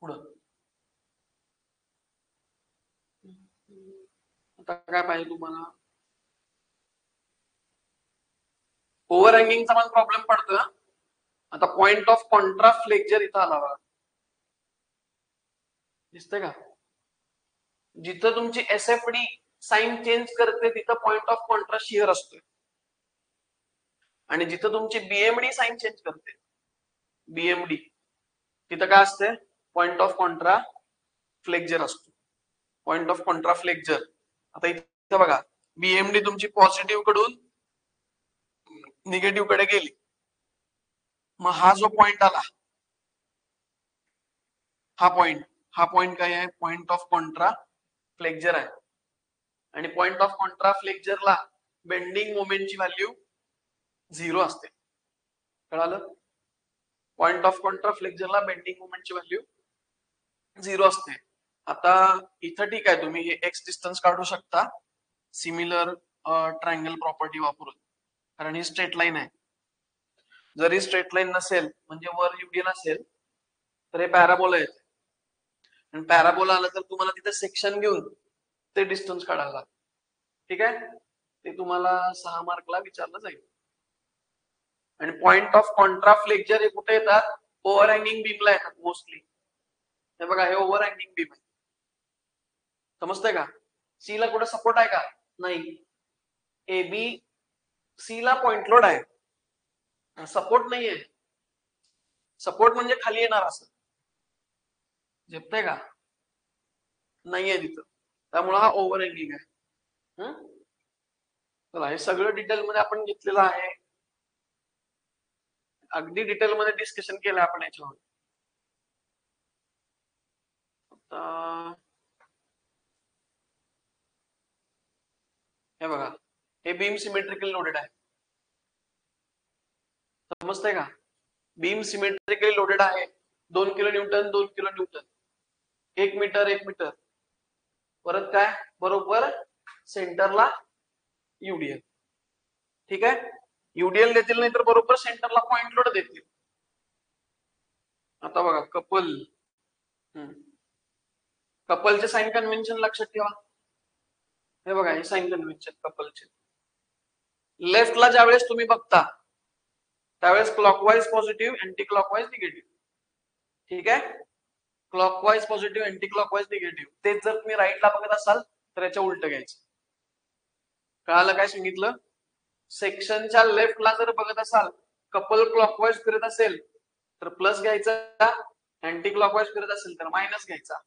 पुढं आता काय पाहिजे तुम्हाला? ओव्हर हँगिंगचा पण प्रॉब्लेम पडतोय. आता पॉइंट ऑफ कॉन्ट्रास्ट फ्लेक्चर इथं आला बघा, दिसतंय का? जिथं तुमची एसएफडी साइन चेंज करते तिथं पॉइंट ऑफ कॉन्ट्रास्ट शिअर असतोय, आणि जिथं तुमची बीएमडी साइन चेंज करते, बीएमडी, तिथं काय असते? पॉइंट ऑफ कॉन्ट्रा फ्लेक्चर असतो. Point of Contra flexure. आता इथं बघा, बीएमडी तुमची पॉझिटिव्ह कडून निगेटिव्ह कडे गेली, मग हा जो पॉइंट आला, हा पॉइंट काय आहे? पॉइंट ऑफ कॉन्ट्रा फ्लेक्चर आहे. आणि पॉइंट ऑफ कॉन्ट्रा फ्लेक्चरला बेंडिंग मोमेंटची व्हॅल्यू 0 असते. कळालं? पॉइंट ऑफ कॉन्ट्रा फ्लेक्चरला बेंडिंग मोमेंटची व्हॅल्यू 0 असते. आता इथं ठीक आहे, तुम्ही हे एक्स डिस्टन्स काढू शकता सिमिलर ट्रायंगल प्रॉपर्टी वापरून, कारण ही स्ट्रेट लाईन आहे. जरी स्ट्रेट लाईन नसेल, म्हणजे वर युडियन असेल, तर हे पॅराबोला येते. आणि पॅराबोला आलं तर तुम्हाला तिथे सेक्शन घेऊन ते डिस्टन्स काढायला लागतं. ठीक आहे, ते तुम्हाला 6 मार्कला विचारलं जाईल. आणि पॉइंट ऑफ कॉन्ट्रा फ्लेक्चर हे कुठे येतात? ओव्हर हँगिंग बीमला येतात मोस्टली. हे बघा, हे ओव्हर हँगिंग बीम आहे, समजतंय का? सी ला कुठे सपोर्ट आहे का? नाही. ए बी सी ला पॉइंट लोड आहे, सपोर्ट नाहीये. सपोर्ट म्हणजे खाली येणार असं, झेपतंय का? नाहीये तिथं, त्यामुळे हा ओव्हर हँगिंग आहे. चला, हे सगळं डिटेल मध्ये आपण घेतलेलं आहे, अगदी डिटेल मध्ये डिस्कशन केलं आपण याच्यावर. आता हे बघा, हे बीम सिमेट्रिकल लोडेड आहे, समजतंय का? बीम सिमेट्रिकली लोडेड आहे. 2 kilo newton, 2 kilo newton, 1 metre 1 metre. परत काय? बरोबर सेंटरला युडीएल. ठीक आहे, युडीएल देतील, नाही तर बरोबर सेंटरला पॉइंट लोड देतील. आता बघा, कपलचे साइन कन्व्हेन्शन लक्षात ठेवा. हे बघा, हे साइन कन्व्हेन्शन कपलचे. लेफ्टला ज्यावेळेस तुम्ही बघता त्यावेळेस clockwise positive, anti clockwise negative. ठीक आहे, clockwise positive, anti clockwise negative. तेच जर तुम्ही राईटला बघत असाल तर याच्या उलट घ्यायचं. कळालं काय सांगितलं? सेक्शनच्या लेफ्टला जर बघत असाल, कपल क्लॉकवाईज फिरत असेल तर प्लस घ्यायचा, अँटी क्लॉकवाईज फिरत असेल तर मायनस घ्यायचा.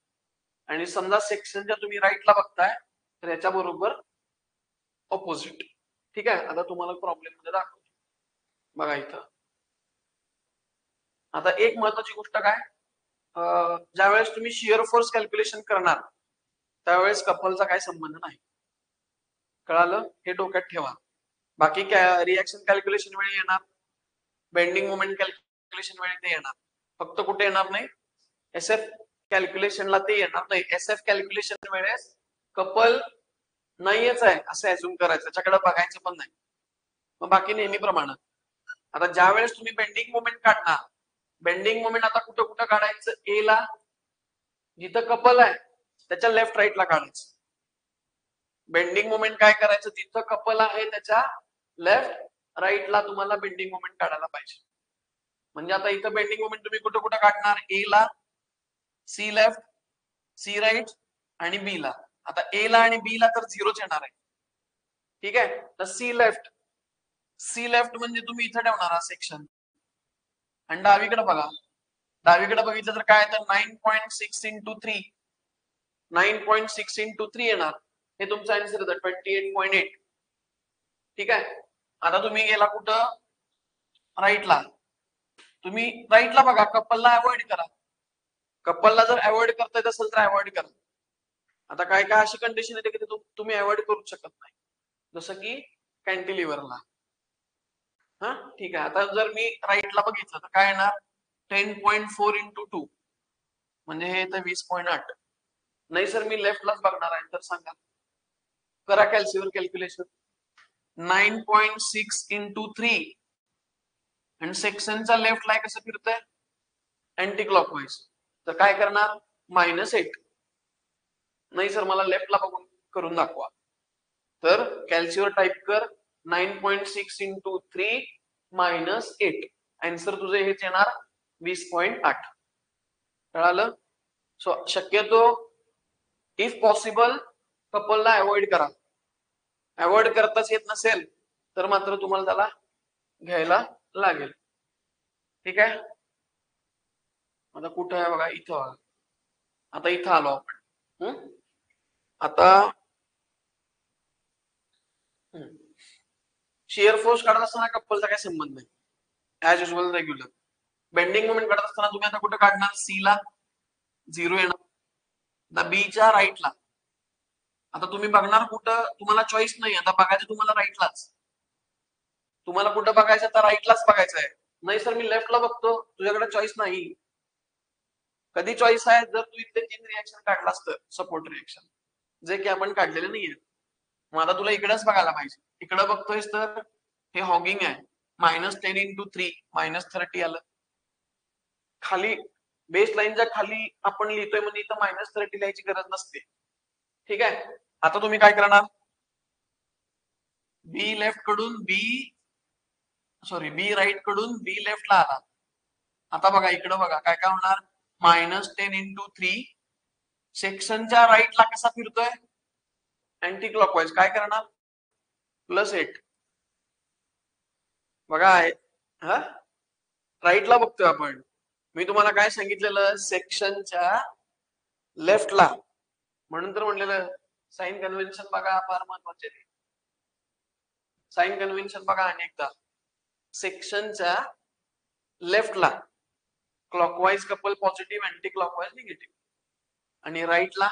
आणि समजा सेक्शनच्या तुम्ही राईटला बघताय तर याच्या बरोबर ऑपोजिट. ठीक आहे, आता तुम्हाला प्रॉब्लेम मध्ये दाखवतो. बघा इथं आता एक महत्वाची गोष्ट काय, ज्यावेळेस तुम्ही शिअर फोर्स कॅल्क्युलेशन करणार त्यावेळेस कपलचा काय संबंध नाही. कळालं? हे डोक्यात ठेवा. बाकी रिएक्शन कॅल्क्युलेशन वेळी येणार, बेंडिंग मोमेंट कॅल्क्युलेशन वेळी ते येणार, फक्त कुठे येणार नाही? एसएफ कॅल्क्युलेशनला ते येणार नाही. एसएफ कॅल्क्युलेशन वेळेस कपल नाहीच आहे असं ऍझ्युम करायचं, त्याच्याकडे बघायचं पण नाही. मग बाकी नेहमीप्रमाणे आता ज्या वेळेस तुम्ही बेंडिंग मोमेंट काढणार, बेंडिंग मोमेंट आता कुठं कुठं काढायचं? ए ला, जिथं कपल आहे त्याच्या लेफ्ट राईटला काढायचं. बेंडिंग मोमेंट काय करायचं? जिथं कपल आहे त्याच्या लेफ्ट राईटला तुम्हाला बेंडिंग मोमेंट काढायला पाहिजे. म्हणजे आता इथं बेंडिंग मोमेंट तुम्ही कुठं कुठं काढणार? ए ला, सी लेफ्ट, सी राईट आणि बी ला. आता ए ला आणि बी ला तर 0च येणार आहे. ठीक आहे, तर सी लेफ्ट म्हणजे तुम्ही इथं ठेवणार हा सेक्शन. आणि डावीकडे बघा, डावीकडे बघितलं तर काय, तर 9.6 इंटू 3, 9.6 इंटू 3 येणार. हे तुमचं आन्सर येतं 28.8. ठीक आहे, आता तुम्ही गेला कुठं? राईटला. तुम्ही राईटला बघा, कपलला अवॉइड करा. कपलला जर अवॉइड करता येत असेल तर अवॉइड करा. आता काय काय अशी कंडिशन येते की तुम्ही अवॉइड करू शकत नाही. जसं की कॅन्टिलिव्हरला. हा ठीक आहे. आता जर मी राईटला बघितलं तर काय येणार 10.4 इंटू 2 म्हणजे हे येतं 20.8. नाही सर मी लेफ्टलाच बघणार आहे तर सांगा, करा कॅल्क्युलेशन. 9.6 इंटू 3 आणि सेक्शनचा लेफ्टला आहे कसं फिरतंय अँटी क्लॉकवाईज, तर काय करणार -8. नाही सर मला लेफ्टला बघून करून दाखवा. तर कॅल्सीवर टाईप कर 9.6 इंटू 3 -8. आन्सर तुझे हेच येणार 20.8. कळालं? सो शक्यतो इफ पॉसिबल कपलला अवॉइड करा. अवॉइड करताच येत नसेल तर मात्र तुम्हाला त्याला घ्यायला लागेल. ठीक आहे. आता कुठं आहे बघा, इथं बघा. आता इथं आलो आपण. आता शिअर फोर्स काढत असताना कपलचा काही संबंध नाही, as usual regular. Bending moment काढत असताना तुम्ही आता कुठं काढणार, सी ला 0 येणार, बीच्या राईटला. आता तुम्ही बघणार कुठं, तुम्हाला चॉईस नाही, आता बघायचं तुम्हाला राईटलाच. तुम्हाला कुठं बघायचं तर राईटलाच बघायचं आहे. नाही सर मी लेफ्टला बघतो, तुझ्याकडे चॉईस नाही. कधी चॉईस आहे जर तू इथे 3 रिएक्शन काढलास तर सपोर्ट रिएक्शन, जे की आपण काढलेले नाहीये. मग आता तुला इकडेच बघायला पाहिजे. इकडे बघतोयस तर हे हॉगिंग आहे, -10 इंटू 3 -30 आलं. खाली बेस लाईनच्या खाली आपण लिहितोय म्हणजे इथं -30 लिहायची गरज नसते. ठीक आहे. आता तुम्ही काय करणार, बी लेफ्ट कडून बी राईट कडून बी लेफ्टला आला. आता बघा इकडे बघा काय काय होणार, -10 इंटू 3 सेक्शनच्या राईटला कसा फिरतोय अँटी क्लॉकवाईज, काय करणार +8. बघा आहे हा राईटला बघतोय आपण. मी तुम्हाला काय सांगितलेलं, सेक्शनच्या लेफ्टला, म्हणून तर म्हणलेलं साइन कन्व्हेन्शन बघा, फार महत्वाचे. साइन कन्व्हेन्शन बघा अनेकदा. सेक्शनच्या लेफ्टला clockwise couple positive, anti clockwise negative, आणि राईटला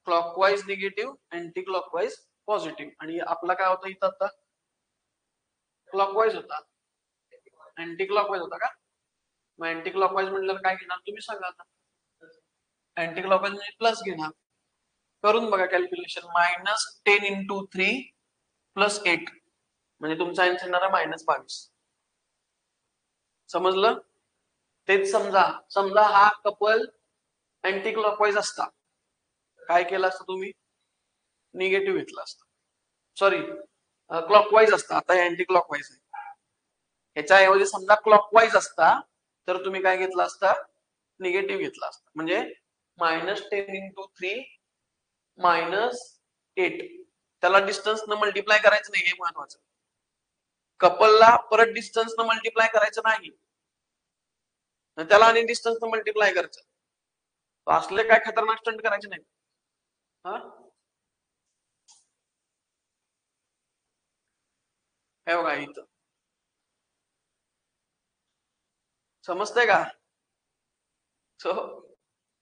clockwise negative, anti clockwise positive. आणि आपला काय होतं इथं, आता क्लॉकवाईज होता, अँटी क्लॉकवाईज होता का? मग अँटी क्लॉकवाईज म्हटल्यावर काय घेणार तुम्ही सांगा. आता अँटी क्लॉकवाईज म्हणजे प्लस घेणार. करून बघा कॅल्क्युलेशन, -10 इंटू 3 +8 म्हणजे तुमचा आन्सर येणार -22. समजलं? तेच समजा हा कपल अँटी क्लॉकवाईज असता, काय केलं असतं तुम्ही, निगेटिव्ह घेतला असता. सॉरी क्लॉकवाईज असता, आता अँटी क्लॉकवाईज आहे. ह्याच्याऐवजी समजा क्लॉकवाईज असता तर तुम्ही काय घेतलं असतं, निगेटिव्ह घेतला असता. म्हणजे -10 इंटू 3 -8. त्याला डिस्टन्स न मल्टिप्लाय करायचं नाही, हे महत्वाचं. कपलला परत डिस्टन्स न मल्टिप्लाय करायचं नाही, त्याला आणि डिस्टन्स न मल्टिप्लाय करायचं. असले काय खतरनाक स्टंट करायचे नाही. हा हे बघा इथं, समजतंय का? सो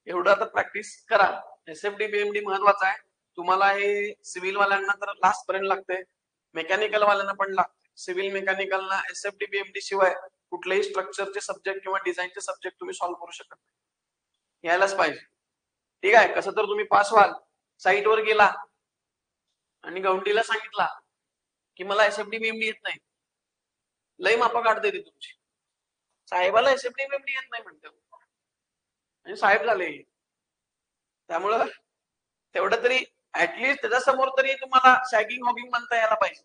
एवढं आता प्रॅक्टिस करा. एसएफडी बीएमडी महत्वाचा आहे. तुम्हाला हे सिव्हिल वाल्यांना तर लास्ट पर्यंत लागते, मेकॅनिकल वाल्यांना पण लागते. सिव्हिल मेकॅनिकलना एसएफडी बीएमडी शिवाय कुठलेही स्ट्रक्चरचे सब्जेक्ट किंवा डिझाईनचे सब्जेक्ट तुम्ही सॉल्व्ह करू शकत नाही, यायलाच पाहिजे. ठीक आहे. कसं तर तुम्ही पास व्हाल, साईटवर गेला आणि गवंडीला सांगितला की मला एसएफडी बीएमडी येत नाही, लई मापा काढते ती तुमची. साहेबाला एसएफडी बीएमडी येत नाही म्हणतो आणि साहेब झाले. त्यामुळं तेवढं तरी ऍटलिस्ट त्याच्यासमोर तरी तुम्हाला सॅगिंग हॉगिंग म्हणता यायला पाहिजे.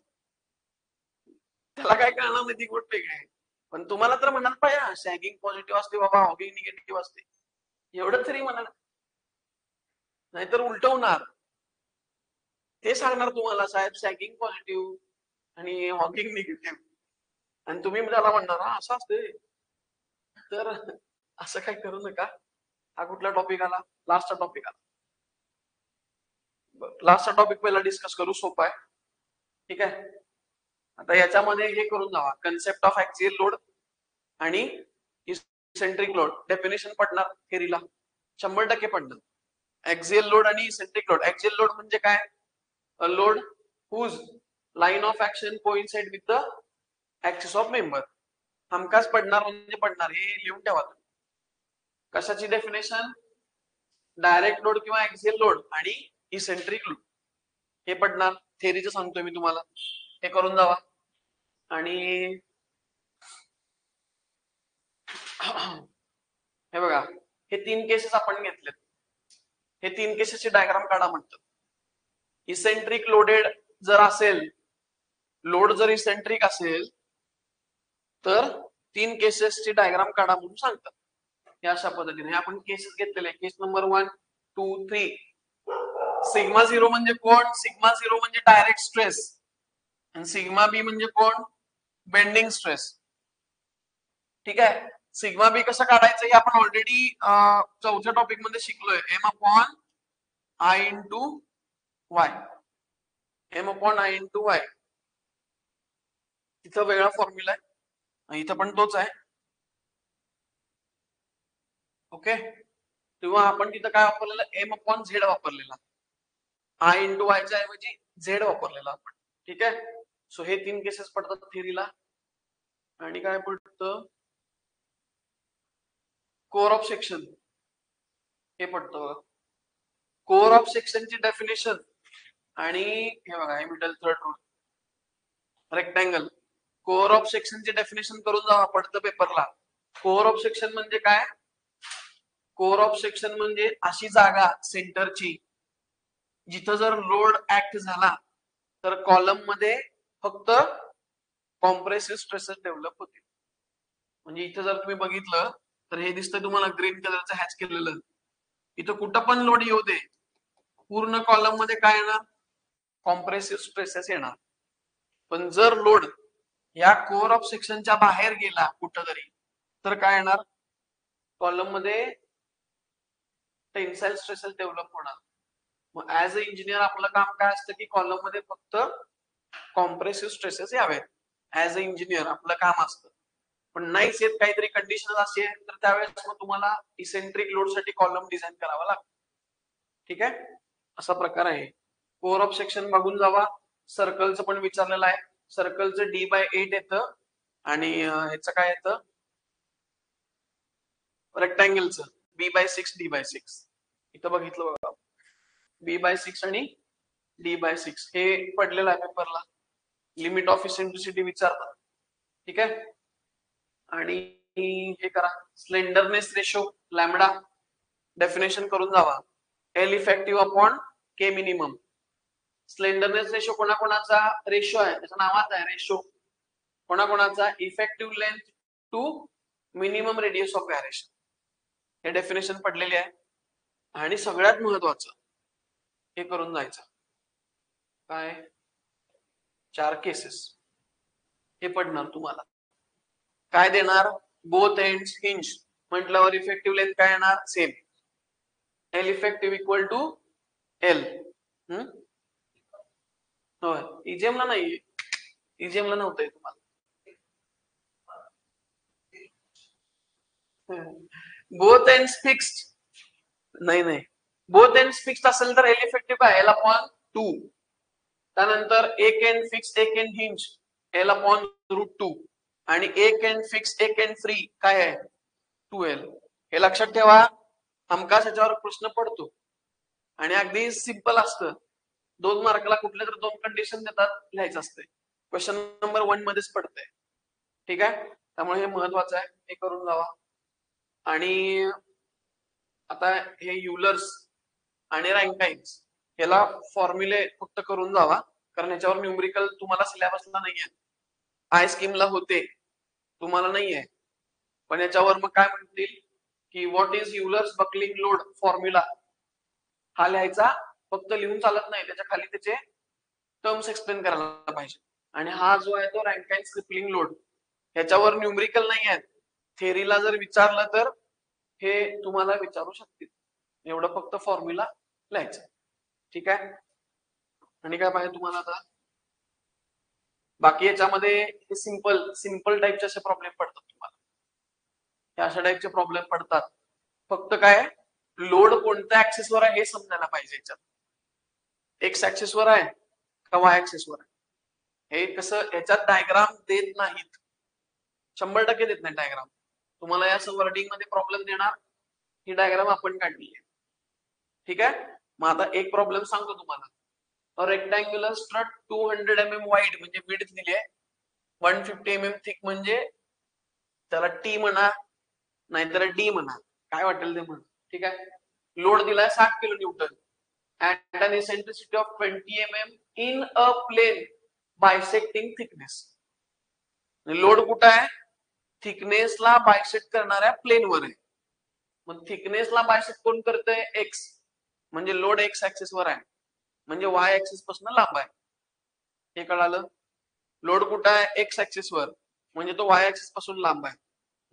त्याला काय कळणार नाही, ती गोष्ट वेगळी आहे. पण तुम्हाला तर म्हणाल पाहिजे सॅगिंग पॉझिटिव्ह असते बाबा, हॉगिंग निगेटिव्ह असते, एवढं तरी म्हणाल. नाहीतर उलट होणार, ते सांगणार तुम्हाला साहेब सॅगिंग पॉझिटिव्ह आणि हॉगिंग निगेटिव्ह, आणि तुम्ही त्याला म्हणणार हा असं असते. तर असं काय करू नका. हा कुठला टॉपिक आला, लास्टचा टॉपिक आला. लास्टचा टॉपिक पहिला डिस्कस करू, सोपा आहे. ठीक आहे. आता याच्यामध्ये हे करून जावा, कन्सेप्ट ऑफ ऍक्सियल लोड आणि इसेंट्रिक लोड. डेफिनेशन पडणार थेरीला 100% पडणार. ऍक्सियल लोड आणि इसेंट्रिक लोड. ऍक्सियल लोड म्हणजे काय, a load whose line of action coincide with the axis of member. हमखास पडणार म्हणजे पडणार, हे लिहून ठेवा. कशाची डेफिनेशन? डायरेक्ट लोड किंवा ऍक्सियल लोड आणि इसेंट्रिक लोड हे पडणार. थेरीचं सांगतोय मी तुम्हाला, हे करून जावा. आणि हे बघा, हे 3 केसेस आपण घेतलेत. हे 3 केसेसचे डायग्राम काढा म्हणतात. इसेंट्रिक लोडेड जर असेल, लोड जर इसेंट्रिक असेल तर 3 केसेसची डायग्राम काढा म्हणून सांगतात. हे अशा पद्धतीने आपण केसेस घेतलेले. केस नंबर 1, 2, 3. सिग्मा 0 म्हणजे कोण? सिग्मा 0 म्हणजे डायरेक्ट स्ट्रेस आणि सिग्मा बी म्हणजे कोण? Bending stress. ठीक आहे. सिग्मा बी कसं काढायचं हे आपण ऑलरेडी चौथ्या टॉपिक मध्ये शिकलोय. M upon I into Y. M upon I into Y. तिथं वेगळा फॉर्म्युला आहे, इथं पण तोच आहे. ओके. तेव्हा आपण तिथं काय वापरलेलं? एम अपॉन झेड वापरलेला. आय इंटू वायच्या ऐवजी झेड वापरलेला आपण. ठीक आहे. सो हे 3 केसेस पडतात थिअरीला. आणि काय पडतं? कोर ऑफ सेक्शन हे पडतं. कोर ऑफ सेक्शनची डेफिनेशन आणि हे बघा, हे middle third road rectangle. Core of सेक्शनची डेफिनेशन करून जावा, पडतं पेपरला. कोर ऑफ सेक्शन म्हणजे काय? कोर ऑफ सेक्शन म्हणजे अशी जागा सेंटरची जिथं जर लोड ऍक्ट झाला तर कॉलम मध्ये फक्त कॉम्प्रेसिव्ह स्ट्रेसेस डेव्हलप होतील. म्हणजे इथं जर तुम्ही बघितलं तर हे दिसतंय तुम्हाला ग्रीन कलरचं हॅच केलेलं. इथं कुठं पण लोड येऊ दे, पूर्ण कॉलम मध्ये काय येणार? कॉम्प्रेसिव्ह स्ट्रेसेस येणार. पण जर लोड या कोर ऑफ सेक्शनच्या बाहेर गेला कुठं तरी तर काय येणार? कॉलम मध्ये टेन्साइल स्ट्रेसेस डेव्हलप होणार. मग ऍज अ इंजिनियर आपलं काम काय असतं की कॉलम मध्ये फक्त कॉम्प्रेसिव्ह स्ट्रेसेस यावेत. ऍज अ इंजिनियर आपलं काम असतं. पण नाहीच येत, काहीतरी कंडिशन अशी आहे तर त्यावेळेस मग तुम्हाला इसेंट्रिक लोड साठी कॉलम डिझाईन करावा लागतो. ठीक आहे. असा प्रकार आहे. कोर ऑफ सेक्शन बघून जावा. सर्कलचं पण विचारलेलं आहे. सर्कलचं D/8 येतं आणि ह्याचं काय येतं? रेक्टँगलचं B/6 D/6. इथं बघितलं बघा, B/6 आणि D/6 हे पडलेलं आहे पेपरला. लिमिट ऑफ इसेंट्रिसिटी विचारतात. ठीक आहे. आणि हे करा, स्लेंडरनेस रेशो लॅम्बडा डेफिनेशन करून जावा. L effective upon K minimum. Slenderness ratio कोणाकोणाचा रेशो आहे? त्याचं नावाच आहे रेशो. कोणाकोणाचा? Effective length to minimum radius of variation. हे डेफिनेशन पडलेले आहे. आणि सगळ्यात महत्वाचं हे करून जायचं काय? 4 केसेस हे पडणार तुम्हाला. काय देणार? बोथ एंड्स हिंज म्हटल्यावर इफेक्टिव्ह लेंथ काय येणार? Same. L effective equal to L. होय, इजेमला नाही, इजेमला नव्हतंय तुम्हाला. बोथ एंड्स फिक्स्ड नाही नाही, बोथ एंड्स फिक्स्ड असेल तर एल इफेक्टिव्ह काय? L upon 2. त्यानंतर एक एंड फिक्स एक एंड हिंज एल अपॉन √2 आणि एक एंड फिक्स एक एंड फ्री काय आहे? 2L. हे लक्षात ठेवा, हमखास याच्यावर प्रश्न पडतो आणि अगदी सिंपल असतं. 2 मार्काला कुठल्या तर 2 कंडिशन देतात, लिहायचं असते. क्वेश्चन नंबर 1 मध्येच पडतंय. ठीक आहे. त्यामुळे हे महत्वाचं आहे, हे करून जावा. आणि आता हे युलर्स आणि रँकाइन्स याला फॉर्म्युले फक्त करून जावा, कारण याच्यावर न्यूमरिकल तुम्हाला सिलेबसला नाहीये. आय स्कीमला होते, तुम्हाला नाहीये. पण याच्यावर मग काय म्हणतील की what is Euler's buckling load formula हा लिहायचा. फक्त लिहून चालत नाही, त्याच्या खाली त्याचे टर्म्स एक्सप्लेन करायला पाहिजे. आणि हा जो आहे तो रँकाइन्स क्रिपलिंग लोड, ह्याच्यावर न्यूमरिकल नाही आहे. थेरीला जर विचारलं तर हे तुम्हाला विचारू शकतील. एवढं फक्त फॉर्म्युला लिहायचं. ठीक आहे. आणि काय पाहिजे तुम्हाला आता? बाकी याच्यामध्ये हे सिंपल टाईपचे असे प्रॉब्लेम पडतात तुम्हाला. हे अशा टाईपचे प्रॉब्लेम पडतात. फक्त काय, लोड कोणत्या ऍक्सिसवर आहे हे समजायला पाहिजे. याच्यात एक्स ऍक्सिसवर आहे का वाय ऍक्सिसवर आहे? हे कसं याच्यात डायग्राम देत नाहीत, 100% देत नाही डायग्राम. तुम्हाला या वर्डिंग मध्ये प्रॉब्लेम देणार, ही डायग्राम आपण काढली आहे. ठीक आहे. मग आता एक प्रॉब्लेम सांगतो तुम्हाला. रेक्टँग्युलर स्ट्रट 200 mm वाईड म्हणजे विड्थ दिली आहे, 150 mm थिक म्हणजे त्याला टी म्हणा नाहीतर डी म्हणा, काय वाटेल ते म्हणा. ठीक आहे. लोड दिलाय 60 kilo Newton at an eccentricity of 20 mm in a plane bisecting thickness. Load कुठं आहे? थिकनेसला बायसेक्ट करणाऱ्या प्लेनवर आहे. मग थिकनेसला बायसेक्ट कोण करतंय? एक्स, म्हणजे लोड एक्स ऍक्सिस वर आहे, म्हणजे वाय ऍक्सिस पासून लांब आहे. हे कळालं? लोड कुठं आहे? एक्स ऍक्सिस वर, म्हणजे तो वाय ऍक्सिस पासून लांब आहे.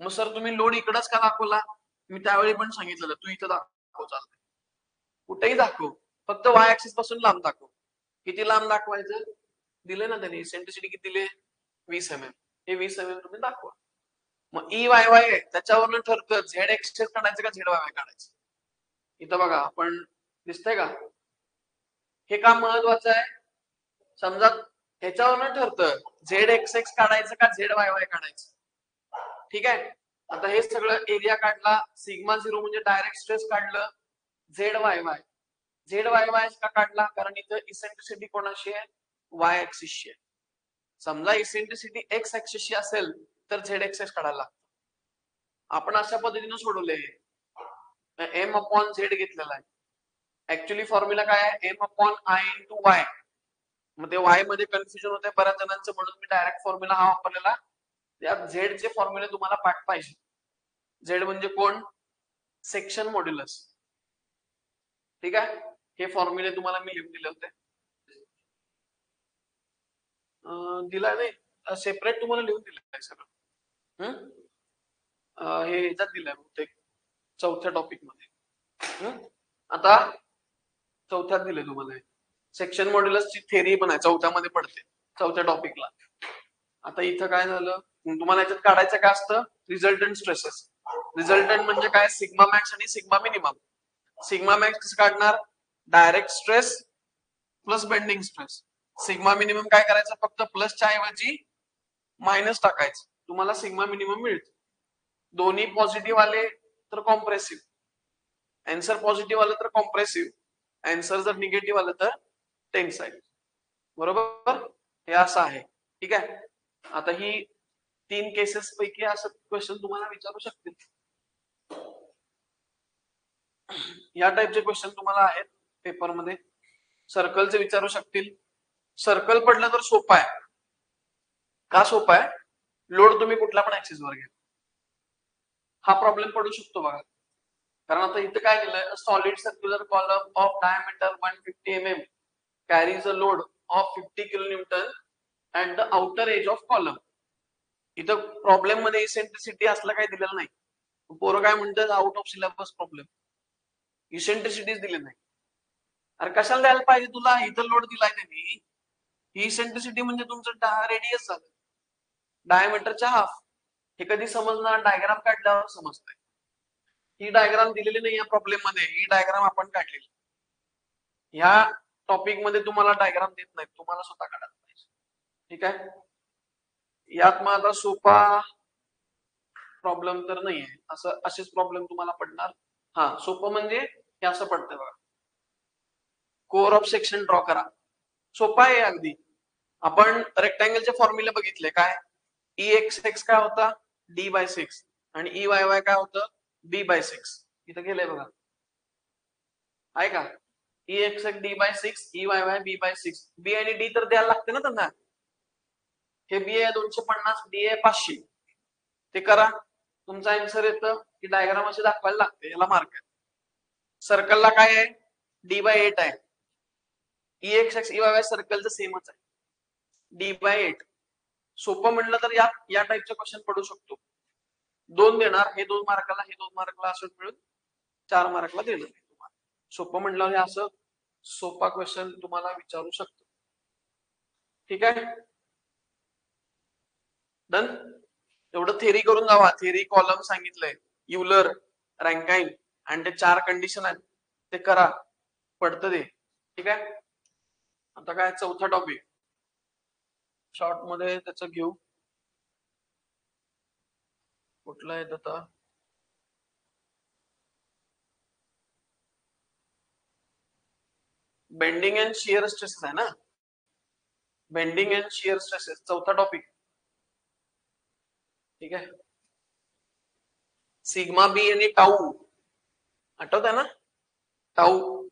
मग सर तुम्ही लोड इकडंच का दाखवला? मी त्यावेळी पण सांगितलेलं, तू इथं दाखव, चालतंय, कुठेही दाखव, फक्त वाय ऍक्सिस पासून लांब दाखव. किती लांब दाखवायचं दिले ना त्यांनी, इसेंट्रिसिटी किती दिले? 20 mm. हे 20 mm तुम्ही दाखवा. मग ई वाय वाय आहे त्याच्यावरून ठरतं झेड एक्सेस काढायचं का झेड वाय वाय काढायचं. इथं बघा, आपण दिसतंय का? हे काम महत्वाचं आहे. समजा ह्याच्यावरून ठरतं झेड एक्स काढायचं का झेड वाय वाय काढायचं. ठीक आहे. आता हे सगळं एरिया काढला, सिग्मा 0 म्हणजे डायरेक्ट स्ट्रेस काढलं, Z Y Y. Z Y Y का काढला? कारण इथं इसेंट्रिसिटी कोणाशी आहे? वाय ऍक्सिसशी आहे. समजा इसेंट्रिसिटी एक्स ऍक्सिसशी असेल तर झेड एक्सेस काढायला लागतं. आपण अशा पद्धतीने सोडवले, एम अपॉन झेड घेतलेला आहे. ऍक्च्युली फॉर्म्युला काय आहे? M upon I into Y. मग ते वाय मध्ये कन्फ्युजन होते बऱ्याच जणांचं, म्हणून मी डायरेक्ट फॉर्म्युला हा वापरलेला. त्यात झेड चे फॉर्म्युले तुम्हाला पाठ पाहिजे. झेड म्हणजे कोण? Section modulus. ठीक आहे. हे फॉर्म्युले तुम्हाला मी लिहून दिले होते. दिला नाही, सेपरेट तुम्हाला लिहून दिलं आहे सगळं. हे ह्याच्यात दिलंय बहुतेक चौथ्या टॉपिक मध्ये. आता चौथ्यात दिले तुम्हाला. सेक्शन मॉड्युलसची थेरी पण आहे, चौथ्यामध्ये पडते, चौथ्या टॉपिकला. आता इथं काय झालं, तुम्हाला याच्यात काढायचं काय असतं? Resultant stresses. रिझल्टंट म्हणजे काय? सिग्मा मॅक्स आणि सिग्मा मिनिमम. सिग्मा मॅक्स कसं काढणार? Direct stress plus bending stress. Sigma minimum काय करायचं? फक्त प्लसच्या ऐवजी मायनस टाकायचं, तुम्हाला सिग्मा मिनिमम मिळतं. दोन्ही पॉझिटिव्ह आले तर कॉम्प्रेसिव्ह, आन्सर पॉझिटिव्ह आलं तर कॉम्प्रेसिव्ह, आन्सर जर निगेटिव्ह आलं तर टेन्साइल. बरोबर? हे असं आहे. ठीक आहे. आता ही 3 केसेस पैकी असं क्वेश्चन तुम्हाला विचारू शकतील. या टाइपचे क्वेश्चन तुम्हाला आहेत पेपरमध्ये. सर्कलचे विचारू शकतील. सर्कल पडलं तर सोपं आहे. का सोपं आहे? लोड तुम्ही कुठल्या पण ऍक्सिस वर घ्या, हा प्रॉब्लेम पडू शकतो बघा. कारण आता इथं काय दिलंय? Solid circular column of diameter 150 mm carries a load of 50 kN at the outer edge of column. इथं प्रॉब्लेम मध्ये इसेंट्रिसिटी असलं काही दिलेलं नाही. पोरं काय म्हणतात? आउट ऑफ सिलेबस प्रॉब्लेम, इसेंट्रिसिटीच दिली नाही. अरे कशाला द्यायला पाहिजे तुला? इथं लोड दिलाय त्यांनी. ही इसेंट्रिसिटी म्हणजे तुमचं रेडियस झालं, डायमीटरच्या हाफ. हे कधी समजणार? डायग्राम काढल्यावर समजतंय. ही डायग्राम दिलेली नाही या प्रॉब्लेम मध्ये, ही डायग्राम आपण काढलेली. ह्या टॉपिक मध्ये तुम्हाला डायग्राम देत नाहीत, तुम्हाला स्वतः काढायला पाहिजे. ठीक आहे. यात मग आता सोपा प्रॉब्लेम तर नाहीये, असं असेच प्रॉब्लेम तुम्हाला पडणार. हा, सोपं म्हणजे हे असं पडतंय बघा. कोर ऑफ सेक्शन ड्रॉ करा. सोपा आहे अगदी. आपण रेक्टँगलचे फॉर्म्युले बघितले. काय? ई एक्स एक्स काय होता? D/6 आणि ई वाय वाय काय होतं? B/6. इथं गेलंय बघा, आहे का? E X x D/6, E Y Y B/6. बी आणि डी तर द्यायला लागते ना त्यांना. हे बी आहे 250, डी आहे 500. ते करा, तुमचा आन्सर येतं. की डायग्राम अशी दाखवायला लागते, याला मार्क आहे. सर्कलला काय आहे? D/8 आहे. E X X E Y Y सर्कलचं सेमच आहे, D/8. सोपं म्हणलं तर या टाइपचे क्वेश्चन पडू शकतो. 2 देणार, हे 2 मार्काला, हे 2 मार्काला, असं मिळून 4 मार्कला देणार तुम्हाला. सोपं म्हणलं हे असं सोपा क्वेश्चन तुम्हाला विचारू शकतो. ठीक आहे. डन. एवढं थेरी करून जावा. थेरी कॉलम सांगितलंय, युलर, रँकाइन आणि ते 4 कंडिशन आहेत, ते करा, पडतं ते. ठीक आहे. आता काय चौथा टॉपिक शॉर्ट मध्ये त्याचं घेऊ. कुठला आहे आता? बेंडिंग अँड शियर स्ट्रेसेस आहे ना. बेंडिंग अँड शियर स्ट्रेसेस चौथा टॉपिक. ठीक आहे. सिग्मा बी आणि टाऊ आठवत आहे ना. टाऊ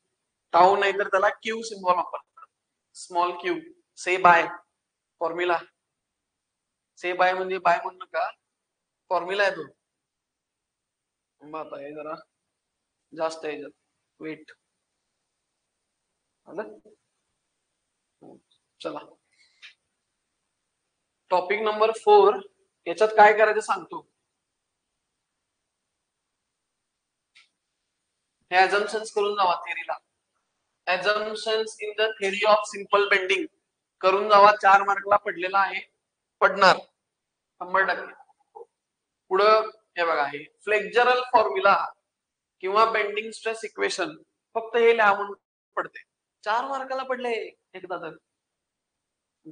टाऊ नाहीतर त्याला क्यू सिम्बॉल वापरतात. स्मॉल क्यू से बाय फॉर्म्युला. से बाय म्हणजे बाय म्हणणं का फॉर्म्युला आहे तो. आता हे जरा जास्त आहे वेट. चला टॉपिक नंबर 4 याच्यात काय करायचं सांगतो. हे अजम्पशन्स करून जावा थेरीला. Assumptions in the theory of simple bending करून जावा. 4 मार्कला पडलेला आहे. पडणार 100%. पुढं हे बघा हे फ्लेक्झरल फॉर्म्युला किंवा बेंडिंग स्ट्रेस इक्वेशन फक्त हे लिहा म्हणून पडते. 4 मार्काला पडले एकदा तर.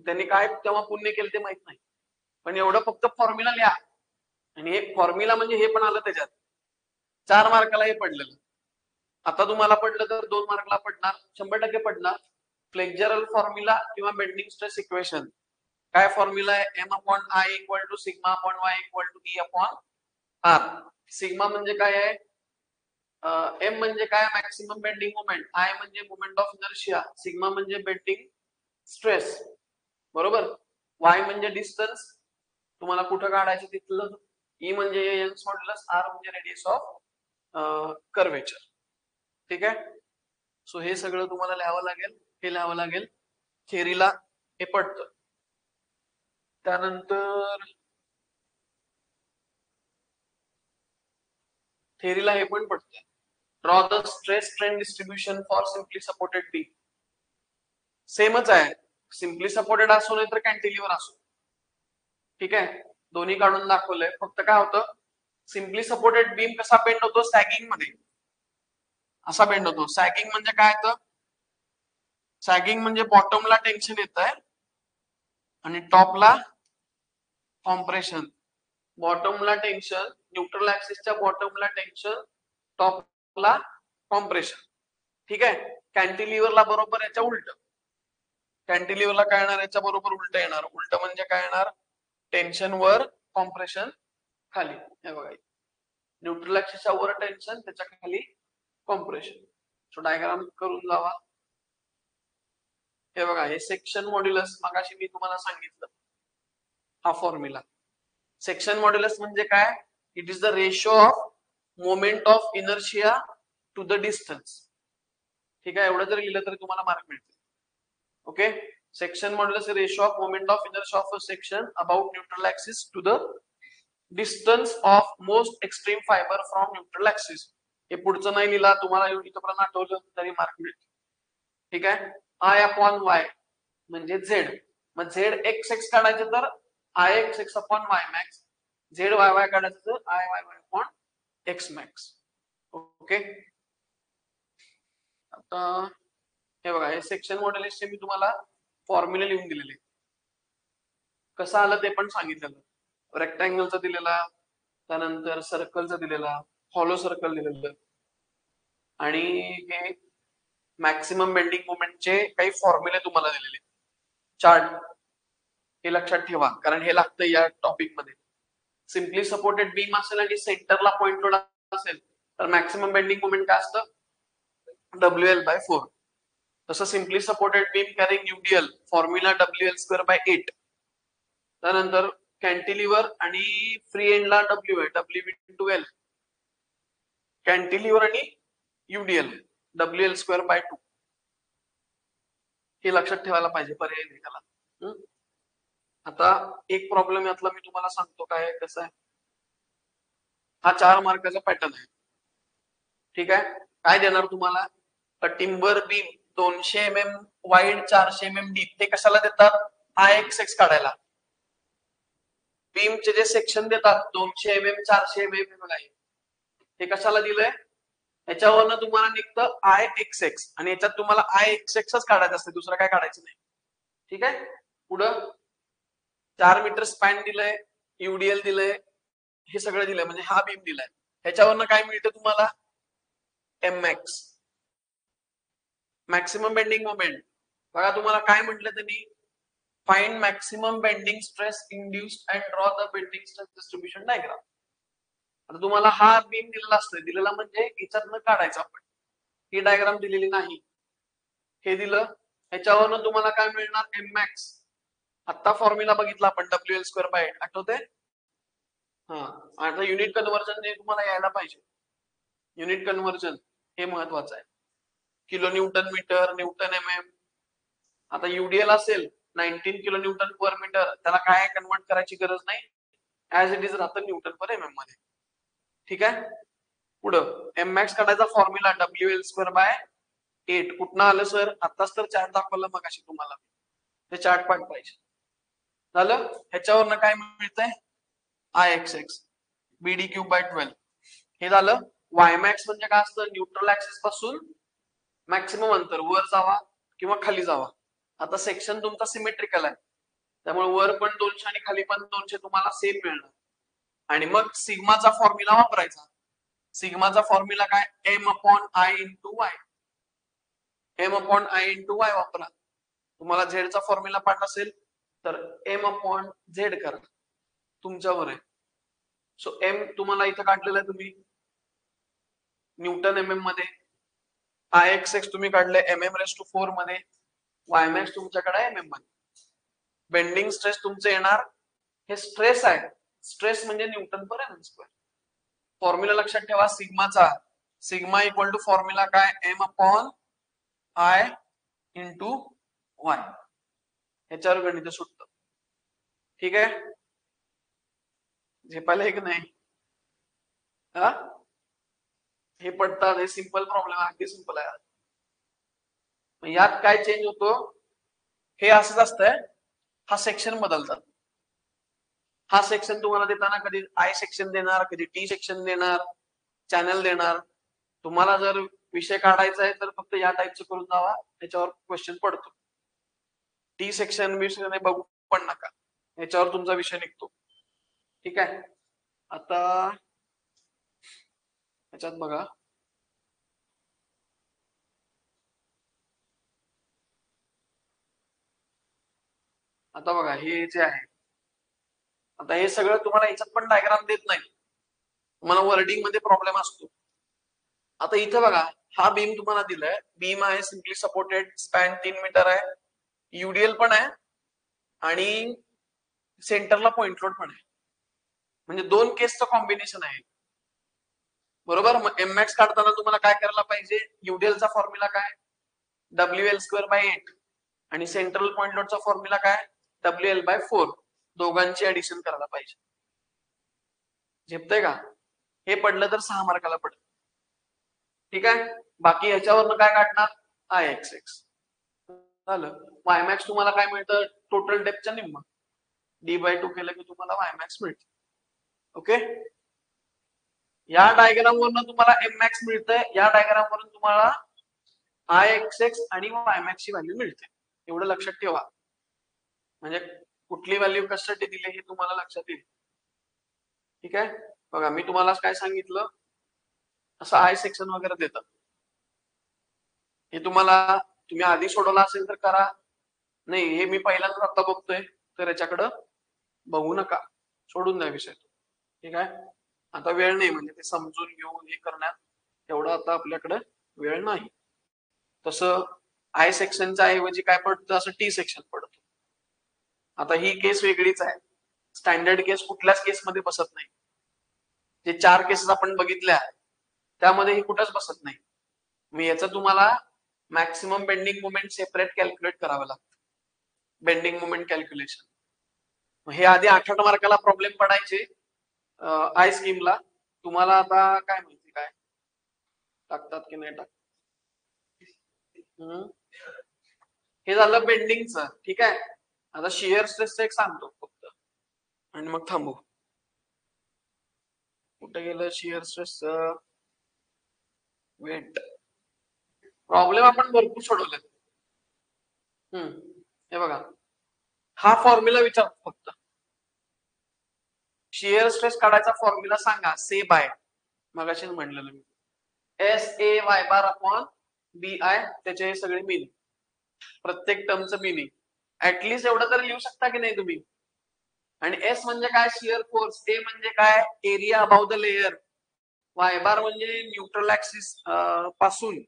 त्यांनी काय तेव्हा पुण्य केलं ते माहित नाही. पण एवढं फक्त फॉर्म्युला लिहा. आणि हे फॉर्म्युला म्हणजे हे पण आलं त्याच्यात. 4 मार्काला हे पडलेलं. आता तुम्हाला पडलं तर 2 मार्कला पडणार. 100% पडणार. फ्लेक्झरल फॉर्म्युला किंवा बेंडिंग स्ट्रेस इक्वेशन. काय फॉर्म्युला आहे? M/I = σ/y = E/R. सिग्मा म्हणजे काय आहे? M म्हणजे काय? Maximum bending moment. I म्हणजे मोमेंट ऑफ इनर्शिया. सिग्मा म्हणजे बेंडिंग स्ट्रेस. बरोबर. Y म्हणजे डिस्टन्स तुम्हाला कुठं काढायचं तिथलं. E म्हणजे यंग्स मॉड्युलस. R म्हणजे रेडियस ऑफ कर्वेचर. ठीक आहे. सो हे सगळं तुम्हाला लिहावं लागेल. हे लिहावं लागेल. थेरीला हे पडतं. त्यानंतर थेरीला हे पण पडतं. Draw the stress strain distribution for simply supported beam. सेमच आहे. सिम्पली सपोर्टेड असो नाही तर कॅन्टिलिव्हर असो. ठीक आहे. दोन्ही काढून दाखवलंय. फक्त काय होतं सिम्पली सपोर्टेड बीम कसा बेंड होतो सॅगिंग मध्ये. असा बेंड होतो. सॅगिंग म्हणजे काय तर सॅगिंग म्हणजे बॉटमला टेन्शन येत आहे आणि टॉपला कॉम्प्रेशन. बॉटमला टेन्शन न्यूट्रल ऍक्सिसच्या बॉटमला टेन्शन टॉपला कॉम्प्रेशन. ठीक आहे. कॅन्टिलिव्हरला बरोबर याच्या उलट. कॅन्टिलिव्हरला काय येणार याच्या बरोबर उलट येणार. उलट म्हणजे काय येणार टेन्शन वर कॉम्प्रेशन खाली. हे बघा न्यूट्रल ऍक्सिसच्या वर टेन्शन त्याच्या खाली कॉम्प्रेशन. सो डायग्राम करून जावा. हे बघा हे सेक्शन मॉड्युलस मगाशी मी तुम्हाला सांगितलं. हा फॉर्म्युला. सेक्शन मॉड्युलस म्हणजे काय? It is the ratio of moment of inertia to the distance. ठीक आहे. एवढं जर लिहिलं तरी तुम्हाला मार्क मिळतील. Okay. Section modulus ratio of moment of inertia of a section about neutral axis to the distance of most extreme fibre from neutral axis. हे पुढचं नाही लिहिला तुम्हाला इथपर्यंत आठवलं तरी मार्क मिळतील. ठीक आहे. I/Y म्हणजे Z. मग ZXX काढायचं तर IXX/Y max. ZYY काढायचं तर IYY/X max. ओके. आता हे बघा हे सेक्शन मॉड्युलसचे मी तुम्हाला फॉर्म्युले लिहून दिलेले. कसं आलं ते पण सांगितलेलं. रेक्टँगलचं दिलेला, त्यानंतर सर्कलचं दिलेला, हॉलो सर्कल दिलेलं आणि हे मॅक्सिमम बेंडिंग मोमेंटचे काही फॉर्म्युले तुम्हाला दिलेले. चार्ट हे लक्षात ठेवा कारण हे लागतं या टॉपिक मध्ये. सिम्पली सपोर्टेड बीम असेल आणि सेंटरला पॉइंट लोड असेल तर मॅक्सिमम बेंडिंग मोमेंट काय असतं WL/4. तसं simply supported beam carrying UDL formula WL²/8. त्यानंतर कॅन्टिलिव्हर आणि फ्री एंडला W आहे WV/L. कॅन्टिलिव्हर आणि UDL WL²/2. हे लक्षात ठेवायला पाहिजे. पर्याय नाही त्याला. आता एक प्रॉब्लेम यातला मी तुम्हाला सांगतो काय कसं आहे. हा 4 मार्काचा पॅटर्न आहे. ठीक आहे. काय देणार तुम्हाला timber beam 200 mm wide 400 mm deep. ते कशाला देतात IXX काढायला. बीमचे जे सेक्शन देतात 200 mm 400 mm बघा हे कशाला दिलंय याच्यावरनं तुम्हाला निघतं आय एक्स एक्स आणि याच्यात तुम्हाला आय एक्स एक्सच काढायचं असते, दुसरं काय काढायचं नाही. ठीक आहे. पुढं 4 मीटर स्पॅन दिलंय, युडीएल दिलंय, हे सगळं दिलंय, म्हणजे हा बीम दिलाय. ह्याच्यावरनं काय मिळतं तुम्हाला? M X, maximum bending moment. बघा तुम्हाला काय म्हटलं त्यांनी, find maximum bending stress induced and draw the bending stress distribution diagram. आता तुम्हाला हा बीम दिलेला असतोय, दिलेला म्हणजे याच्यातनं काढायचा आपण. ही डायग्राम दिलेली नाही, हे दिलं. ह्याच्यावरनं तुम्हाला काय मिळणार? M max. आता फॉर्म्युला बघितला आपण, डब्ल्यू एल स्क्वेअर बाय 8, आठवते? हा, आता युनिट कन्व्हर्जन हे तुम्हाला यायला पाहिजे. युनिट कन्व्हर्जन हे महत्वाचं आहे. Kilo newton metre, newton M M. आता युडीएल असेल 19 किलो न्यूटन पर मीटर, त्याला काय कन्वर्ट करायची गरज नाही, ऍज इट इज राहतं न्यूटन पर एम एम मध्ये. ठीक आहे. पुढं एम मॅक्स काढायचा formula W L square by 8. कुठनं आलं सर? आताच तर चार्ट दाखवला मग अशी तुम्हाला, ते चार्ट पाठ पाहिजे. झालं. ह्याच्यावरनं काय मिळतंय? I X X, BD cube by 12. हे झालं. वाय मॅक्स म्हणजे काय असतं? न्यूट्रल ऍक्सिस पासून मॅक्सिमम अंतर, वर जावा किंवा खाली जावा. आता सेक्शन तुमचा सिमेट्रिकल आहे, त्यामुळे वर पण 200 आणि खाली पण 200 तुम्हाला सेम मिळणार. आणि मग सिग्माचा फॉर्म्युला वापरायचा. सिग्माचा फॉर्म्युला काय? M upon I into Y. M upon I into Y वापरा. तुम्हाला झेडचा फॉर्म्युला पाठ असेल तर एम अपॉन झेड करा, तुमच्यावर आहे. सो एम तुम्हाला इथं काढलेलं आहे तुम्ही न्यूटन एम एम मध्ये, आय एक्स एक्स तुम्ही काढले एम एम रेस टू 4 मध्ये, वाय मॅक्स तुमच्याकडे एम एम मध्ये. बेंडिंग स्ट्रेस तुमचे येणार, हे स्ट्रेस आहे, स्ट्रेस म्हणजे newton per M square. Formula लक्षात ठेवा सिग्माचा. सिग्मा इक्वल टू फॉर्म्युला काय? M upon I into Y. ह्याच्यावर गणित सुटतं. ठीक आहे. झेपायला एक नाही हा, हे पडतात, हे सिंपल प्रॉब्लेम आहे, अगदी सिंपल आहे. यात काय चेंज होतो? हे असंच असतंय, हा सेक्शन बदलतात. हा सेक्शन तुम्हाला देताना कधी आय सेक्शन देणार, कधी टी सेक्शन देणार, चॅनल देणार. तुम्हाला जर विषय काढायचा आहे तर फक्त या टाईपचं करून जावा, त्याच्यावर क्वेश्चन पडतो. टी सेक्शन विषय बघू पण नका, याच्यावर तुमचा विषय निघतो. ठीक आहे. आता याच्यात बघा, आता बघा हे जे आहे, आता हे सगळं तुम्हाला याच्यात पण डायग्राम देत नाही, तुम्हाला वर्डिंग मध्ये प्रॉब्लेम असतो. आता इथं बघा, हा बीम तुम्हाला दिलाय, बीम आहे सिम्पली सपोर्टेड, स्पॅन 3 मीटर आहे, युडीएल पण आहे आणि सेंटरला पॉइंट लोड पण आहे, म्हणजे 2 केसचं कॉम्बिनेशन आहे. बरोबर. मग एम मॅक्स काढताना तुम्हाला काय करायला पाहिजे? युडीएलचा फॉर्म्युला काय? डब्ल्यू एल स्क्वेअर बाय 8 आणि सेंट्रल पॉइंट लोडचा फॉर्म्युला काय? W L by 4. दोघांची ऍडिशन करायला पाहिजे. झेपतंय का? हे पडलं तर 6 मार्काला पडेल. ठीक आहे. बाकी ह्याच्यावरनं काय काढणार? आय एक्स एक्स झालं. वाय मॅक्स तुम्हाला काय मिळतं? टोटल डेप्थच्या निम्मा, डी बाय 2 केलं की तुम्हाला वाय मॅक्स मिळते. ओके. या डायग्राम वरून तुम्हाला एम मॅक्स मिळतंय, या डायग्राम वरून तुम्हाला आय एक्स एक्स आणि वाय मॅक्स ची व्हॅल्यू मिळते. एवढं लक्षात ठेवा, म्हणजे कुठली व्हॅल्यू कशासाठी दिली हे तुम्हाला लक्षात येईल. ठीक आहे. बघा मी तुम्हाला काय सांगितलं, असं आय सेक्शन वगैरे देतात, हे तुम्हाला तुम्ही आधी सोडवलं असेल तर करा, नाही हे मी पहिल्यांदाच आता बघतोय तर याच्याकडं बघू नका, सोडून द्या विषय. ठीक आहे. आता वेळ नाही, म्हणजे ते समजून घेऊन हे करण्यात एवढा आता आपल्याकडे वेळ नाही. तसं आय सेक्शनच्या ऐवजी काय पडतं? असं टी सेक्शन पडतं. आता ही केस वेगळीच आहे, स्टँडर्ड केस कुठल्याच केसमध्ये बसत नाही. जे 4 केसेस आपण बघितल्या त्यामध्ये ही कुठंच बसत नाही. मी याचं तुम्हाला maximum bending moment separate calculate करावं लागतं, बेंडिंग मोमेंट कॅल्क्युलेशन. हे आधी 8 मार्काला प्रॉब्लेम पडायचे आय स्कीमला. तुम्हाला आता काय माहिती काय टाकतात की नाही टाकतात. हे झालं बेंडिंगचं. ठीक आहे. आता शिअर स्ट्रेसचं एक सांगतो फक्त आणि मग थांबू. कुठे गेलं शिअर स्ट्रेस? वेट प्रॉब्लेम आपण भरपूर सोडवलेत. हे बघा, हा फॉर्म्युला विचारतो फक्त. शिअर स्ट्रेस काढायचा फॉर्म्युला सांगा. से बाय मगाशी म्हणलेलं मी, S A Y bar upon B I, त्याचे सगळे मिनिंग, प्रत्येक टर्मचं मिनिंग ऍटलीस्ट एवढं तरी लिहू शकता की नाही तुम्ही. आणि एस म्हणजे काय, शिअर फोर्स. ए म्हणजे काय, area above the layer. Y bar म्हणजे न्यूट्रल ऍक्सिस पासून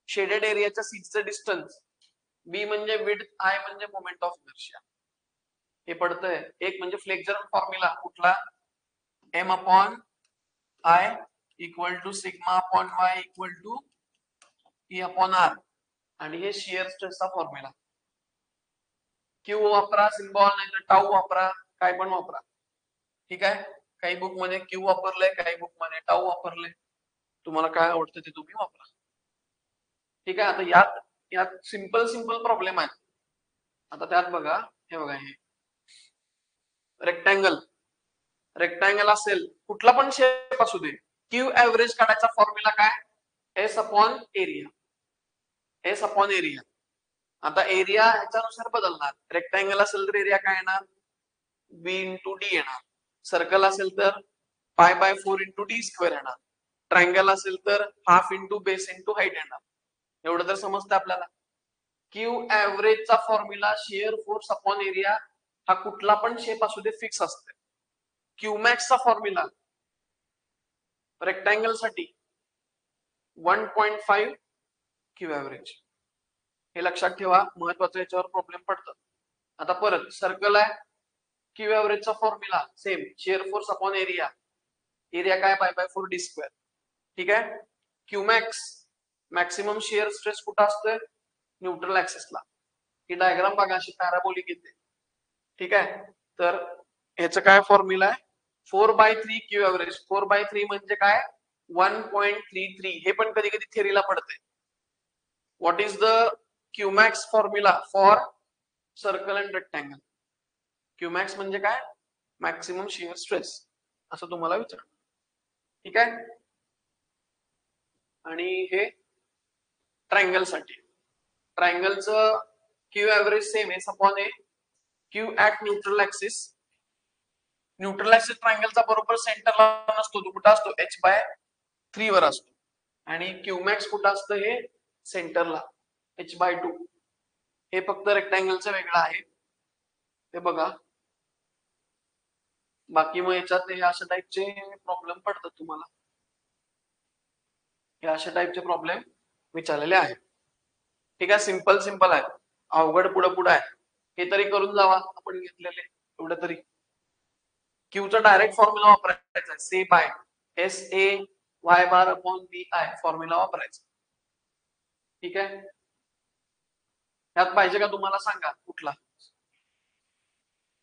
शेडेड एरियाच्या सीटचं डिस्टन्स. बी म्हणजे विड्थ, आय म्हणजे मोमेंट ऑफ इनर्शिया. हे पडतंय. एक म्हणजे फ्लेक्झर फॉर्म्युला कुठला, M upon I equal to sigma upon Y equal to E upon R. आणि हे शिअर स्ट्रेसचा फॉर्म्युला. क्यू वापरा सिम्बॉल, नाही तर टाऊ वापरा, काय पण वापरा. ठीक आहे. काही बुक मध्ये क्यू वापरलंय, काही बुक मध्ये टाऊ वापरलंय. तुम्हाला काय आवडतं ते तुम्ही वापरा. ठीक आहे. आता यात सिंपल प्रॉब्लेम आहे. आता त्यात बघा, हे बघा, हे रेक्टँगल असेल, कुठला पण शेप असू दे, क्यू ऍव्हरेज काढायचा फॉर्म्युला काय, S upon area. S upon area. आता एरिया ह्याच्यानुसार बदलणार. रेक्टँगल असेल तर एरिया काय येणार, बी इंटू डी येणार. सर्कल असेल तर pi by 4 into D square येणार. ट्रायंगल असेल तर half into base into height येणार. एवढं तर समजतं आपल्याला. क्यू ऍव्हरेजचा formula shear force upon area, हा कुठला पण शेप असू दे फिक्स असते. क्यूमॅक्सचा फॉर्म्युला रेक्टँगल साठी 1.5 क्यू ऍव्हरेज. हे लक्षात ठेवा, महत्वाचं, याच्यावर प्रॉब्लेम पडतात. आता परत सर्कल आहे, क्यू ऍव्हरेजचा formula same, shear force upon area. Area काय, पाय बाय 4 डी स्क्वेअर. ठीक आहे. क्यूमॅक्स, मॅक्सिमम शिअर स्ट्रेस कुठं असतोय, न्यूट्रल ऍक्सिसला. ही डायग्राम बघा, अशी पॅराबोलिक येते. ठीक आहे. तर ह्याचं काय फॉर्म्युला आहे, 4/3 क्यू ऍव्हरेज. 4/3 म्हणजे काय, 1.33. हे पण कधी कधी थेरीला पडते. What is the Q max formula for circle and rectangle. Q max म्हणजे काय, मॅक्सिमम शिअर स्ट्रेस, असं तुम्हाला विचार. ठीक आहे. आणि हे ट्रायंगल साठी, ट्रायंगलचं Q average same S upon A, Q at neutral axis. Neutral axis ट्रायंगलचा बरोबर सेंटरला नसतो, तो कुठं असतो, h/3 वर असतो. आणि क्यूमॅक्स कुठं असतं, हे सेंटरला h/2. हे फक्त रेक्टँगलचं वेगळं आहे, ते बघा. बाकी मग याच्यात हे अशा टाईपचे प्रॉब्लेम पडतात तुम्हाला. हे अशा टाईपचे प्रॉब्लेम विचारलेले आहेत. ठीक आहे. सिंपल आहे, अवघड पुढे आहे. हे तरी करून जावा आपण घेतलेले एवढं तरी. क्यूचा डायरेक्ट फॉर्म्युला वापरायचा, say by S A Y bar upon B I formula वापरायचा. ठीक आहे. यात पाहिजे का तुम्हाला, सांगा कुठला.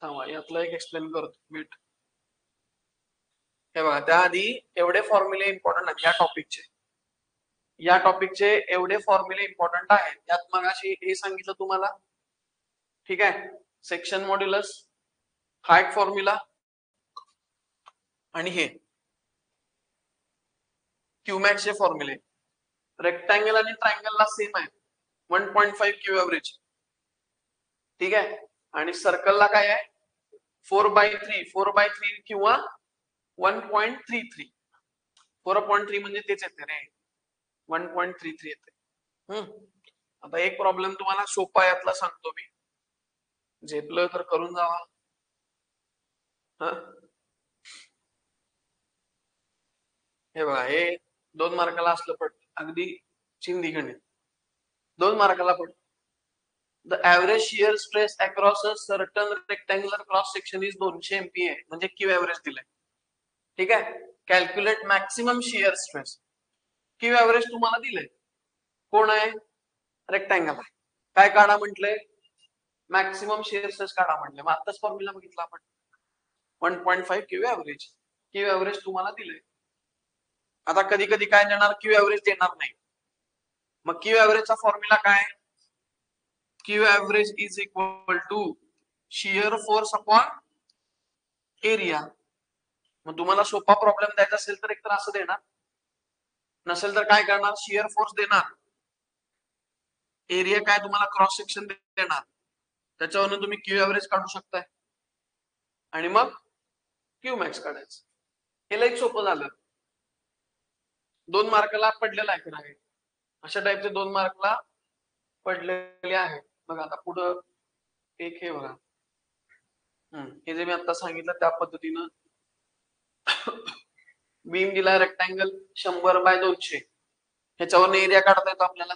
थांबा, यातला एक एक्सप्लेन करतो, वेट. हे बघा, त्याआधी एवढे फॉर्म्युले इम्पॉर्टंट आहेत या टॉपिकचे एवढे फॉर्म्युले इम्पॉर्टंट आहेत. यात मग अशी हे सांगितलं तुम्हाला. ठीक आहे. सेक्शन मॉड्युलस, हाईट फॉर्म्युला, आणि हे क्यूमॅक्सचे फॉर्म्युले. रेक्टँगल आणि ट्रायंगलला सेम आहे, 1.5 क्यू ऍव्हरेज. ठीक आहे. आणि सर्कलला काय आहे, 4/3 किंवा 1.33. 4.3 म्हणजे तेच येते रे, 1.33 येते. आता एक प्रॉब्लेम तुम्हाला सोपा यातला सांगतो मी, झेपलं तर करून जावा. हे बघा, हे 2 मार्काला असलं पडत, अगदी चिंदी गणित. 2 मार्काला पडत. The average shear stress across a certain rectangular cross section is 200 MPa, म्हणजे क्यू ऍव्हरेज दिलाय. ठीक आहे. Calculate maximum shear stress. Q average तुम्हाला दिलंय, कोण आहे, रेक्टँगल आहे. काय काढा म्हटलंय, मॅक्सिमम शिअर स्ट्रेस काढा म्हटलंय. मग आताच फॉर्म्युला बघितला आपण, 1.5 क्यू ऍव्हरेज. क्यू ऍव्हरेज तुम्हाला दिलंय. आता कधी कधी काय देणार, क्यू ऍव्हरेज देणार नाही. मग क्यू ऍव्हरेजचा फॉर्म्युला काय, Q average is equal to shear force upon area. मग तुम्हाला सोपा प्रॉब्लेम द्यायचा असेल तर एकतर असं देणार, नसेल तर काय करणार, शिअर फोर्स देणार, एरिया काय तुम्हाला क्रॉस सेक्शन देणार, त्याच्यावरून तुम्ही क्यू एव्हरेज काढू शकताय आणि मग क्यू मॅक्स काढायचं. हे लई सोपं झालं. 2 मार्कला पडलेला आहे का, अशा टाईपचे 2 मार्कला पडलेले आहे. बघा आता पुढं एक हे बघा, हे जे मी आता सांगितलं त्या पद्धतीनं बीम दिला रेक्टँगल 100 बाय 200, ह्याच्यावर एरिया काढता येतो आपल्याला.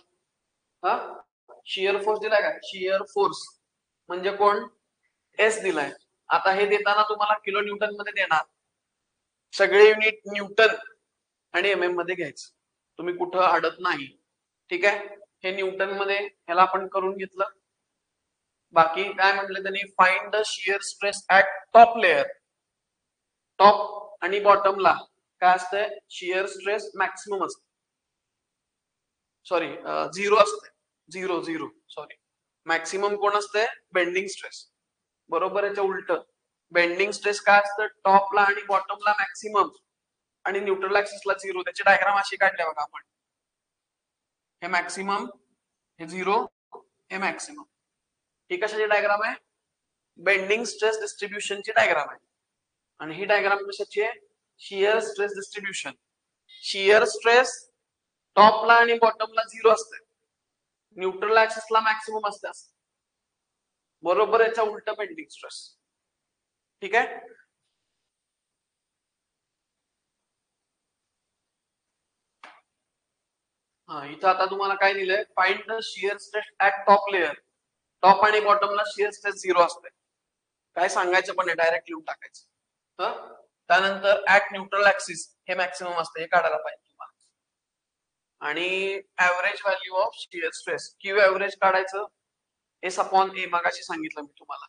हा शियर फोर्स दिलाय का, शियर फोर्स म्हणजे कोण, एस दिलाय. आता हे देताना तुम्हाला किलो न्यूटन मध्ये देणार, सगळे युनिट न्यूटन आणि एम एम मध्ये घ्यायचं, तुम्ही कुठं अडत नाही. ठीक आहे, हे न्यूटन मध्ये ह्याला आपण करून घेतलं. बाकी काय म्हटलं त्यांनी, find the shear stress at top layer. Top आणि बॉटमला काय असतंय, शियर स्ट्रेस मॅक्सिमम असते, सॉरी झिरो असते, झिरो सॉरी. मॅक्सिमम कोण असते, बेंडिंग स्ट्रेस. बरोबर, याच्या उलट बेंडिंग स्ट्रेस काय असतं, टॉपला आणि बॉटमला मॅक्सिमम आणि न्यूट्रल ऍक्सिसला झिरो. त्याची डायग्राम अशी काढली बघा आपण, हे मॅक्सिमम, हे झिरो, हे मॅक्सिमम. ही कशाची डायग्राम आहे, बेंडिंग स्ट्रेस डिस्ट्रीब्युशनची डायग्राम आहे. आणि ही डायग्राम कशाची आहे, shear stress distribution. Shear stress टॉपला आणि बॉटमला झिरो असते, न्यूट्रल ऍक्सिसला मॅक्सिमम असते. बरोबर, याच्या उलट बेंडिंग स्ट्रेस. ठीक आहे, हा इथं आता तुम्हाला काय दिलंय, find the shear stress at top layer. Top आणि बॉटमला शियर स्ट्रेस झिरो असते, काय सांगायचं पण नाही, डायरेक्ट लिहून टाकायचं. त्यानंतर ऍट न्यूट्रल ऍक्सिस हे मॅक्सिमम असते, हे काढायला पाहिजे तुम्हाला. आणि average value of shear stress, Q average काढायचं, एस अपॉन ए मागाशी सांगितलं मी तुम्हाला.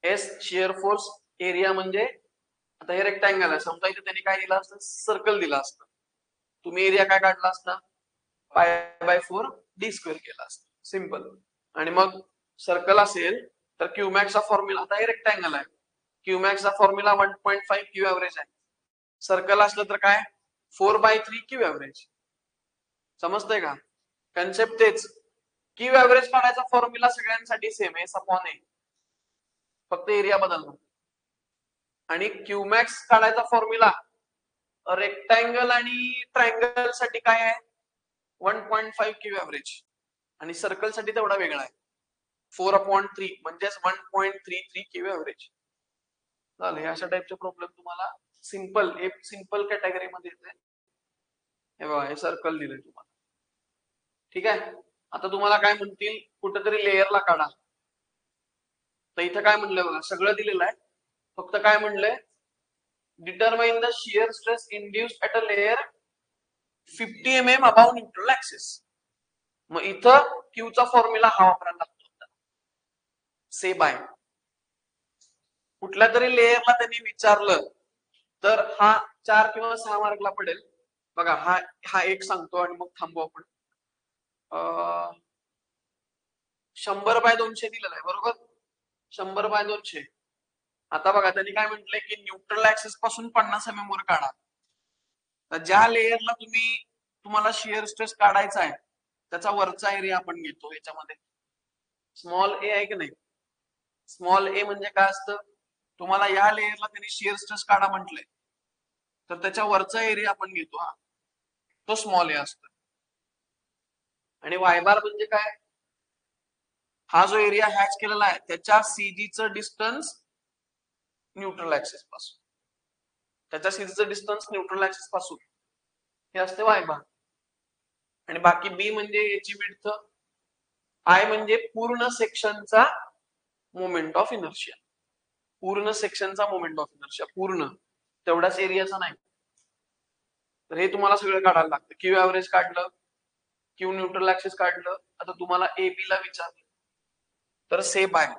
एस शियर फोर्स, एरिया म्हणजे आता हे रेक्टँगल आहे, समजा इथे त्यांनी काय दिलं असतं, सर्कल दिलं असतं, तुम्ही एरिया काय काढला असता, π/4 d स्क्वेअर केला असता, सिंपल. आणि मग सर्कल असेल तर क्यूमॅक्सचा फॉर्म्युला, आता हे रेक्टँगल आहे, क्यूमॅक्सचा फॉर्म्युला 1.5 क्यू एव्हरेज आहे. सर्कल असलं तर काय, 4/3 क्यू एव्हरेज. समजतंय का, कन्सेप्ट तेच. क्यू एव्हरेज काढायचा फॉर्म्युला सगळ्यांसाठी सेम, एस अपॉन ए, फक्त एरिया बदलणार. आणि क्यूमॅक्स काढायचा फॉर्म्युला रेक्टँगल आणि ट्रायंगल साठी काय आहे, 1.5 क्यू एव्हरेज, आणि सर्कल साठी तेवढा वेगळा आहे, 4/3 म्हणजेच 1.33 क्यू एव्हरेज. झालं, अशा टाइपचे प्रॉब्लेम तुम्हाला सिंपल, एक सिंपल कॅटेगरी मध्ये येते. हे बघा, हे सर्कल दिलंय तुम्हाला. ठीक आहे, आता तुम्हाला काय म्हणतील, कुठेतरी लेअरला काढा, तर इथं काय म्हणलंय बघा, सगळं दिलेलं आहे, फक्त काय म्हणलंय, determine the shear stress induced at a layer 50 mm above neutral axis. मग इथं क्यूचा फॉर्म्युला हा वापरायला लागतो, से बाय. कुठल्या तरी लेअरला त्यांनी विचारलं तर हा 4 किंवा 6 मार्कला पडेल. बघा, हा एक सांगतो आणि मग थांबू आपण. 100/200 दिलेला आहे, बरोबर, 100/200. आता बघा त्यांनी काय म्हटलंय की न्यूट्रल ऍक्सिस पासून 50 mm वर काढा. तर ज्या लेअरला तुम्हाला शियर स्ट्रेस काढायचा आहे त्याचा वरचा एरिया आपण घेतो, याच्यामध्ये स्मॉल ए आहे की नाही. स्मॉल ए म्हणजे काय असतं, तुम्हाला या लेअरला त्यांनी शियर स्ट्रेस काढा म्हटलंय, तर त्याच्या वरचा एरिया आपण घेतो, हा तो स्मॉल ए असतो. आणि वाय बार म्हणजे काय, हा जो एरिया हॅच केलेला आहे त्याच्या सीजीचं डिस्टन्स न्यूट्रल ऍक्सिस पासून, त्याच्या सीजीचं डिस्टन्स न्यूट्रल ऍक्सिस पासून, हे असते वाय बार. आणि बाकी बी म्हणजे याची विड्थ, आय म्हणजे पूर्ण सेक्शनचा मोमेंट ऑफ इनर्शिया, पूर्ण सेक्शनचा मोमेंट ऑफ इनर्शिया, पूर्ण तेवढाच एरियाचा नाही. तर हे तुम्हाला सगळं काढायला लागतं. क्यू एव्हरेज काढलं, क्यू न्यूट्रल ऍक्सिस काढलं, आता तुम्हाला ए बी ला विचारलं तर सेम आहे.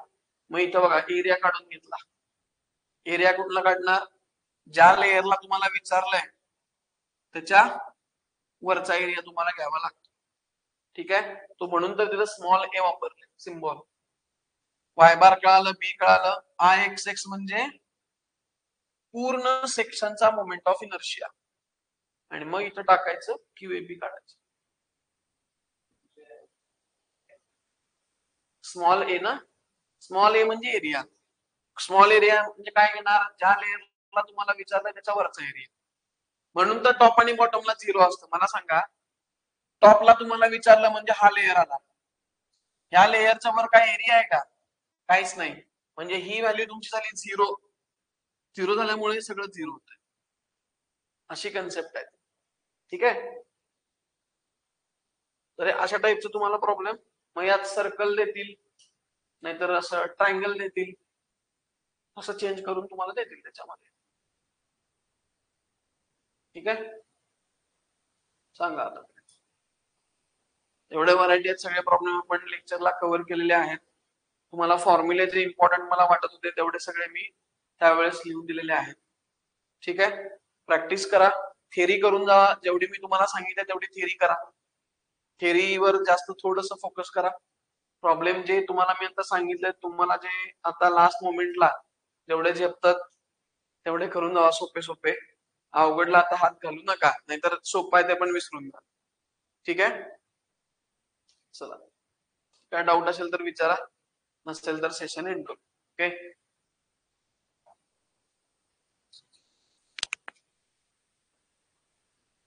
मग इथं बघा एरिया काढून घेतला, एरिया कुठला काढणार, ज्या लेअरला तुम्हाला विचारलंय त्याच्या वरचा एरिया तुम्हाला घ्यावा लागतो. ठीक आहे, तो म्हणून तर तिथं स्मॉल ए वापरले सिम्बॉल. वाय बार कळालं, बी कळालं, आय एक्स एक्स म्हणजे पूर्ण सेक्शनचा मोमेंट ऑफ इनर्शिया. आणि मग इथं टाकायचं क्यूएबी काढायचं. स्मॉल ए ना, स्मॉल ए म्हणजे एरिया. स्मॉल एरिया म्हणजे काय घेणार, ज्या लेअरला तुम्हाला विचारलं त्याच्या वरचा एरिया. म्हणून तर टॉप आणि बॉटमला 0 असतं. मला सांगा, टॉपला तुम्हाला विचारलं म्हणजे हा लेअर आला, ह्या लेअरच्या वर काय एरिया आहे का? काहीच नाही. म्हणजे ही व्हॅल्यू तुमची झाली 0. 0 झाल्यामुळे सगळं 0 होत. अशी कन्सेप्ट आहे. ठीक आहे. तर अशा टाईपचं तुम्हाला प्रॉब्लेम, मग यात सर्कल देतील, नाहीतर असं ट्रायंगल देतील, असं चेंज करून तुम्हाला देतील त्याच्यामध्ये. ठीक आहे. सांगा आता. एवढ्या व्हरायटी आहेत, सगळे प्रॉब्लेम आपण लेक्चरला कव्हर केलेले आहेत. तुम्हाला फॉर्म्युले जे इम्पॉर्टंट मला वाटत होते तेवढे सगळे मी त्यावेळेस लिहून दिलेले आहेत. ठीक आहे. प्रॅक्टिस करा, थेअरी करून जा. जेवढी मी तुम्हाला सांगितलं तेवढी थेअरी करा. थेअरीवर जास्त थोडंसं फोकस करा. प्रॉब्लेम जे तुम्हाला मी आता सांगितलं, तुम्हाला जे आता लास्ट मोमेंटला जेवढे झेपतात तेवढे करून जावा, सोपे सोपे. अवघडला आता हात घालू नका, नाहीतर सोपं आहे ते पण विसरून जा. ठीक आहे. चला, काय डाऊट असेल तर विचारा, नसेल तर सेशन एंड करू. ओके.